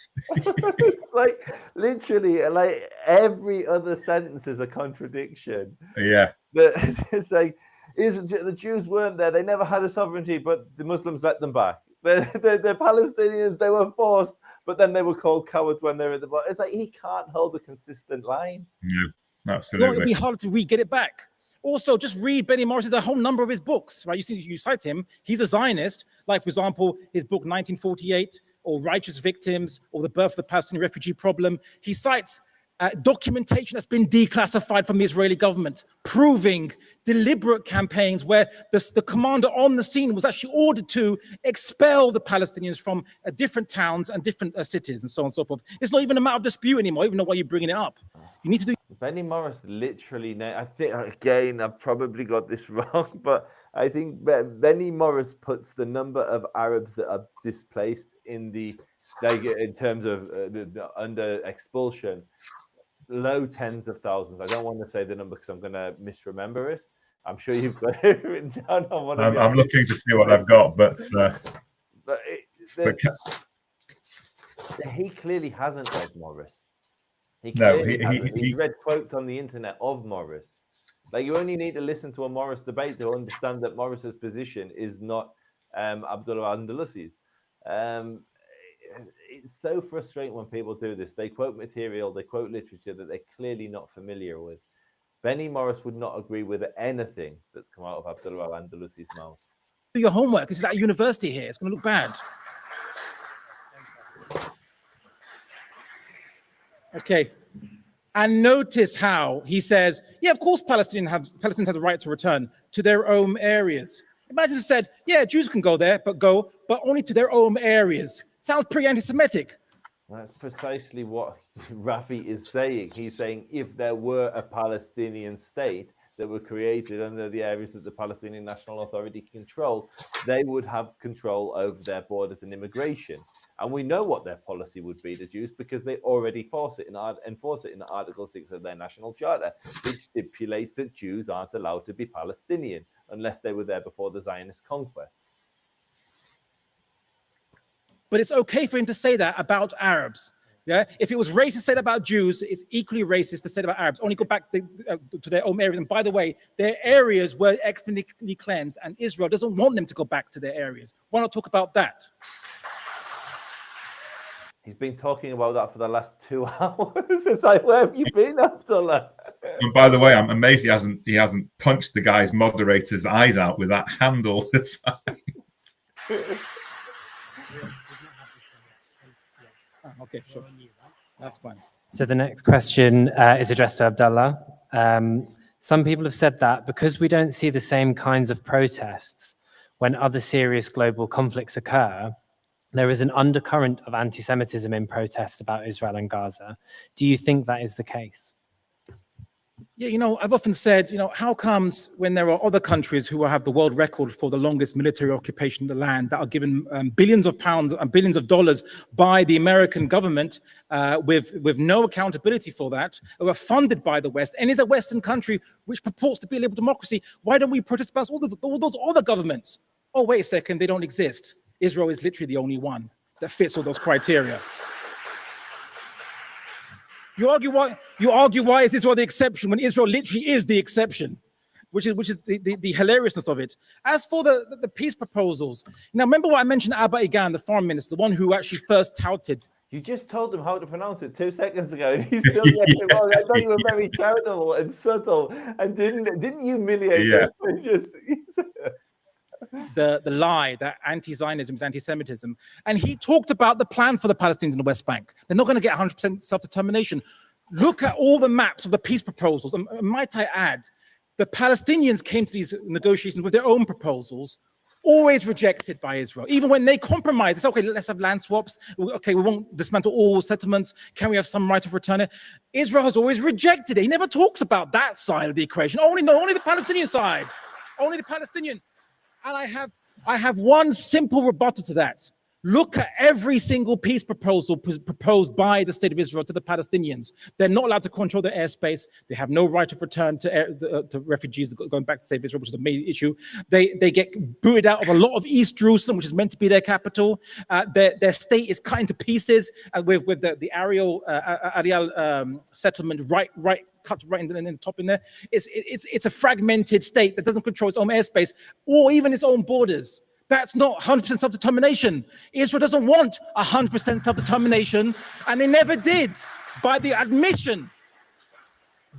Like literally, like every other sentence is a contradiction. Yeah. It's like the Jews weren't there; they never had a sovereignty, but the Muslims let them back. The Palestinians, they were forced, but then they were called cowards when they were at the bottom. It's like he can't hold a consistent line. Yeah, absolutely. It'll be hard to get it back. Also, just read Benny Morris's a whole number of his books, right? You cite him. He's a Zionist, like, for example, his book 1948, or Righteous Victims, or The Birth of the Palestinian Refugee Problem. He cites documentation that's been declassified from the Israeli government, proving deliberate campaigns where the commander on the scene was actually ordered to expel the Palestinians from different towns and different cities and so on and so forth. It's not even a matter of dispute anymore, even though why you're bringing it up. You need to do. Benny Morris literally, I think, again, I've probably got this wrong, but I think Benny Morris puts the number of Arabs that are displaced in terms of under expulsion, low tens of thousands. I don't want to say the number because I'm going to misremember it. I'm sure you've got it written down on one of I'm looking to see what I've got, but he clearly hasn't read Morris. He read quotes on the internet of Morris. Like, you only need to listen to a Morris debate to understand that Morris's position is not Abdullah al-Andalusi's. It's so frustrating when people do this. They quote material, they quote literature that they're clearly not familiar with. Benny Morris would not agree with anything that's come out of Abdullah al-Andalusi's mouth. Do your homework. This is at university here. It's going to look bad. Okay. And notice how he says, yeah, of course Palestinians have the right to return to their own areas. Imagine he said, yeah, Jews can go there, but only to their own areas. Sounds pretty anti-Semitic. That's precisely what Rafi is saying. He's saying if there were a Palestinian state that were created under the areas that the Palestinian National Authority control, they would have control over their borders and immigration. And we know what their policy would be to Jews because they already enforce it in Article 6 of their National Charter, which stipulates that Jews aren't allowed to be Palestinian unless they were there before the Zionist conquest. But it's okay for him to say that about Arabs. Yeah, if it was racist to say that about Jews, it's equally racist to say that about Arabs. Only go back to their own areas. And by the way, their areas were ethnically cleansed, and Israel doesn't want them to go back to their areas. Why not talk about that? He's been talking about that for the last 2 hours. It's like, where have you been, Abdullah? And by the way, I'm amazed he hasn't punched the guy's moderator's eyes out with that hand all the time. Okay, sure. That's fine. So the next question is addressed to Abdullah. Some people have said that because we don't see the same kinds of protests when other serious global conflicts occur, there is an undercurrent of anti-Semitism in protests about Israel and Gaza. Do you think that is the case? Yeah, I've often said, how comes when there are other countries who have the world record for the longest military occupation of the land that are given billions of pounds and billions of dollars by the American government with no accountability for that, who are funded by the West, and is a Western country which purports to be a liberal democracy? Why don't we protest about all those other governments? Oh, wait a second, they don't exist. Israel is literally the only one that fits all those criteria. You argue why is Israel the exception when Israel literally is the exception, which is the hilariousness of it. As for the peace proposals, remember what I mentioned, Abba Egan, the foreign minister, the one who actually first touted. You just told him how to pronounce it 2 seconds ago, and he's still getting it wrong. I thought you were very charitable and subtle, and didn't humiliate him. The lie that anti-Zionism is anti-Semitism. And he talked about the plan for the Palestinians in the West Bank. They're not going to get 100% self-determination. Look at all the maps of the peace proposals. And might I add, the Palestinians came to these negotiations with their own proposals, always rejected by Israel. Even when they compromise, it's okay, let's have land swaps. Okay, we won't dismantle all settlements. Can we have some right of return? Israel has always rejected it. He never talks about that side of the equation. Only the Palestinian side. Only the Palestinian. And I have one simple rebuttal to that. Look at every single peace proposal proposed by the state of Israel to the Palestinians. They're not allowed to control their airspace. They have no right of return to refugees going back to state of Israel, which is a major issue. They get booted out of a lot of East Jerusalem, which is meant to be their capital. Their state is cut into pieces with the Ariel settlement cut right in the top in there. It's a fragmented state that doesn't control its own airspace or even its own borders. That's not 100% self-determination. Israel doesn't want 100% self-determination, and they never did. By the admission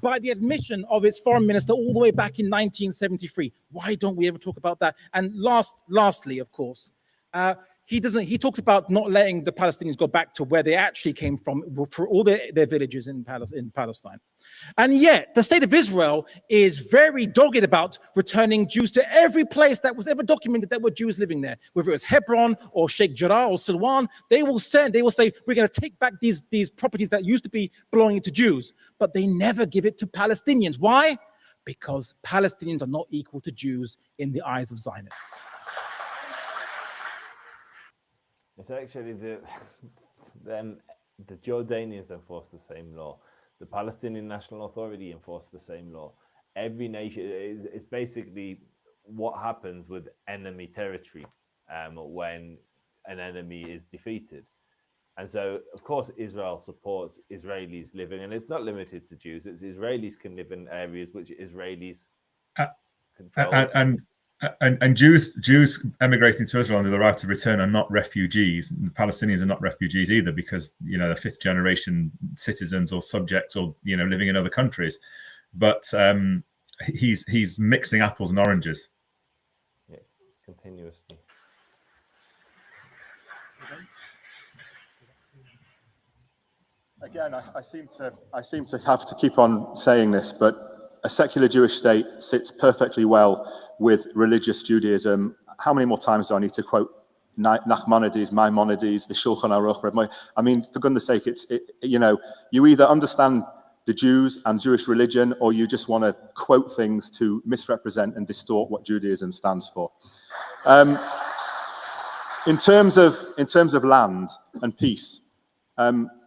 by the admission of its foreign minister all the way back in 1973. Why don't we ever talk about that? And lastly, of course, he talks about not letting the Palestinians go back to where they actually came from for all their villages in Palestine. And yet the state of Israel is very dogged about returning Jews to every place that was ever documented that were Jews living there, whether it was Hebron or Sheikh Jarrah or Silwan. They will say, we're going to take back these properties that used to be belonging to Jews, but they never give it to Palestinians. Why? Because Palestinians are not equal to Jews in the eyes of Zionists. It's actually the Jordanians enforce the same law. The Palestinian National Authority enforce the same law. Every nation is basically what happens with enemy territory when an enemy is defeated. And so, of course, Israel supports Israelis living, and it's not limited to Jews. It's Israelis can live in areas which Israelis control. And Jews emigrating to Israel under the right of return are not refugees. And the Palestinians are not refugees either, because they're fifth generation citizens or subjects, or living in other countries. But he's mixing apples and oranges. Yeah, continuously. Again, I seem to have to keep on saying this, but a secular Jewish state sits perfectly well with religious Judaism. How many more times do I need to quote Nachmanides, Maimonides, the Shulchan Aruch? I mean, for goodness sake, you either understand the Jews and Jewish religion, or you just want to quote things to misrepresent and distort what Judaism stands for. In terms of land and peace,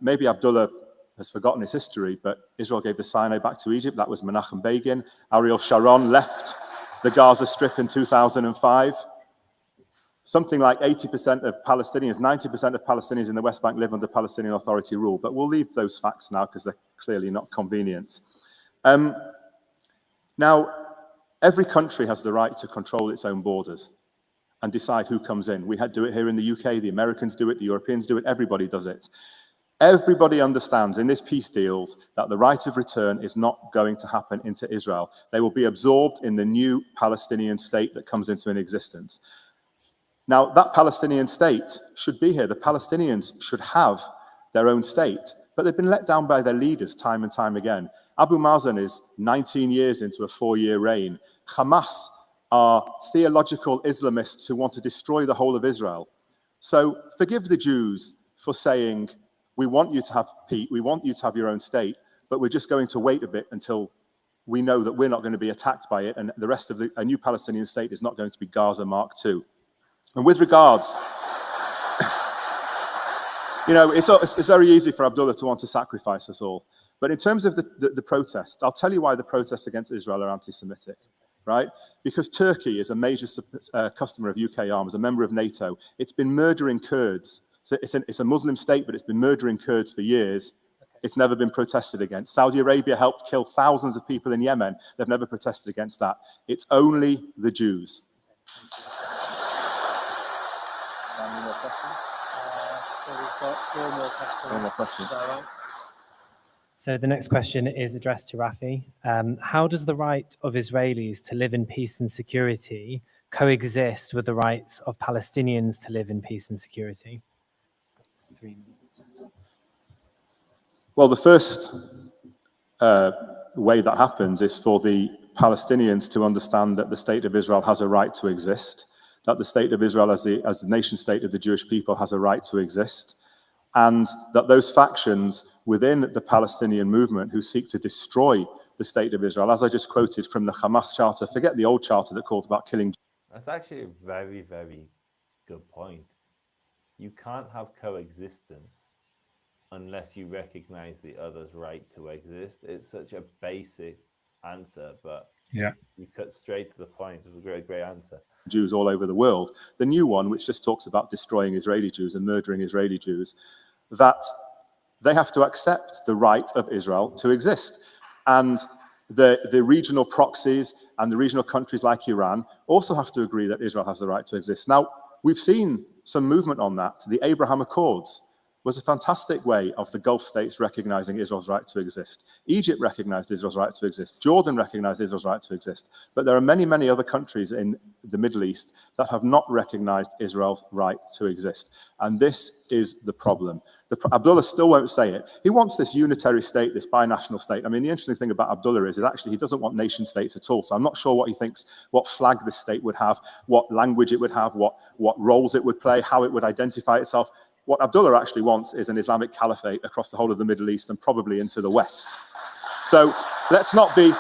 maybe Abdullah has forgotten his history, but Israel gave the Sinai back to Egypt. That was Menachem Begin. Ariel Sharon left the Gaza Strip in 2005. Something like 80% of Palestinians, 90% of Palestinians in the West Bank live under Palestinian Authority rule. But we'll leave those facts now because they're clearly not convenient. Now, every country has the right to control its own borders and decide who comes in. We do it here in the UK, the Americans do it, the Europeans do it, everybody does it. Everybody understands in this peace deals that the right of return is not going to happen into Israel. They will be absorbed in the new Palestinian state that comes into existence. Now, that Palestinian state should be here. The Palestinians should have their own state, but they've been let down by their leaders time and time again. Abu Mazen is 19 years into a 4-year reign. Hamas are theological Islamists who want to destroy the whole of Israel. So forgive the Jews for saying, we want you to have peace, we want you to have your own state, but we're just going to wait a bit until we know that we're not going to be attacked by it, and the rest of a new Palestinian state is not going to be Gaza Mark II. And with regards, it's very easy for Abdullah to want to sacrifice us all. But in terms of the protest, I'll tell you why the protests against Israel are anti-Semitic, right? Because Turkey is a major customer of UK arms, a member of NATO. It's been murdering Kurds. So it's a Muslim state, but it's been murdering Kurds for years. It's never been protested against. Saudi Arabia helped kill thousands of people in Yemen. They've never protested against that. It's only the Jews. Any more questions? So we've got 4 more questions. 4 more questions. So the next question is addressed to Rafi. How does the right of Israelis to live in peace and security coexist with the rights of Palestinians to live in peace and security? 3 minutes. Well, the first way that happens is for the Palestinians to understand that the state of Israel has a right to exist, that the state of Israel as the nation state of the Jewish people has a right to exist, and that those factions within the Palestinian movement who seek to destroy the state of Israel, as I just quoted from the Hamas charter, forget the old charter that called about killing. That's actually a very, very good point. You can't have coexistence unless you recognize the other's right to exist. It's such a basic answer, but yeah, you cut straight to the point. It was a great answer. Jews all over the world. The new one, which just talks about destroying Israeli Jews and murdering Israeli Jews, that they have to accept the right of Israel to exist. And the regional proxies and the regional countries like Iran also have to agree that Israel has the right to exist. Now, we've seen some movement on that. The Abraham Accords was a fantastic way of the Gulf states recognizing Israel's right to exist. Egypt recognized Israel's right to exist. Jordan recognized Israel's right to exist. But there are many, many other countries in the Middle East that have not recognized Israel's right to exist. And this is the problem. Abdullah still won't say it. He wants this unitary state, this binational state. I mean, the interesting thing about Abdullah is actually he doesn't want nation states at all. So I'm not sure what he thinks, what flag this state would have, what language it would have, what roles it would play, how it would identify itself. What Abdullah actually wants is an Islamic caliphate across the whole of the Middle East and probably into the West. So let's not be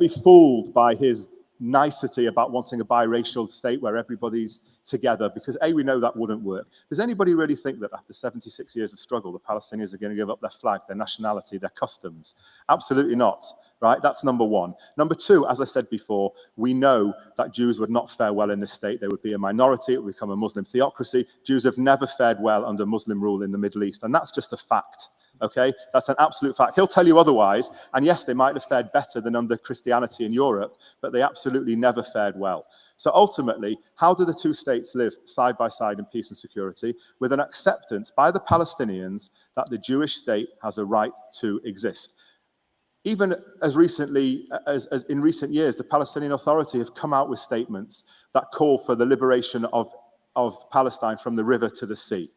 fooled by his nicety about wanting a biracial state where everybody's together, because A, we know that wouldn't work. Does anybody really think that after 76 years of struggle, the Palestinians are going to give up their flag, their nationality, their customs? Absolutely not, right? That's number one. Number two, as I said before, we know that Jews would not fare well in this state. They would be a minority. It would become a Muslim theocracy. Jews have never fared well under Muslim rule in the Middle East, and that's just a fact. Okay, that's an absolute fact. He'll tell you otherwise, and yes, they might have fared better than under Christianity in Europe, but they absolutely never fared well. So ultimately, how do the two states live side by side in peace and security with an acceptance by the Palestinians that the Jewish state has a right to exist? Even as recently as in recent years, the Palestinian Authority have come out with statements that call for the liberation of Palestine from the river to the sea.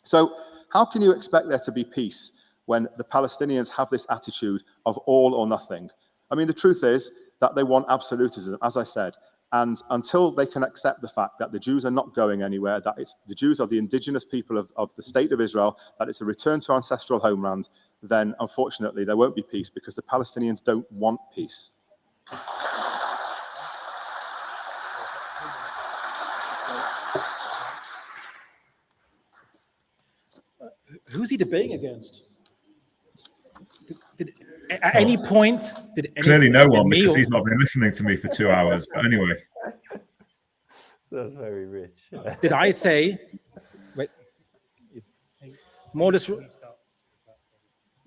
So how can you expect there to be peace when the Palestinians have this attitude of all or nothing? I mean, the truth is that they want absolutism, as I said. And until they can accept the fact that the Jews are not going anywhere, that the Jews are the indigenous people of the state of Israel, that it's a return to ancestral homeland, then unfortunately there won't be peace, because the Palestinians don't want peace. Who's he debating against? At any point, did any clearly no one, because he's not been listening to me for 2 hours. But anyway, that's very rich. Did I say? Wait, more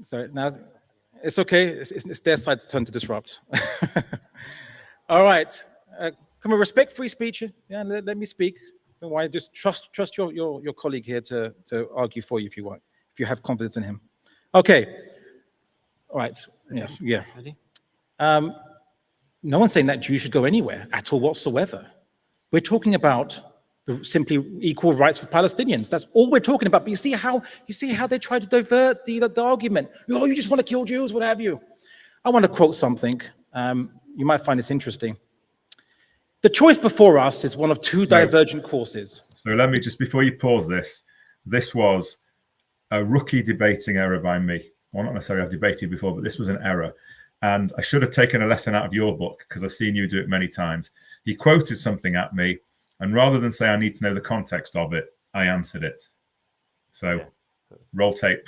sorry, now it's okay. It's their side's turn to disrupt. All right, can we respect free speech? Yeah, let me speak. Don't worry. Just trust your colleague here to argue for you if you want, if you have confidence in him. Okay. All right. Yes. Yeah. No one's saying that Jews should go anywhere at all whatsoever. We're talking about the simply equal rights for Palestinians. That's all we're talking about. But you see how they try to divert the argument. Oh, you just want to kill Jews, what have you? I want to quote something. You might find this interesting. The choice before us is one of two divergent courses. So let me just, before you pause this was a rookie debating error by me. Well, not necessarily I've debated before, but this was an error. And I should have taken a lesson out of your book, because I've seen you do it many times. He quoted something at me, and rather than say I need to know the context of it, I answered it. So roll tape.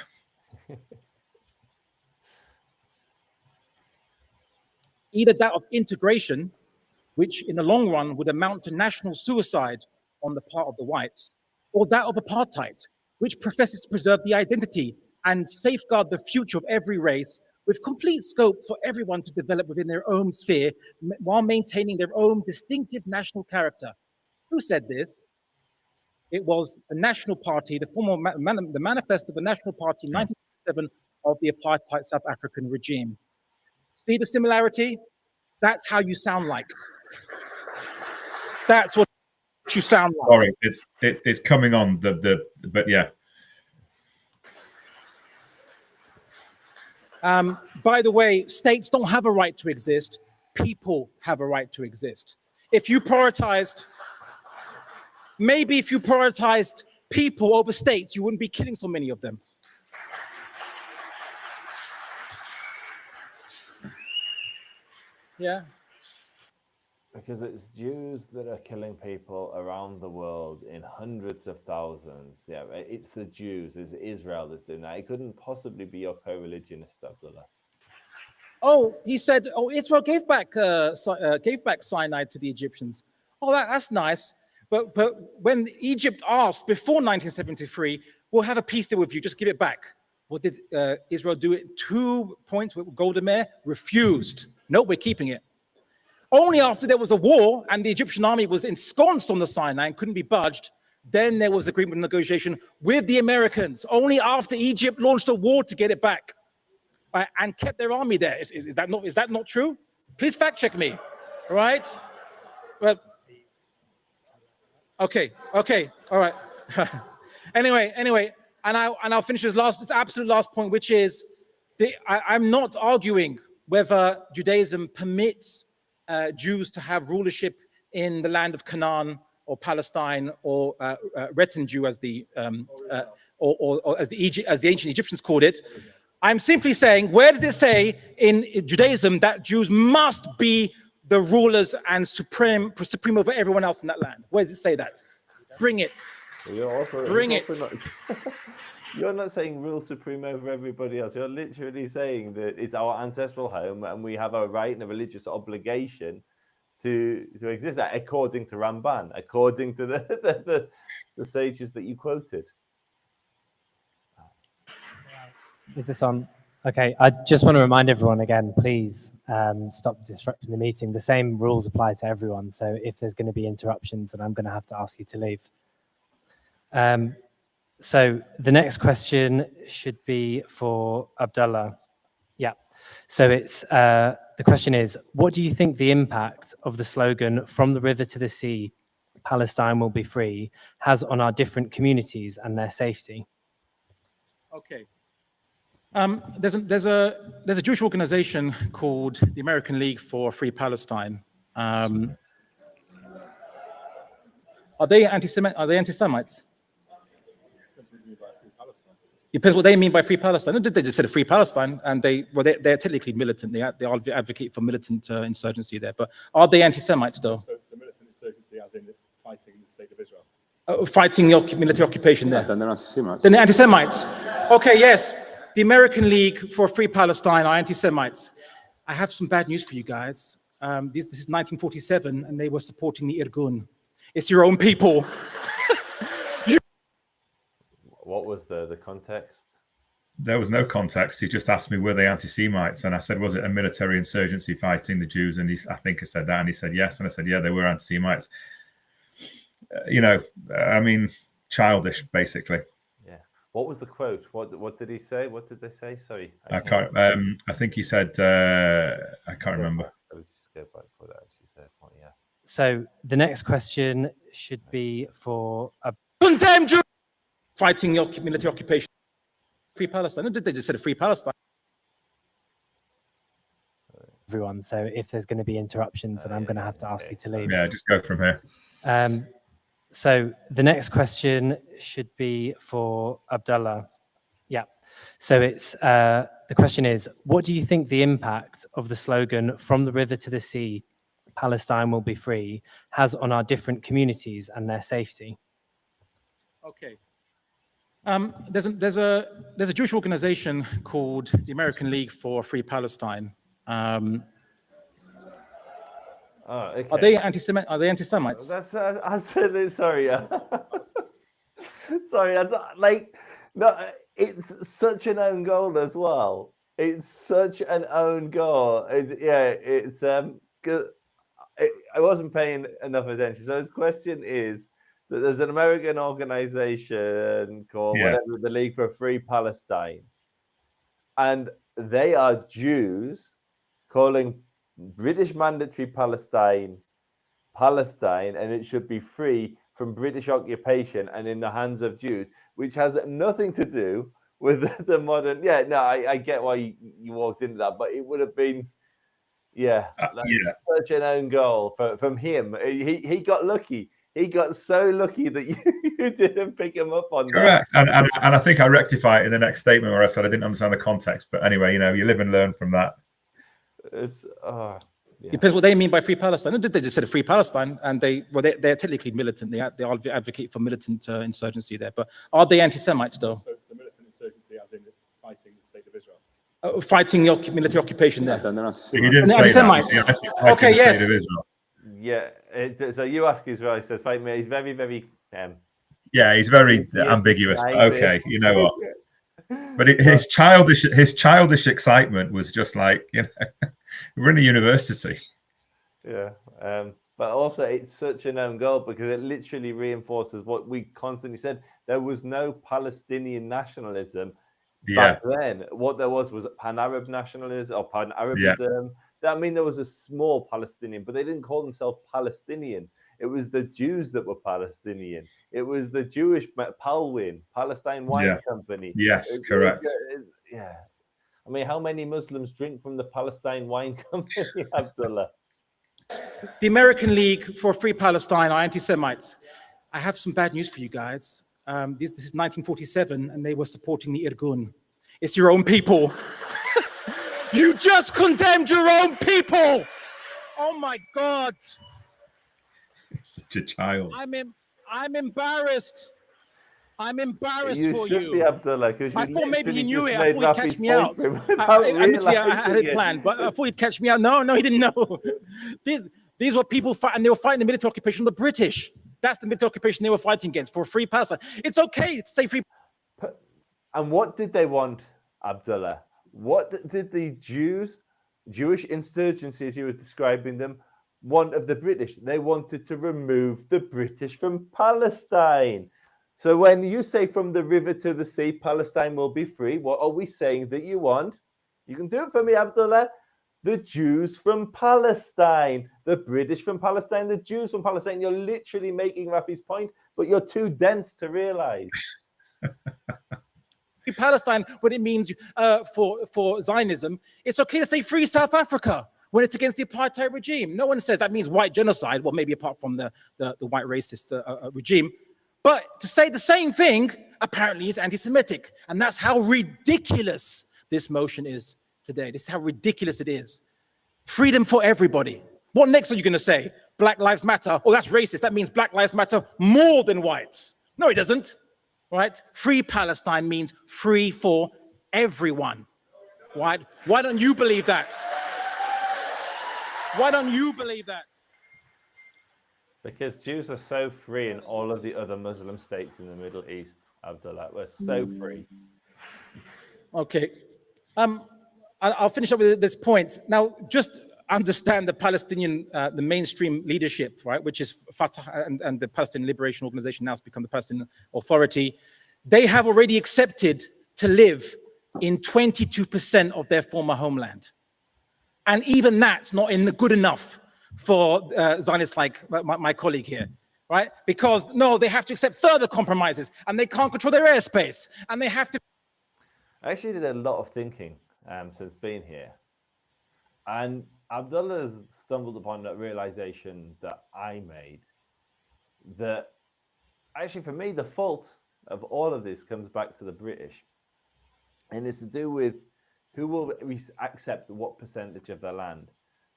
Either that of integration, which in the long run would amount to national suicide on the part of the whites, or that of apartheid, which professes to preserve the identity and safeguard the future of every race, with complete scope for everyone to develop within their own sphere while maintaining their own distinctive national character. Who said this? It was the National Party, the manifesto of the National Party in 1997 of the apartheid South African regime. See the similarity? That's how you sound like. That's what you sound like. Sorry, it's coming on but yeah. By the way, states don't have a right to exist. People have a right to exist. If you prioritized, maybe if you prioritized people over states, you wouldn't be killing so many of them. Yeah. Because it's Jews that are killing people around the world in hundreds of thousands. Yeah, it's the Jews, it's Israel that's doing that. It couldn't possibly be your co-religionists, Abdullah. Oh, he said, oh, Israel gave back Sinai to the Egyptians. Oh, that's nice. But when Egypt asked before 1973, we'll have a peace deal with you, just give it back. What did Israel do? It 2 points with Golda Meir? Refused. No, we're keeping it. Only after there was a war and the Egyptian army was ensconced on the Sinai and couldn't be budged, Then there was agreement and negotiation with the Americans, only after Egypt launched a war to get it back, right, and kept their army there. Is that not true? Please fact check me, all right? Well, okay, all right. anyway, and I'll finish this absolute last point, which is I'm not arguing whether Judaism permits Jews to have rulership in the land of Canaan or Palestine or retinue, as the ancient Egyptians called it. I'm simply saying, where does it say in Judaism that Jews must be the rulers and supreme over everyone else in that land? Where does it say that? Bring it. Bring it. You're not saying rule supreme over everybody else. You're literally saying that it's our ancestral home and we have a right and a religious obligation to exist according to Ramban, according to the sages that you quoted. Is this on? Okay, I just want to remind everyone again, please stop disrupting the meeting. The same rules apply to everyone. So if there's going to be interruptions, then I'm going to have to ask you to leave. So the next question should be for Abdullah. Yeah. So it's the question is, what do you think the impact of the slogan "From the river to the sea, Palestine will be free" has on our different communities and their safety? Okay. There's a Jewish organization called the American League for Free Palestine. Are they anti-Semites? Depends what they mean by Free Palestine. They just said Free Palestine, and they're technically militant. They advocate for militant insurgency there. But are they anti-Semites though? So militant insurgency, as in fighting the state of Israel. Fighting military occupation there. Then they're anti-Semites. Then they're anti-Semites. Okay, yes. The American League for Free Palestine are anti-Semites. I have some bad news for you guys. This is 1947, and they were supporting the Irgun. It's your own people. What was the context? There was no context. He just asked me, were they anti-Semites? And I said, was it a military insurgency fighting the Jews? And I think I said that, and he said yes. And I said, yeah, they were anti-Semites. I mean, childish, basically. Yeah. What was the quote? What did he say? What did they say? Sorry. I can't. I think he said, I can't remember. Let's just go back to what I actually said. What he asked. So the next question should be for condemn Jews fighting military occupation. Free Palestine. They just said Free Palestine. everyone. So if there's going to be interruptions, then I'm going to have to ask you to leave. Yeah, just go from here. So the next question should be for Abdullah. Yeah. So it's the question is, what do you think the impact of the slogan "From the river to the sea, Palestine will be free" has on our different communities and their safety? Okay. There's a Jewish organization called the American League for Free Palestine. Okay. Are they anti-Semites? That's absolutely sorry. Sorry, that's like no. It's such an own goal as well. It's such an own goal. I wasn't paying enough attention. So his question is that there's an American organization called whatever, the League for Free Palestine, and they are Jews calling British mandatory Palestine, and it should be free from British occupation and in the hands of Jews, which has nothing to do with the modern. Yeah, no, I get why you walked into that, but it would have been, such an own goal from him. He got lucky. He got so lucky that you didn't pick him up on that. Correct. And I think I rectify it in the next statement where I said I didn't understand the context. But anyway, you live and learn from that. Depends what they mean by Free Palestine. They just said Free Palestine, and they're technically militant. They advocate for militant insurgency there. But are they anti-Semites though? So militant insurgency, as in fighting the state of Israel. Fighting military occupation there. Then they're anti-Semites. He didn't say anti-Semites. Okay, yes. Yeah. So you ask Israel. He says, "Fight me." He's very, very. He's very ambiguous. But okay, you know what? But his childish excitement was just like, we're in a university. Yeah. But also, it's such an own goal because it literally reinforces what we constantly said. There was no Palestinian nationalism back then. What there was pan-Arab nationalism or pan-Arabism. I mean, there was a small Palestinian, but they didn't call themselves Palestinian. It was the Jews that were Palestinian. It was the Jewish Palwin, Palestine Wine Company. Yes, correct. Yeah. I mean, how many Muslims drink from the Palestine Wine Company, Abdullah? The American League for Free Palestine are anti-Semites. I have some bad news for you guys. This is 1947, and they were supporting the Irgun. It's your own people. You just condemned your own people. Oh my God. Such a child. I'm embarrassed. I'm embarrassed you for should you. Be, Abdullah, I thought maybe he knew it. I thought he'd catch me out. Admittedly, I had it planned, but I thought he'd catch me out. No, he didn't know. These were people fighting. They were fighting the military occupation of the British. That's the military occupation they were fighting against for free Palestine. It's okay to say free. And what did they want, Abdullah? What did the Jewish insurgencies, you were describing them, want of the British? They wanted to remove the British from Palestine. So when you say from the river to the sea, Palestine will be free, what are we saying that you want? You can do it for me, Abdullah. The Jews from Palestine, the British from Palestine, the Jews from Palestine. You're literally making Rafi's point, but you're too dense to realize. Palestine, what it means for Zionism, it's okay to say free South Africa when it's against the apartheid regime. No one says that means white genocide, well, maybe apart from the white racist regime. But to say the same thing apparently is anti-Semitic. And that's how ridiculous this motion is today. This is how ridiculous it is. Freedom for everybody. What next are you going to say? Black Lives Matter? Oh, that's racist. That means Black Lives Matter more than whites. No, it doesn't. Right? Free Palestine means free for everyone. Why don't you believe that? Why don't you believe that? Because Jews are so free in all of the other Muslim states in the Middle East, Abdullah. We're so free. Okay. I'll finish up with this point. Now, just understand the Palestinian, the mainstream leadership, right, which is Fatah and the Palestinian Liberation Organization, now has become the Palestinian Authority. They have already accepted to live in 22% of their former homeland. And even that's not good enough for Zionists like my colleague here, right? Because, no, they have to accept further compromises, and they can't control their airspace, and they have to... I actually did a lot of thinking since being here. And Abdullah has stumbled upon that realization that I made, that actually for me, the fault of all of this comes back to the British. And it's to do with who will accept what percentage of the land.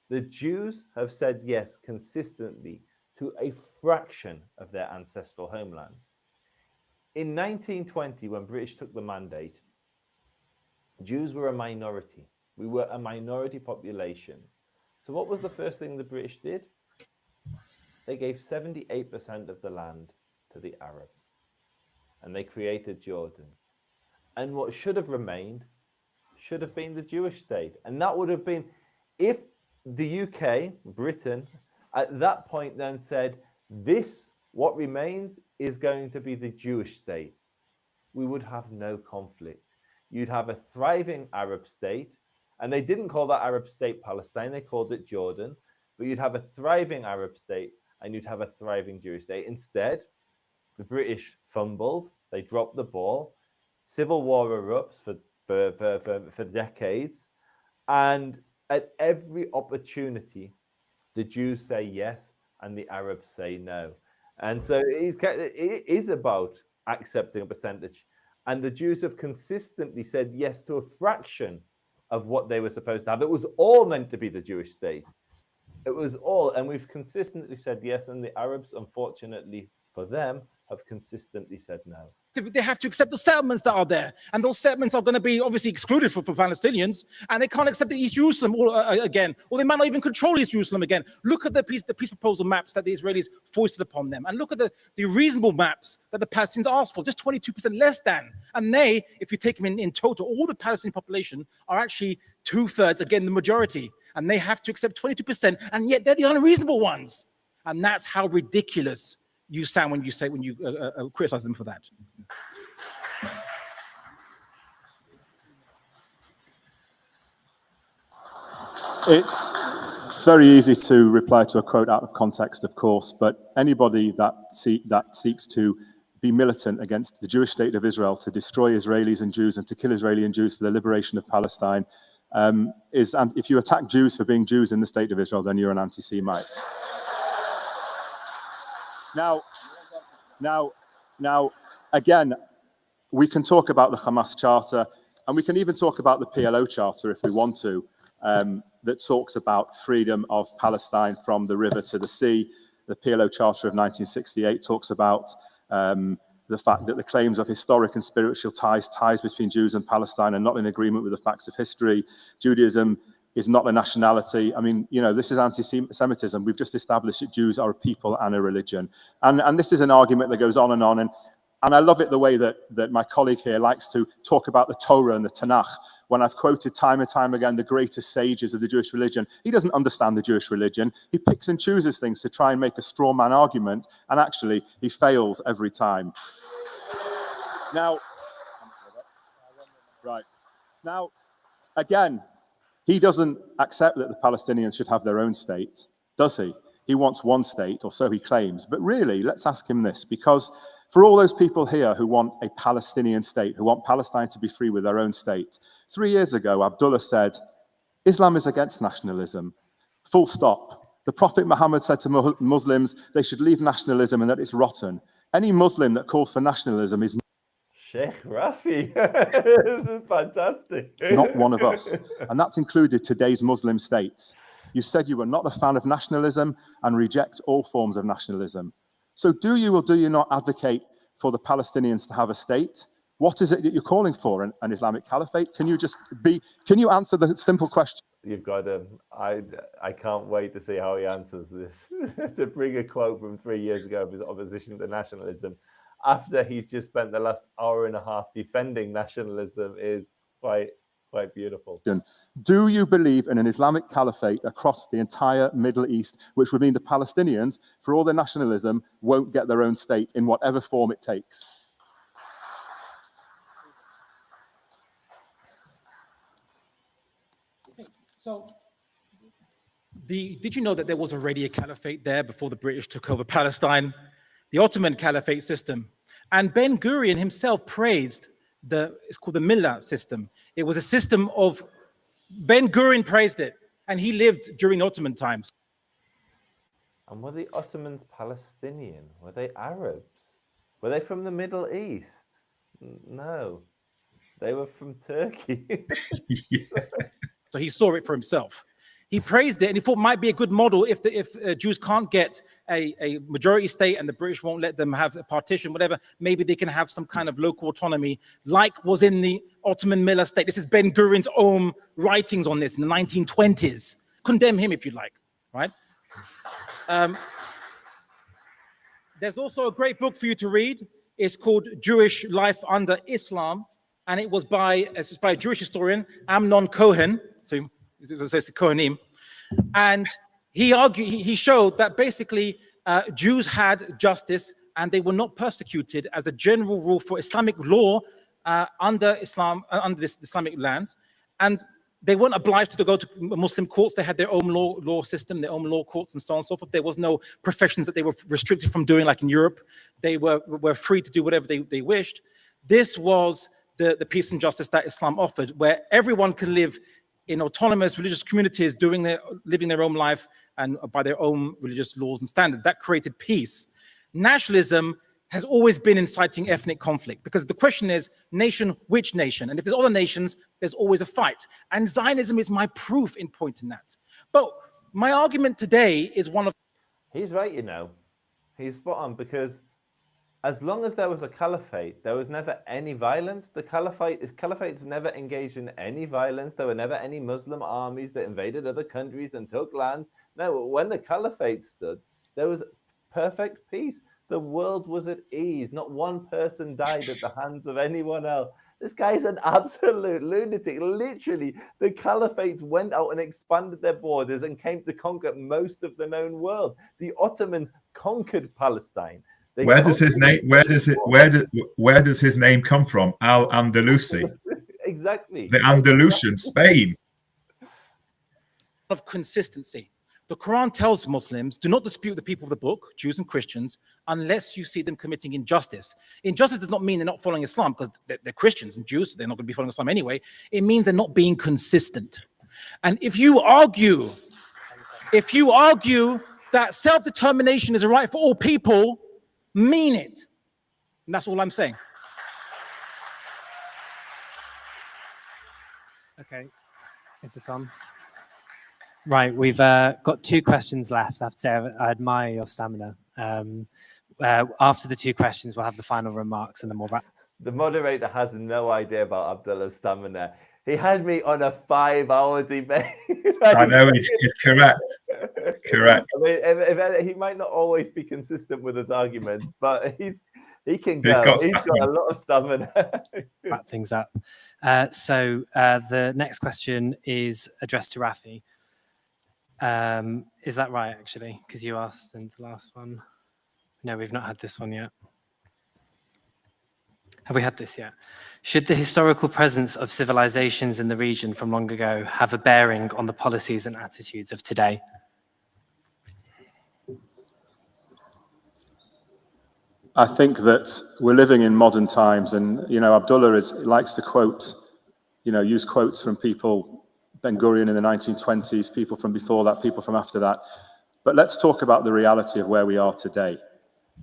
The Jews have said yes consistently to a fraction of their ancestral homeland. In 1920, when British took the mandate, Jews were a minority. We were a minority population. So what was the first thing the British did? They gave 78% of the land to the Arabs. And they created Jordan. And what should have remained should have been the Jewish state. And that would have been, if the UK, Britain, at that point then said, what remains is going to be the Jewish state, we would have no conflict. You'd have a thriving Arab state, and they didn't call that Arab state Palestine, they called it Jordan, but you'd have a thriving Arab state and you'd have a thriving Jewish state. Instead, the British fumbled, they dropped the ball, civil war erupts for decades, and at every opportunity, the Jews say yes and the Arabs say no. And so it is about accepting a percentage. And the Jews have consistently said yes to a fraction of what they were supposed to have. It was all meant to be the Jewish state. It was all, and we've consistently said yes, and the Arabs, unfortunately for them, have consistently said no. They have to accept the settlements that are there, and those settlements are going to be obviously excluded for Palestinians, and they can't accept the East Jerusalem again, or they might not even control East Jerusalem again. Look at the peace proposal maps that the Israelis foisted upon them, and look at the reasonable maps that the Palestinians asked for, just 22% less than. And they, if you take them in total, all the Palestinian population are actually 2/3, again, the majority, and they have to accept 22%, and yet they're the unreasonable ones. And that's how ridiculous you sound when you criticize them for that. It's very easy to reply to a quote out of context, of course, but anybody that seeks to be militant against the Jewish state of Israel, to destroy Israelis and Jews and to kill Israeli and Jews for the liberation of Palestine, and if you attack Jews for being Jews in the state of Israel, then you're an anti-Semite. Now, again, we can talk about the Hamas Charter, and we can even talk about the PLO Charter if we want to, that talks about freedom of Palestine from the river to the sea. The PLO Charter of 1968 talks about the fact that the claims of historic and spiritual ties between Jews and Palestine are not in agreement with the facts of history. Judaism is not a nationality. I mean, you know, this is anti-Semitism. We've just established that Jews are a people and a religion. And this is an argument that goes on. And I love it the way that my colleague here likes to talk about the Torah and the Tanakh. When I've quoted time and time again the greatest sages of the Jewish religion, he doesn't understand the Jewish religion. He picks and chooses things to try and make a straw man argument, and actually he fails every time. Now, again, he doesn't accept that the Palestinians should have their own state, does he? He wants one state, or so he claims. But really, let's ask him this, because for all those people here who want a Palestinian state, who want Palestine to be free with their own state, 3 years ago, Abdullah said, Islam is against nationalism, full stop. The Prophet Muhammad said to Muslims they should leave nationalism and that it's rotten. Any Muslim that calls for nationalism is Sheikh Rafi. This is fantastic. not one of us. And that's included today's Muslim states. You said you were not a fan of nationalism and reject all forms of nationalism. So do you or do you not advocate for the Palestinians to have a state? What is it that you're calling for? An Islamic caliphate? Can you answer the simple question? You've got him. I can't wait to see how he answers this. To bring a quote from 3 years ago of his opposition to nationalism after he's just spent the last hour and a half defending nationalism is quite beautiful. Do you believe in an Islamic caliphate across the entire Middle East, which would mean the Palestinians, for all their nationalism, won't get their own state in whatever form it takes? So, did you know that there was already a caliphate there before the British took over Palestine? The Ottoman caliphate system. And Ben Gurion himself praised it's called the Millah system. It was a system of, Ben Gurion praised it, and he lived during Ottoman times. And were the Ottomans Palestinian? Were they Arabs? Were they from the Middle East? No, they were from Turkey. Yeah. So he saw it for himself. He praised it, and he thought it might be a good model if Jews can't get a majority state and the British won't let them have a partition, whatever, maybe they can have some kind of local autonomy like was in the Ottoman Millah state. This is Ben Gurion's own writings on this in the 1920s. Condemn him if you like, right? There's also a great book for you to read. It's called Jewish Life Under Islam, and it's by a Jewish historian, Amnon Cohen. So it's a Kohanim, and he showed that basically Jews had justice and they were not persecuted as a general rule for Islamic law under this Islamic lands, and they weren't obliged to go to Muslim courts. They had their own law system, their own law courts, and so on and so forth. There was no professions that they were restricted from doing, like in Europe. They were free to do whatever they wished. This was the peace and justice that Islam offered, where everyone can live in autonomous religious communities, living their own life and by their own religious laws and standards. That created peace. Nationalism has always been inciting ethnic conflict, because the question is, nation, which nation? And if there's other nations, there's always a fight. And Zionism is my proof in pointing that. But my argument today is one of... He's right, you know. He's spot on, because as long as there was a caliphate, there was never any violence. The caliphates never engaged in any violence. There were never any Muslim armies that invaded other countries and took land. No, when the caliphate stood, there was perfect peace. The world was at ease. Not one person died at the hands of anyone else. This guy's an absolute lunatic. Literally, the caliphates went out and expanded their borders and came to conquer most of the known world. The Ottomans conquered Palestine. Where does his name? Where does his name come from? Al-Andalusi. Exactly. The Andalusian, Spain. Of consistency. The Quran tells Muslims, do not dispute the people of the book, Jews and Christians, unless you see them committing injustice. Injustice does not mean they're not following Islam, because they're Christians and Jews, so they're not going to be following Islam anyway. It means they're not being consistent. And if you argue that self-determination is a right for all people, mean it. And that's all I'm saying. Okay, is this on? Right, we've got 2 questions left. I have to say, I admire your stamina. After the 2 questions, we'll have the final remarks and then we'll wrap. The moderator has no idea about Abdullah's stamina. He had me on a 5-hour debate. I know, it's correct. Correct. I mean, if he might not always be consistent with his arguments, but he can go. He's got a lot of stamina. Wrap things up. So the next question is addressed to Rafi. Is that right, actually? Because you asked in the last one. No, we've not had this one yet. Have we had this yet? Should the historical presence of civilizations in the region from long ago have a bearing on the policies and attitudes of today? I think that we're living in modern times, and Abdullah likes to quote, use quotes from people, Ben Gurion in the 1920s, people from before that, people from after that. But let's talk about the reality of where we are today.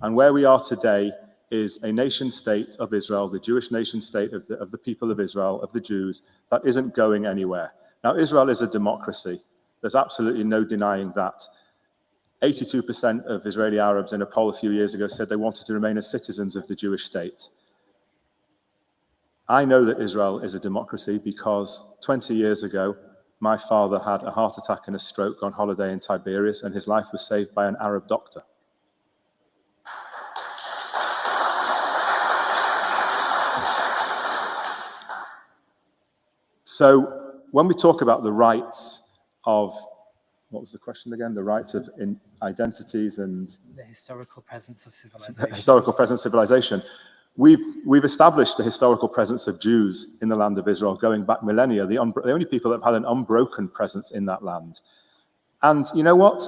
And where we are today is a nation state of Israel, the Jewish nation state of the people of Israel, of the Jews, that isn't going anywhere. Now, Israel is a democracy. There's absolutely no denying that. 82% of Israeli Arabs in a poll a few years ago said they wanted to remain as citizens of the Jewish state. I know that Israel is a democracy because 20 years ago, my father had a heart attack and a stroke on holiday in Tiberias, and his life was saved by an Arab doctor. So when we talk about the rights of, what was the question again? The rights of identities and the historical presence of civilization. Historical presence of civilization. We've established the historical presence of Jews in the land of Israel going back millennia, the only people that have had an unbroken presence in that land. And you know what?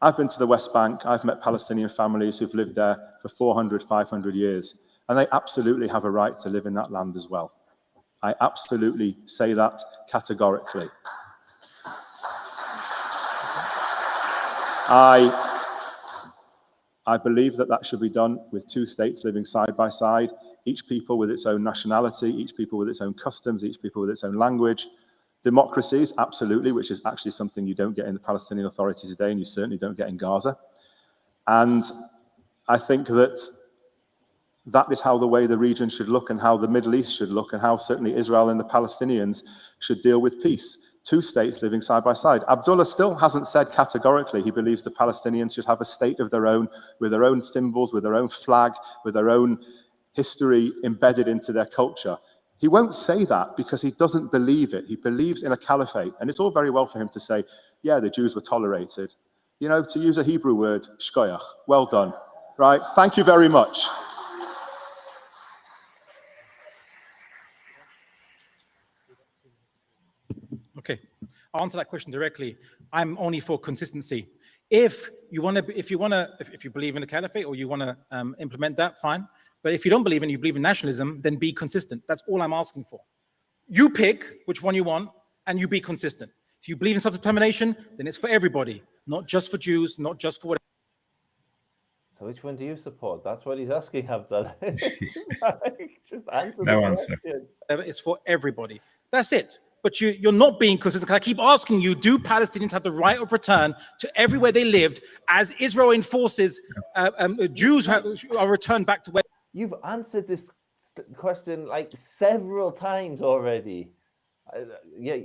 I've been to the West Bank. I've met Palestinian families who've lived there for 400, 500 years, and they absolutely have a right to live in that land as well. I absolutely say that categorically. I believe that should be done with 2 states living side by side, each people with its own nationality, each people with its own customs, each people with its own language. Democracies, absolutely, which is actually something you don't get in the Palestinian Authority today, and you certainly don't get in Gaza. And I think that is how the way the region should look, and how the Middle East should look, and how certainly Israel and the Palestinians should deal with peace. 2 states living side by side. Abdullah still hasn't said categorically he believes the Palestinians should have a state of their own, with their own symbols, with their own flag, with their own history embedded into their culture. He won't say that because he doesn't believe it. He believes in a caliphate. And it's all very well for him to say, yeah, the Jews were tolerated. To use a Hebrew word, shkoyach, well done, right? Thank you very much. Okay, I'll answer that question directly. I'm only for consistency. If you believe in the caliphate or you want to implement that, fine. But if you don't believe in, you believe in nationalism, then be consistent. That's all I'm asking for. You pick which one you want, and you be consistent. If you believe in self-determination, then it's for everybody, not just for Jews, not just for whatever. So which one do you support? That's what he's asking, Abdullah. Just answer no the answer. question. It's for everybody. That's it. But you're not being consistent. I keep asking you, do Palestinians have the right of return to everywhere they lived, as Israel enforces Jews are returned back to where... You've answered this question like several times already. Yeah,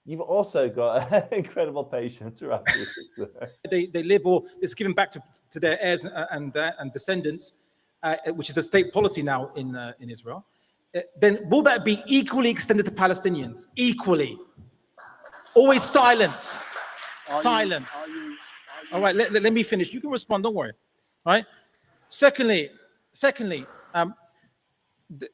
you've also got incredible patience, right? they live, or it's given back to their heirs and descendants, which is the state policy now in Israel. then will that be equally extended to Palestinians? Equally. Always silence. Silence. All right, let me finish. You can respond, don't worry. All right. Secondly,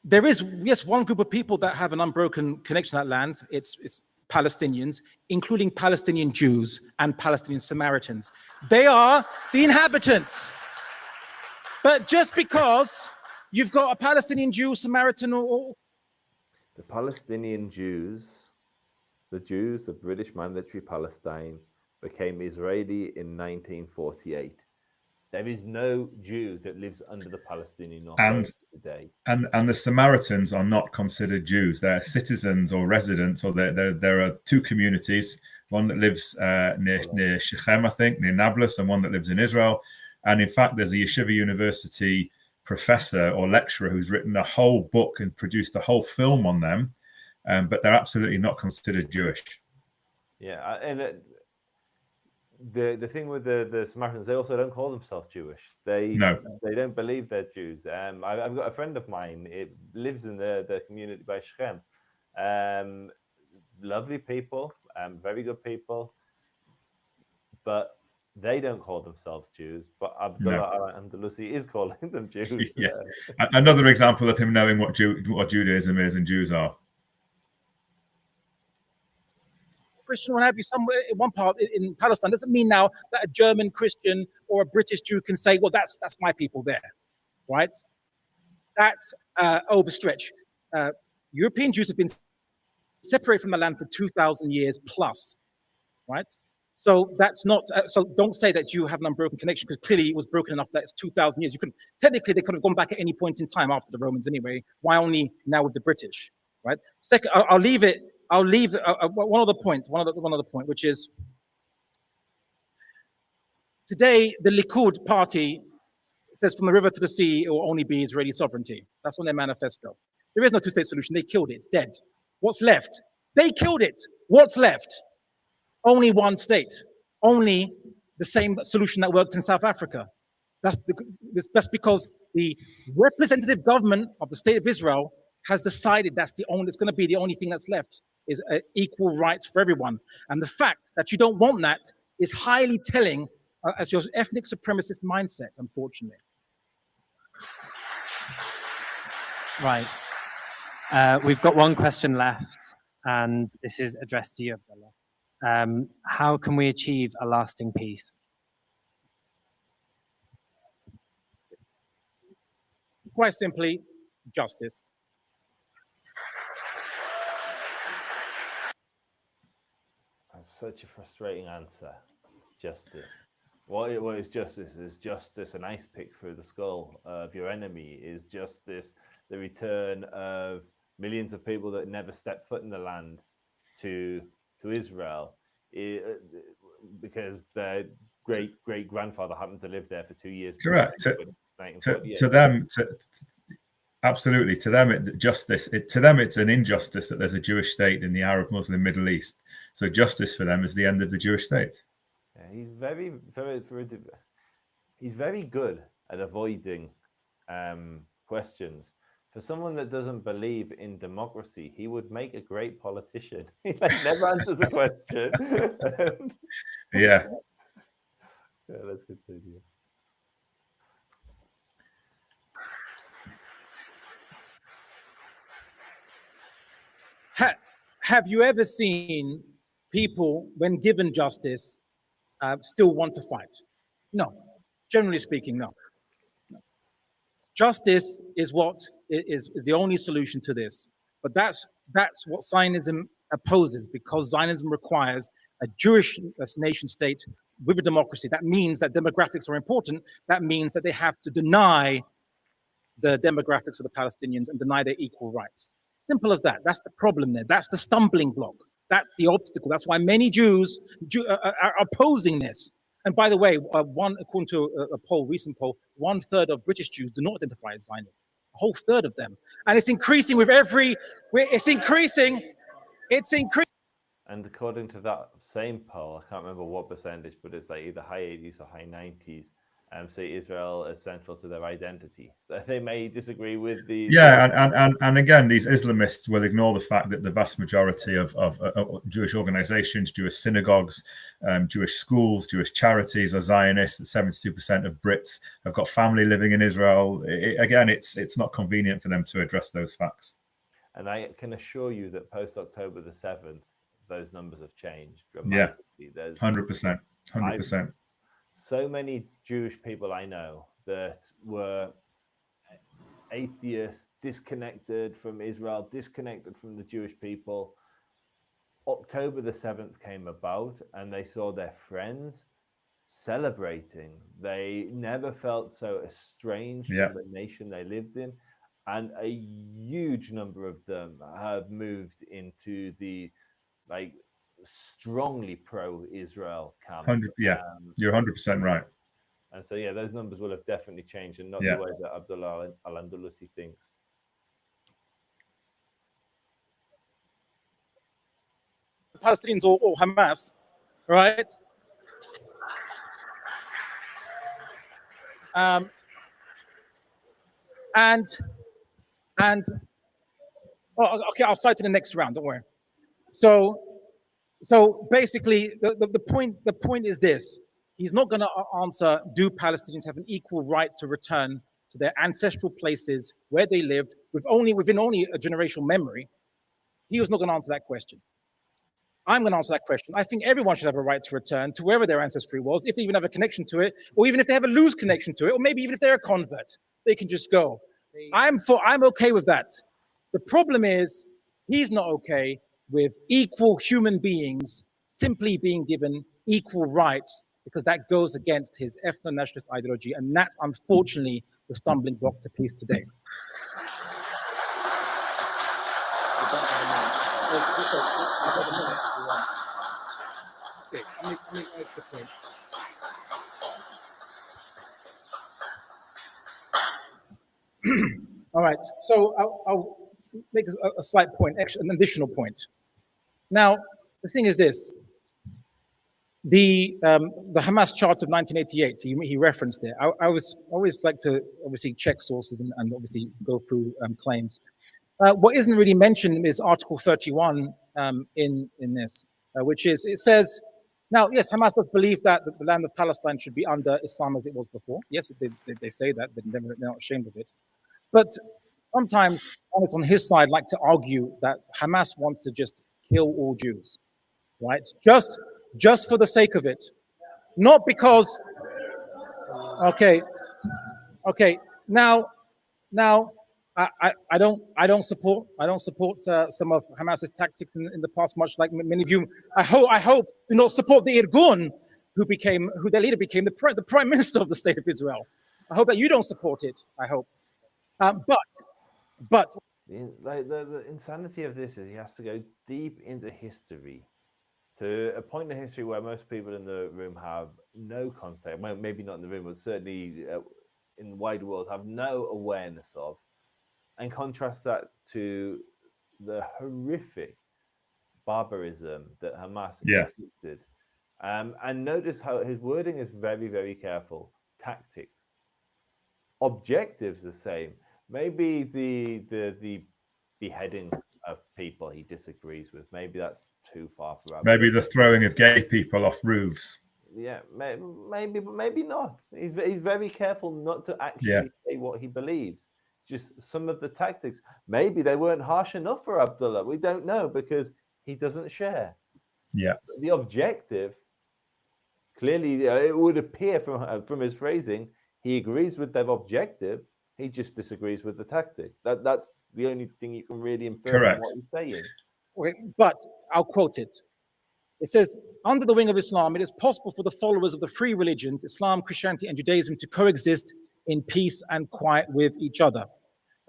there is, yes, one group of people that have an unbroken connection to that land. It's Palestinians, including Palestinian Jews and Palestinian Samaritans. They are the inhabitants. But just because you've got a Palestinian Jew, Samaritan, or the Palestinian Jews, the Jews of British Mandatory Palestine became Israeli in 1948. There is no Jew that lives under the Palestinian Authority today. And the Samaritans are not considered Jews. They're citizens or residents, or there are two communities, one that lives near Shechem, I think, near Nablus, and one that lives in Israel. And in fact, there's a Yeshiva University professor or lecturer who's written a whole book and produced a whole film on them, but they're absolutely not considered Jewish. Yeah, and the thing with the Samaritans, they also don't call themselves Jewish. They don't believe they're Jews. I've got a friend of mine. It lives in the community by Shechem. Lovely people, very good people, but they don't call themselves Jews. But Abdullah al-Andalusi is calling them Jews. Yeah. Another example of him knowing what Judaism is and Jews are. Christian, what have you, somewhere in one part in Palestine, doesn't mean now that a German Christian or a British Jew can say, well, that's my people there, right? That's overstretch. European Jews have been separated from the land for 2,000 years plus, right? So that's not, so don't say that you have an unbroken connection, because clearly it was broken enough that it's 2,000 years. Technically, they could have gone back at any point in time after the Romans anyway. Why only now with the British, right? Second, I'll leave one other point, which is today the Likud party says from the river to the sea it will only be Israeli sovereignty. That's on their manifesto. There is no two-state solution. They killed it. It's dead. What's left? They killed it. What's left? Only one state. Only the same solution that worked in South Africa. That's because the representative government of the state of Israel has decided it's going to be the only thing that's left, is equal rights for everyone. And the fact that you don't want that is highly telling as your ethnic supremacist mindset, unfortunately. Right. We've got one question left, and this is addressed to you, Abdullah. How can we achieve a lasting peace? Quite simply, justice. That's such a frustrating answer. Justice. What is justice? Is justice an ice pick through the skull of your enemy? Is justice the return of millions of people that never stepped foot in the land to Israel because their great grandfather happened to live there for 2 years? Correct. To them, absolutely. To them, justice. To them, it's an injustice that there's a Jewish state in the Arab Muslim Middle East. So justice for them is the end of the Jewish state. Yeah, he's very good at avoiding questions. For someone that doesn't believe in democracy, he would make a great politician. He never answers a question. Yeah. Yeah, let's continue. Have you ever seen people, when given justice, still want to fight? No. Generally speaking, no. Justice is what is the only solution to this. But that's what Zionism opposes, because Zionism requires a Jewish nation state with a democracy. That means that demographics are important. That means that they have to deny the demographics of the Palestinians and deny their equal rights. Simple as that. That's the problem there. That's the stumbling block. That's the obstacle. That's why many Jews are opposing this. And by the way, according to a recent poll, 1/3 of British Jews do not identify as Zionists. A whole third of them. And it's increasing with it's increasing. And according to that same poll, I can't remember what percentage, but it's like either high 80s or high 90s see Israel as central to their identity. So they may disagree with the and again, these Islamists will ignore the fact that the vast majority of Jewish organizations, Jewish synagogues, Jewish schools, Jewish charities are Zionists. That 72% of Brits have got family living in Israel. Again, it's not convenient for them to address those facts. And I can assure you that post October the 7th, those numbers have changed dramatically. Yeah, 100%, 100%. So many Jewish people I know that were atheists, disconnected from Israel, disconnected from the Jewish people. October the 7th came about and they saw their friends celebrating. They never felt so estranged from the nation they lived in. And a huge number of them have moved into the strongly pro-Israel camp. You're 100% right. And so, those numbers will have definitely changed, and not the way that Abdullah al-Andalusi thinks. Palestinians or Hamas, right? Okay, I'll cite in the next round. Don't worry. So basically, the point is this: he's not going to answer, do Palestinians have an equal right to return to their ancestral places where they lived within only a generational memory? He was not going to answer that question. I'm going to answer that question. I think everyone should have a right to return to wherever their ancestry was, if they even have a connection to it, or even if they have a loose connection to it, or maybe even if they're a convert, they can just go. I'm okay with that. The problem is he's not okay with equal human beings simply being given equal rights, because that goes against his ethno-nationalist ideology, and that's unfortunately the stumbling block to peace today. All right, so I'll make a slight point, an additional point. Now, the thing is this: the Hamas Charter of 1988. He referenced it. I always like to obviously check sources and obviously go through claims. What isn't really mentioned is Article 31 in this, which is, it says, now, yes, Hamas does believe that the land of Palestine should be under Islam as it was before. Yes, they say that. They're not ashamed of it. But sometimes, on his side, like to argue that Hamas wants to just kill all Jews, right? Just for the sake of it, not because. Okay. Now, I don't support some of Hamas's tactics in the past, much like many of you. I hope do not support the Irgun, who their leader became the prime minister of the state of Israel. I hope that you don't support it. I hope, but the insanity of this is he has to go deep into history, to a point in history where most people in the room have no context. Well, maybe not in the room, but certainly in the wider world have no awareness of. And contrast that to the horrific barbarism that Hamas inflicted. And notice how his wording is very, very careful. Tactics. Objectives the same. Maybe the beheading of people he disagrees with. Maybe that's too far for Rabbi. Maybe the throwing of gay people off roofs. Yeah, maybe, but maybe not. He's very careful not to actually say what he believes. Just some of the tactics. Maybe they weren't harsh enough for Abdullah. We don't know, because he doesn't share. Yeah. The objective, clearly, it would appear from his phrasing, he agrees with their objective. He just disagrees with the tactic. That's the only thing you can really infer from what he's saying. Okay, but I'll quote it. It says, under the wing of Islam, it is possible for the followers of the three religions, Islam, Christianity, and Judaism, to coexist in peace and quiet with each other.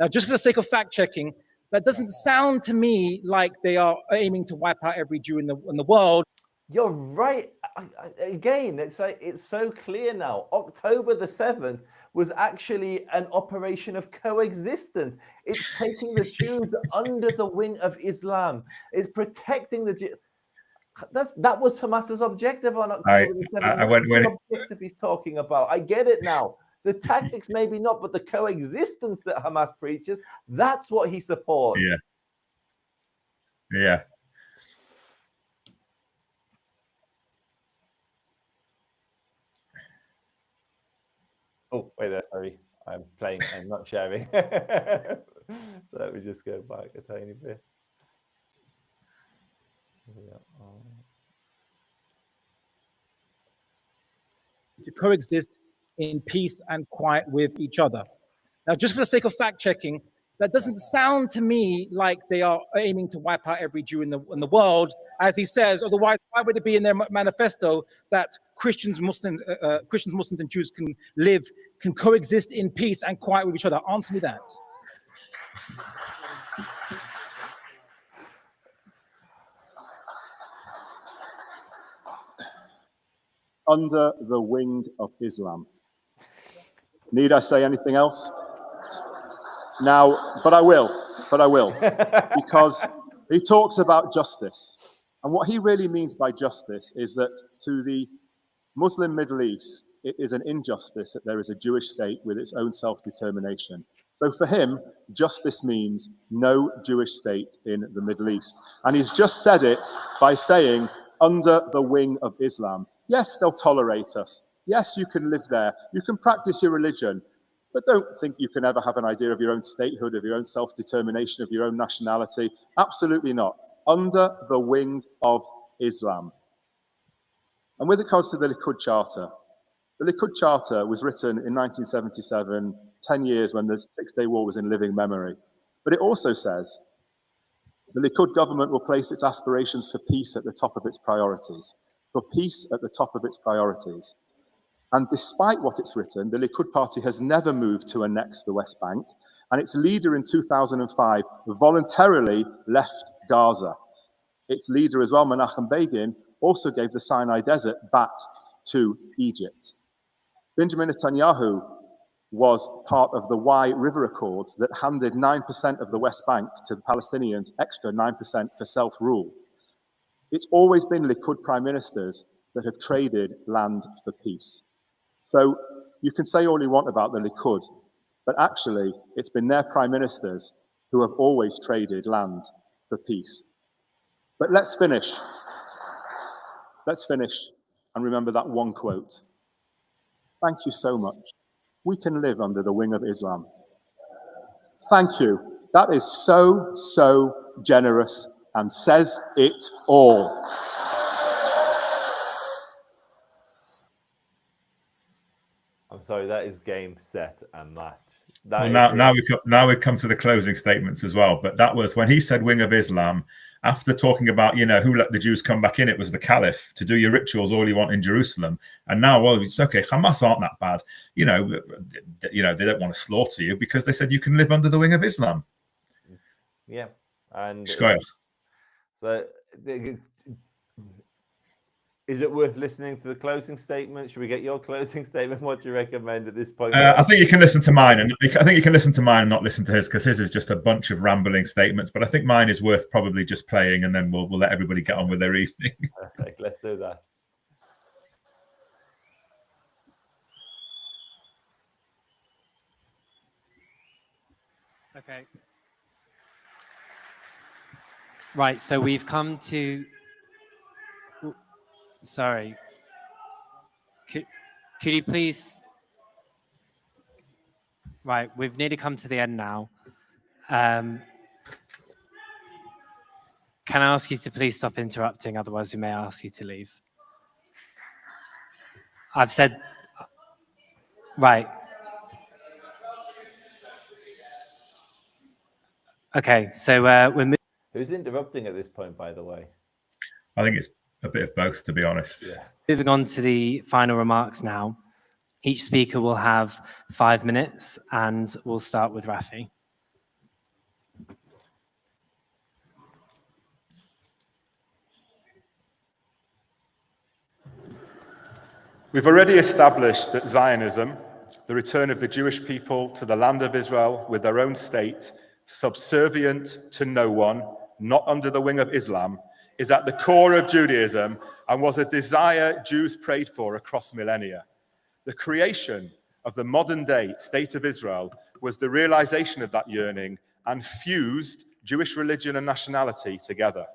Now, just for the sake of fact-checking, that doesn't sound to me like they are aiming to wipe out every Jew in the world. You're right. Again, it's so clear now. October the 7th was actually an operation of coexistence. It's taking the Jews under the wing of Islam. It's protecting the Jews. That was Hamas's objective on October the 7th. That's the objective he's talking about. I get it now. The tactics maybe not, but the coexistence that Hamas preaches, that's what he supports. Yeah. Oh, wait there, sorry. I'm playing and not sharing. So let me just go back a tiny bit. To coexist in peace and quiet with each other. Now, just for the sake of fact checking, that doesn't sound to me like they are aiming to wipe out every Jew in the world, as he says. Otherwise, why would it be in their manifesto that Christians, Muslims, and Jews can coexist in peace and quiet with each other? Answer me that. Under the wing of Islam. Need I say anything else? Now, but I will, because he talks about justice. And what he really means by justice is that to the Muslim Middle East, it is an injustice that there is a Jewish state with its own self-determination. So for him, justice means no Jewish state in the Middle East. And he's just said it by saying, under the wing of Islam. Yes, they'll tolerate us. Yes, you can live there. You can practice your religion. But don't think you can ever have an idea of your own statehood, of your own self-determination, of your own nationality. Absolutely not. Under the wing of Islam. And with regards to the Likud Charter, the Likud Charter was written in 1977, 10 years when the Six-Day War was in living memory. But it also says, the Likud government will place its aspirations for peace at the top of its priorities. For peace at the top of its priorities. And despite what it's written, the Likud party has never moved to annex the West Bank, and its leader in 2005 voluntarily left Gaza. Its leader as well, Menachem Begin, also gave the Sinai Desert back to Egypt. Benjamin Netanyahu was part of the Y River Accords that handed 9% of the West Bank to the Palestinians, extra 9% for self-rule. It's always been Likud prime ministers that have traded land for peace. So you can say all you want about the Likud, but actually it's been their prime ministers who have always traded land for peace. But let's finish. Let's finish and remember that one quote. Thank you so much. We can live under the wing of Islam. Thank you. That is so, so generous and says it all. I'm sorry, that is game, set, and match. Well, now we come to the closing statements as well. But that was when he said wing of Islam, after talking about, who let the Jews come back in, it was the Caliph, to do your rituals all you want in Jerusalem. And now, well, it's okay, Hamas aren't that bad. They don't want to slaughter you because they said you can live under the wing of Islam. Yeah. And so is it worth listening to the closing statement? Should we get your closing statement? What do you recommend at this point? I think you can listen to mine, and I think you can listen to mine and not listen to his, because his is just a bunch of rambling statements. But I think mine is worth probably just playing, and then we'll let everybody get on with their evening. Perfect. Let's do that. Okay. Right. So we've come to. Sorry. Could you please? Right, we've nearly come to the end now. Can I ask you to please stop interrupting? Otherwise, we may ask you to leave. I've said, right. Okay, so we're moving. Who's interrupting at this point, by the way? I think it's a bit of both, to be honest. Yeah. Moving on to the final remarks now. Each speaker will have 5 minutes, and we'll start with Rafi. We've already established that Zionism, the return of the Jewish people to the land of Israel with their own state, subservient to no one, not under the wing of Islam, is at the core of Judaism and was a desire Jews prayed for across millennia. The creation of the modern-day state of Israel was the realization of that yearning and fused Jewish religion and nationality together.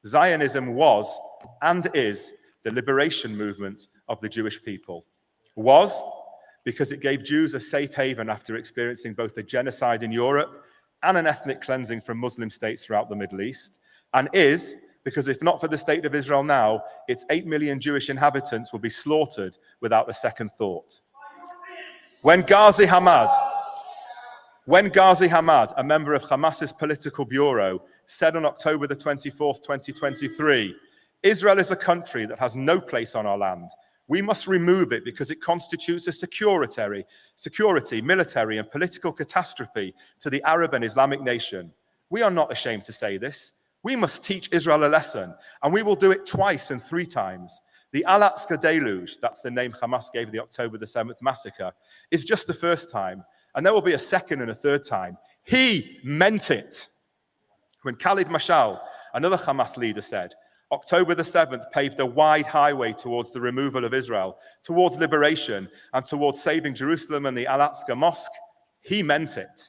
Zionism was and is the liberation movement of the Jewish people. Was because it gave Jews a safe haven after experiencing both a genocide in Europe and an ethnic cleansing from Muslim states throughout the Middle East, and is because if not for the state of Israel now, its 8 million Jewish inhabitants will be slaughtered without a second thought. When Ghazi Hamad, a member of Hamas's political bureau, said on October the 24th, 2023, Israel is a country that has no place on our land. We must remove it because it constitutes a security, military, and political catastrophe to the Arab and Islamic nation. We are not ashamed to say this. We must teach Israel a lesson, and we will do it twice and 3 times. The al-Aqsa deluge, that's the name Hamas gave the October the 7th massacre, is just the first time, and there will be a second and a third time. He meant it. When Khalid Mashal, another Hamas leader, said, October the 7th paved a wide highway towards the removal of Israel, towards liberation, and towards saving Jerusalem and the Al-Aqsa Mosque, he meant it.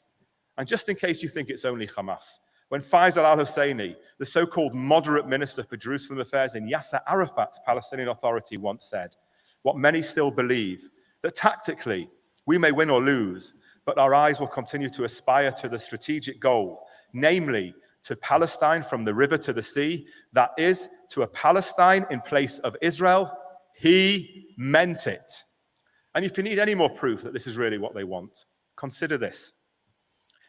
And just in case you think it's only Hamas, when Faisal al-Husseini, the so-called moderate minister for Jerusalem affairs in Yasser Arafat's Palestinian Authority, once said, what many still believe, that tactically we may win or lose, but our eyes will continue to aspire to the strategic goal, namely to Palestine from the river to the sea, that is, to a Palestine in place of Israel. He meant it. And if you need any more proof that this is really what they want, consider this.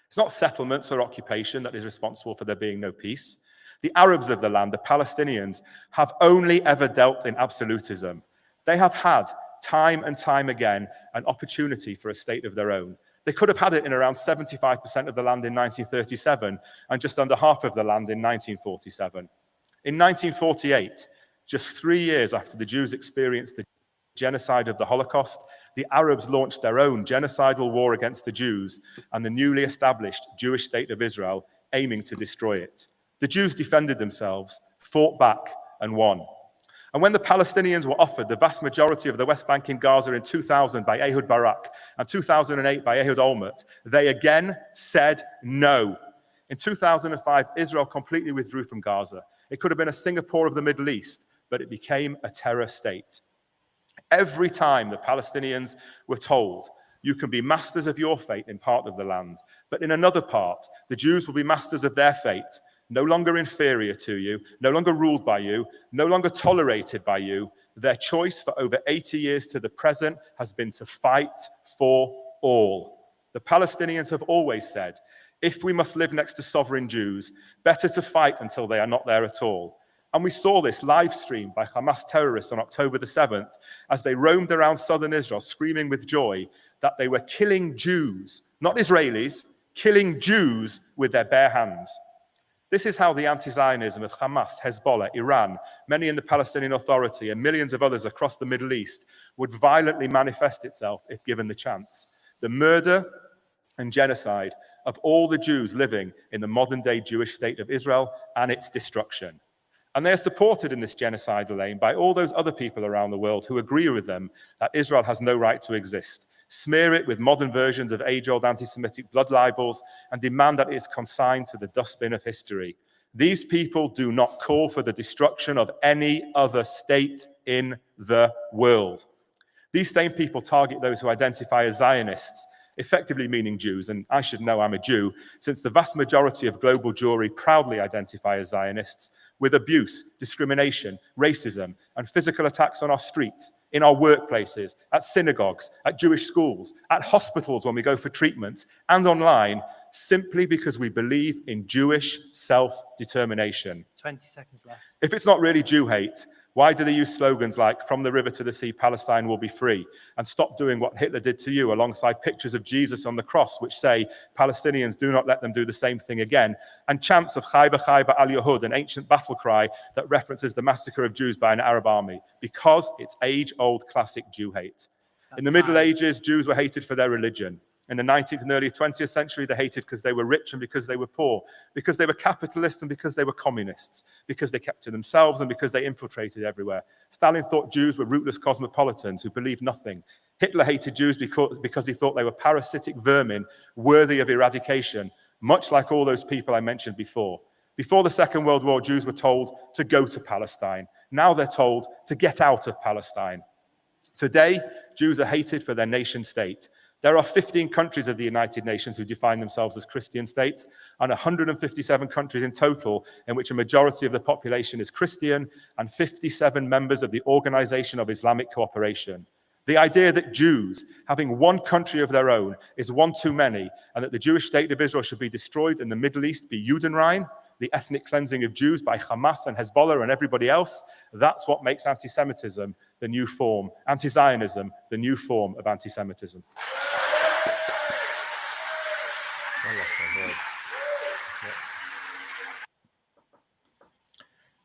It's not settlements or occupation that is responsible for there being no peace. The Arabs of the land, the Palestinians, have only ever dealt in absolutism. They have had, time and time again, an opportunity for a state of their own. They could have had it in around 75% of the land in 1937 and just under half of the land in 1947. In 1948, just 3 years after the Jews experienced the genocide of the Holocaust, the Arabs launched their own genocidal war against the Jews and the newly established Jewish state of Israel, aiming to destroy it. The Jews defended themselves, fought back, and won. And when the Palestinians were offered the vast majority of the West Bank in Gaza in 2000 by Ehud Barak and 2008 by Ehud Olmert, they again said no. In 2005, Israel completely withdrew from Gaza. It could have been a Singapore of the Middle East, but it became a terror state. Every time the Palestinians were told, you can be masters of your fate in part of the land, but in another part, the Jews will be masters of their fate, no longer inferior to you, no longer ruled by you, no longer tolerated by you. Their choice for over 80 years to the present has been to fight for all. The Palestinians have always said, if we must live next to sovereign Jews, better to fight until they are not there at all. And we saw this live streamed by Hamas terrorists on October the 7th as they roamed around southern Israel screaming with joy that they were killing Jews, not Israelis, killing Jews with their bare hands. This is how the anti-Zionism of Hamas, Hezbollah, Iran, many in the Palestinian Authority, and millions of others across the Middle East would violently manifest itself if given the chance. The murder and genocide of all the Jews living in the modern-day Jewish state of Israel and its destruction. And they are supported in this genocidal aim by all those other people around the world who agree with them that Israel has no right to exist, smear it with modern versions of age-old anti-Semitic blood libels, and demand that it is consigned to the dustbin of history. These people do not call for the destruction of any other state in the world. These same people target those who identify as Zionists, effectively meaning Jews, and I should know I'm a Jew, since the vast majority of global Jewry proudly identify as Zionists, with abuse, discrimination, racism, and physical attacks on our streets, in our workplaces, at synagogues, at Jewish schools, at hospitals when we go for treatments, and online, simply because we believe in Jewish self-determination. 20 seconds left. If it's not really Jew hate, why do they use slogans like, from the river to the sea, Palestine will be free, and stop doing what Hitler did to you alongside pictures of Jesus on the cross, which say, Palestinians, do not let them do the same thing again, and chants of Chayba Chayba al-Yahud, an ancient battle cry that references the massacre of Jews by an Arab army, because it's age-old classic Jew hate. In the Middle Ages, Jews were hated for their religion. In the 19th and early 20th century, they hated because they were rich and because they were poor, because they were capitalists and because they were communists, because they kept to themselves and because they infiltrated everywhere. Stalin thought Jews were rootless cosmopolitans who believed nothing. Hitler hated Jews because he thought they were parasitic vermin worthy of eradication, much like all those people I mentioned before. Before the Second World War, Jews were told to go to Palestine. Now they're told to get out of Palestine. Today, Jews are hated for their nation state. There are 15 countries of the United Nations who define themselves as Christian states, and 157 countries in total in which a majority of the population is Christian, and 57 members of the Organization of Islamic Cooperation. The idea that Jews, having one country of their own, is one too many, and that the Jewish state of Israel should be destroyed and the Middle East be Judenrein, the ethnic cleansing of Jews by Hamas and Hezbollah and everybody else, that's what makes anti-Semitism the new form, anti-Zionism, the new form of anti-Semitism.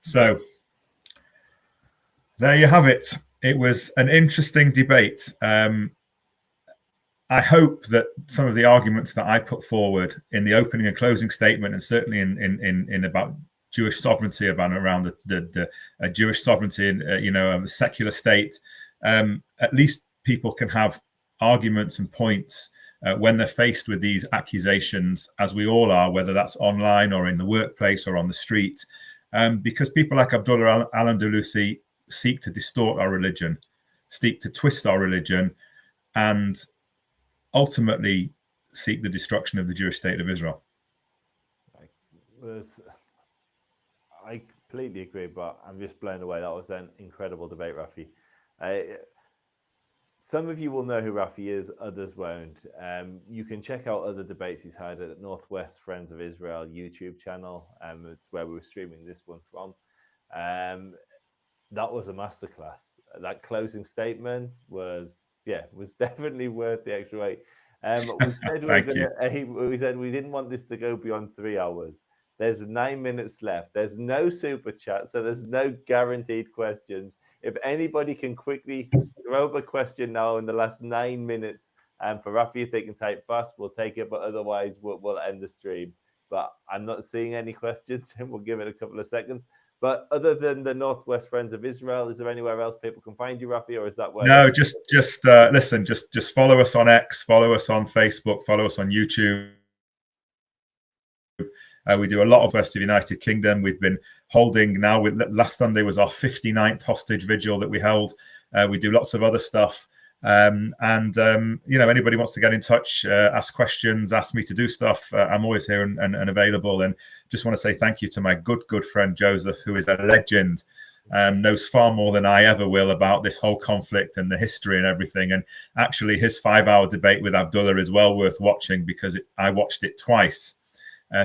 So there you have it. It was an interesting debate. I hope that some of the arguments that I put forward in the opening and closing statement, and certainly in about Jewish sovereignty, about around the Jewish sovereignty and the secular state, at least people can have arguments and points when they're faced with these accusations, as we all are, whether that's online or in the workplace or on the street, because people like Abdullah al-Andalusi seek to distort our religion, seek to twist our religion, and ultimately seek the destruction of the Jewish state of Israel. I completely agree, but I'm just blown away. That was an incredible debate, Rafi. Some of you will know who Rafi is, others won't. You can check out other debates he's had at Northwest Friends of Israel YouTube channel. It's where we were streaming this one from. That was a masterclass. That closing statement was definitely worth the extra wait. We said we didn't want this to go beyond 3 hours. There's 9 minutes left. There's no super chat, so there's no guaranteed questions. If anybody can quickly throw up a question now in the last 9 minutes, for Rafi, if they can type fast, we'll take it. But otherwise, we'll end the stream. But I'm not seeing any questions, and we'll give it a couple of seconds. But other than the Northwest Friends of Israel, is there anywhere else people can find you, Rafi, or is that where? No, just listen. Just follow us on X, follow us on Facebook, follow us on YouTube. We do a lot of West of United Kingdom. We've been holding now. Last Sunday was our 59th hostage vigil that we held. We do lots of other stuff. Anybody wants to get in touch, ask questions, ask me to do stuff, I'm always here and available. And just want to say thank you to my good friend Joseph, who is a legend, knows far more than I ever will about this whole conflict and the history and everything. And actually his 5-hour debate with Abdullah is well worth watching, because I watched it twice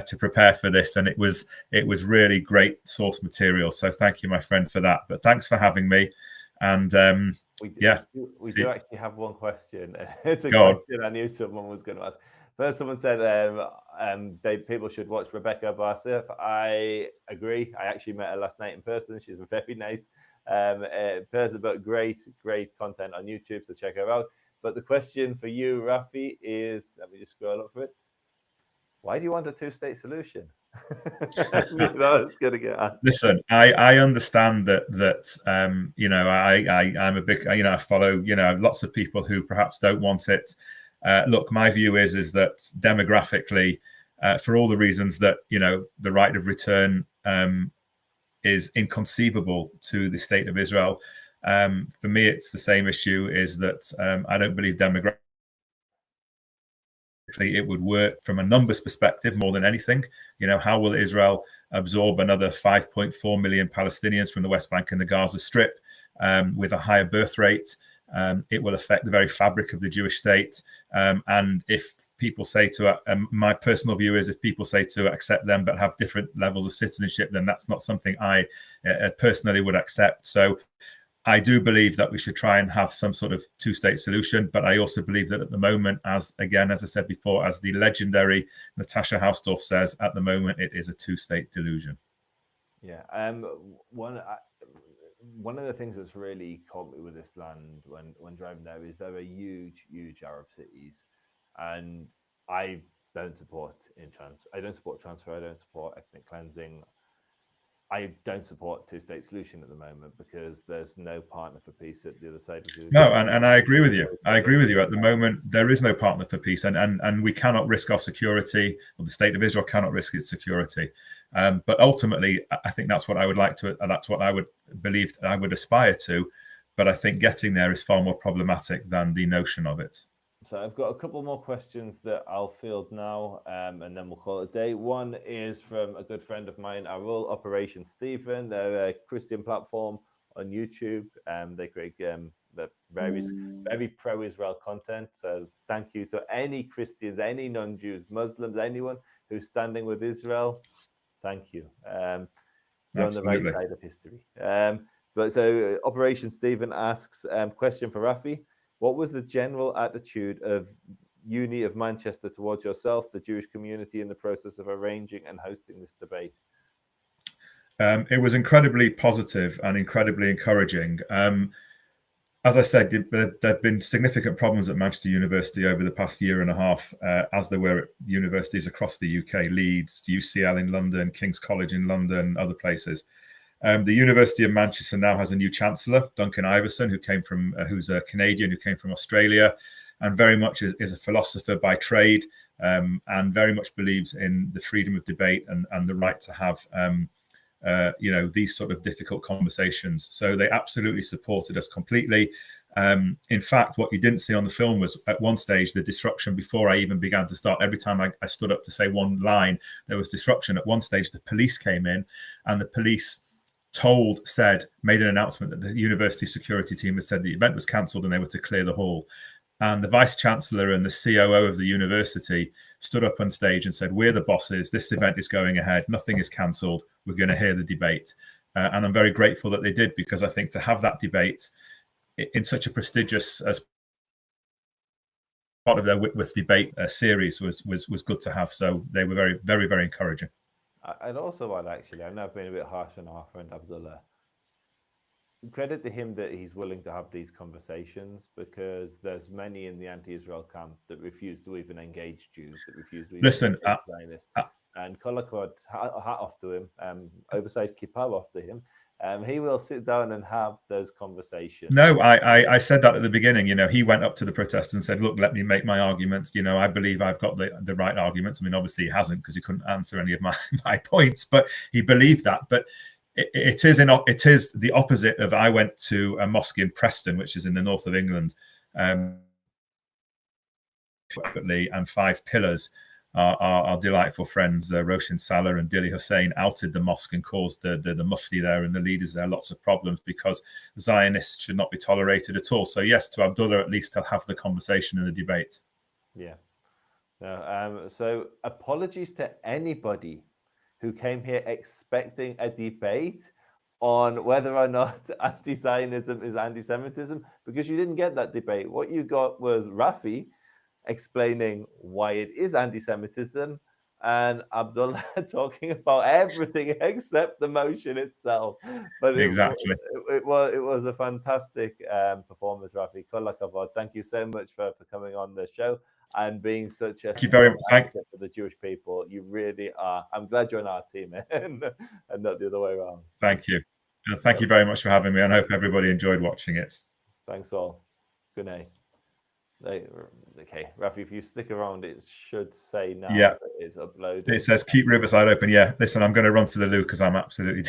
to prepare for this, and it was really great source material. So thank you, my friend, for that. But thanks for having me. And we do actually have one question. It's a question I knew someone was going to ask. First, someone said people should watch Rebecca Barsif. I agree. I actually met her last night in person. She's a very nice person, but great content on YouTube, so check her out. But the question for you, Rafi, is, let me just scroll up for it. Why do you want a two-state solution? Listen, I understand that I'm a big, I follow, lots of people who perhaps don't want it. Look, my view is that demographically, for all the reasons that, the right of return is inconceivable to the state of Israel. For me, it's the same issue, is that I don't believe demographically it would work from a numbers perspective more than anything. How will Israel absorb another 5.4 million Palestinians from the West Bank and the Gaza Strip with a higher birth rate? It will affect the very fabric of the Jewish state. And if people say to, my personal view is, if people say to accept them but have different levels of citizenship, then that's not something I personally would accept. So I do believe that we should try and have some sort of two-state solution, but I also believe that at the moment, as I said before, as the legendary Natasha Hausdorff says, at the moment it is a two-state delusion. Yeah, one of the things that's really caught me with this land when driving there is there are huge Arab cities, And I don't support I don't support transfer. I don't support ethnic cleansing. I don't support two-state solution at the moment because there's no partner for peace at the other side of the No, and I agree with you. I agree with you. At the moment, there is no partner for peace, and we cannot risk our security, or the state of Israel cannot risk its security. But ultimately, I think that's what I would like to. That's what I would believe. I would aspire to. But I think getting there is far more problematic than the notion of it. So I've got a couple more questions that I'll field now, and then we'll call it a day. One is from a good friend of mine, Arul, Operation Stephen. They're a Christian platform on YouTube. They create various very pro-Israel content. So thank you to any Christians, any non-Jews, Muslims, anyone who's standing with Israel. Thank you. You're on the right side of history. But so Operation Stephen asks, question for Rafi. What was the general attitude of Uni of Manchester towards yourself, the Jewish community, in the process of arranging and hosting this debate? It was incredibly positive and incredibly encouraging. As I said, there have been significant problems at Manchester University over the past year and a half, as there were at universities across the UK, Leeds, UCL in London, King's College in London, other places. The University of Manchester now has a new chancellor, Duncan Iverson, who's a Canadian who came from Australia, and very much is a philosopher by trade, and very much believes in the freedom of debate and the right to have, these sort of difficult conversations. So they absolutely supported us completely. In fact, what you didn't see on the film was at one stage the disruption before I even began to start. Every time I stood up to say one line, there was disruption. At one stage, the police came in, and the police made an announcement that the university security team had said the event was cancelled and they were to clear the hall. And the vice chancellor and the COO of the university stood up on stage and said, "We're the bosses. This event is going ahead. Nothing is cancelled. We're going to hear the debate." And I'm very grateful that they did, because I think to have that debate in such a prestigious as part of their Whitworth debate series was good to have. So they were very, very, very encouraging. I'd also add, actually, I know I've been a bit harsh on our friend Abdullah. Credit to him that he's willing to have these conversations, because there's many in the anti-Israel camp that refuse to even engage Jews, that refuse to even engage Zionists. And Kolakod, hat off to him, oversized kippah off to him. He will sit down and have those conversations. No, I said that at the beginning. He went up to the protesters and said, "Look, let me make my arguments. I believe I've got the right arguments." I mean, obviously he hasn't, because he couldn't answer any of my points, but he believed that. But it is the opposite of, I went to a mosque in Preston, which is in the north of England, and 5 pillars. Our delightful friends Roshan Salah and Dili Hussain outed the mosque and caused the mufti there and the leaders there lots of problems, because Zionists should not be tolerated at all. So yes, to Abdullah, at least, to have the conversation and the debate. Yeah. So apologies to anybody who came here expecting a debate on whether or not anti-Zionism is anti-Semitism, because you didn't get that debate. What you got was Rafi explaining why it is anti-Semitism, and Abdullah talking about everything except the motion itself. But exactly, it was a fantastic performance, Rafi. Kol hakavod. Thank you so much for coming on the show and being such a advocate for the Jewish people. You really are. I'm glad you're on our team and not the other way around. Thank you. And thank you very much for having me, and I hope everybody enjoyed watching it. Thanks all. Good night. Okay, Rafi, if you stick around, it should say now that it's uploaded. It says keep Riverside open. Yeah, listen, I'm going to run to the loo because I'm absolutely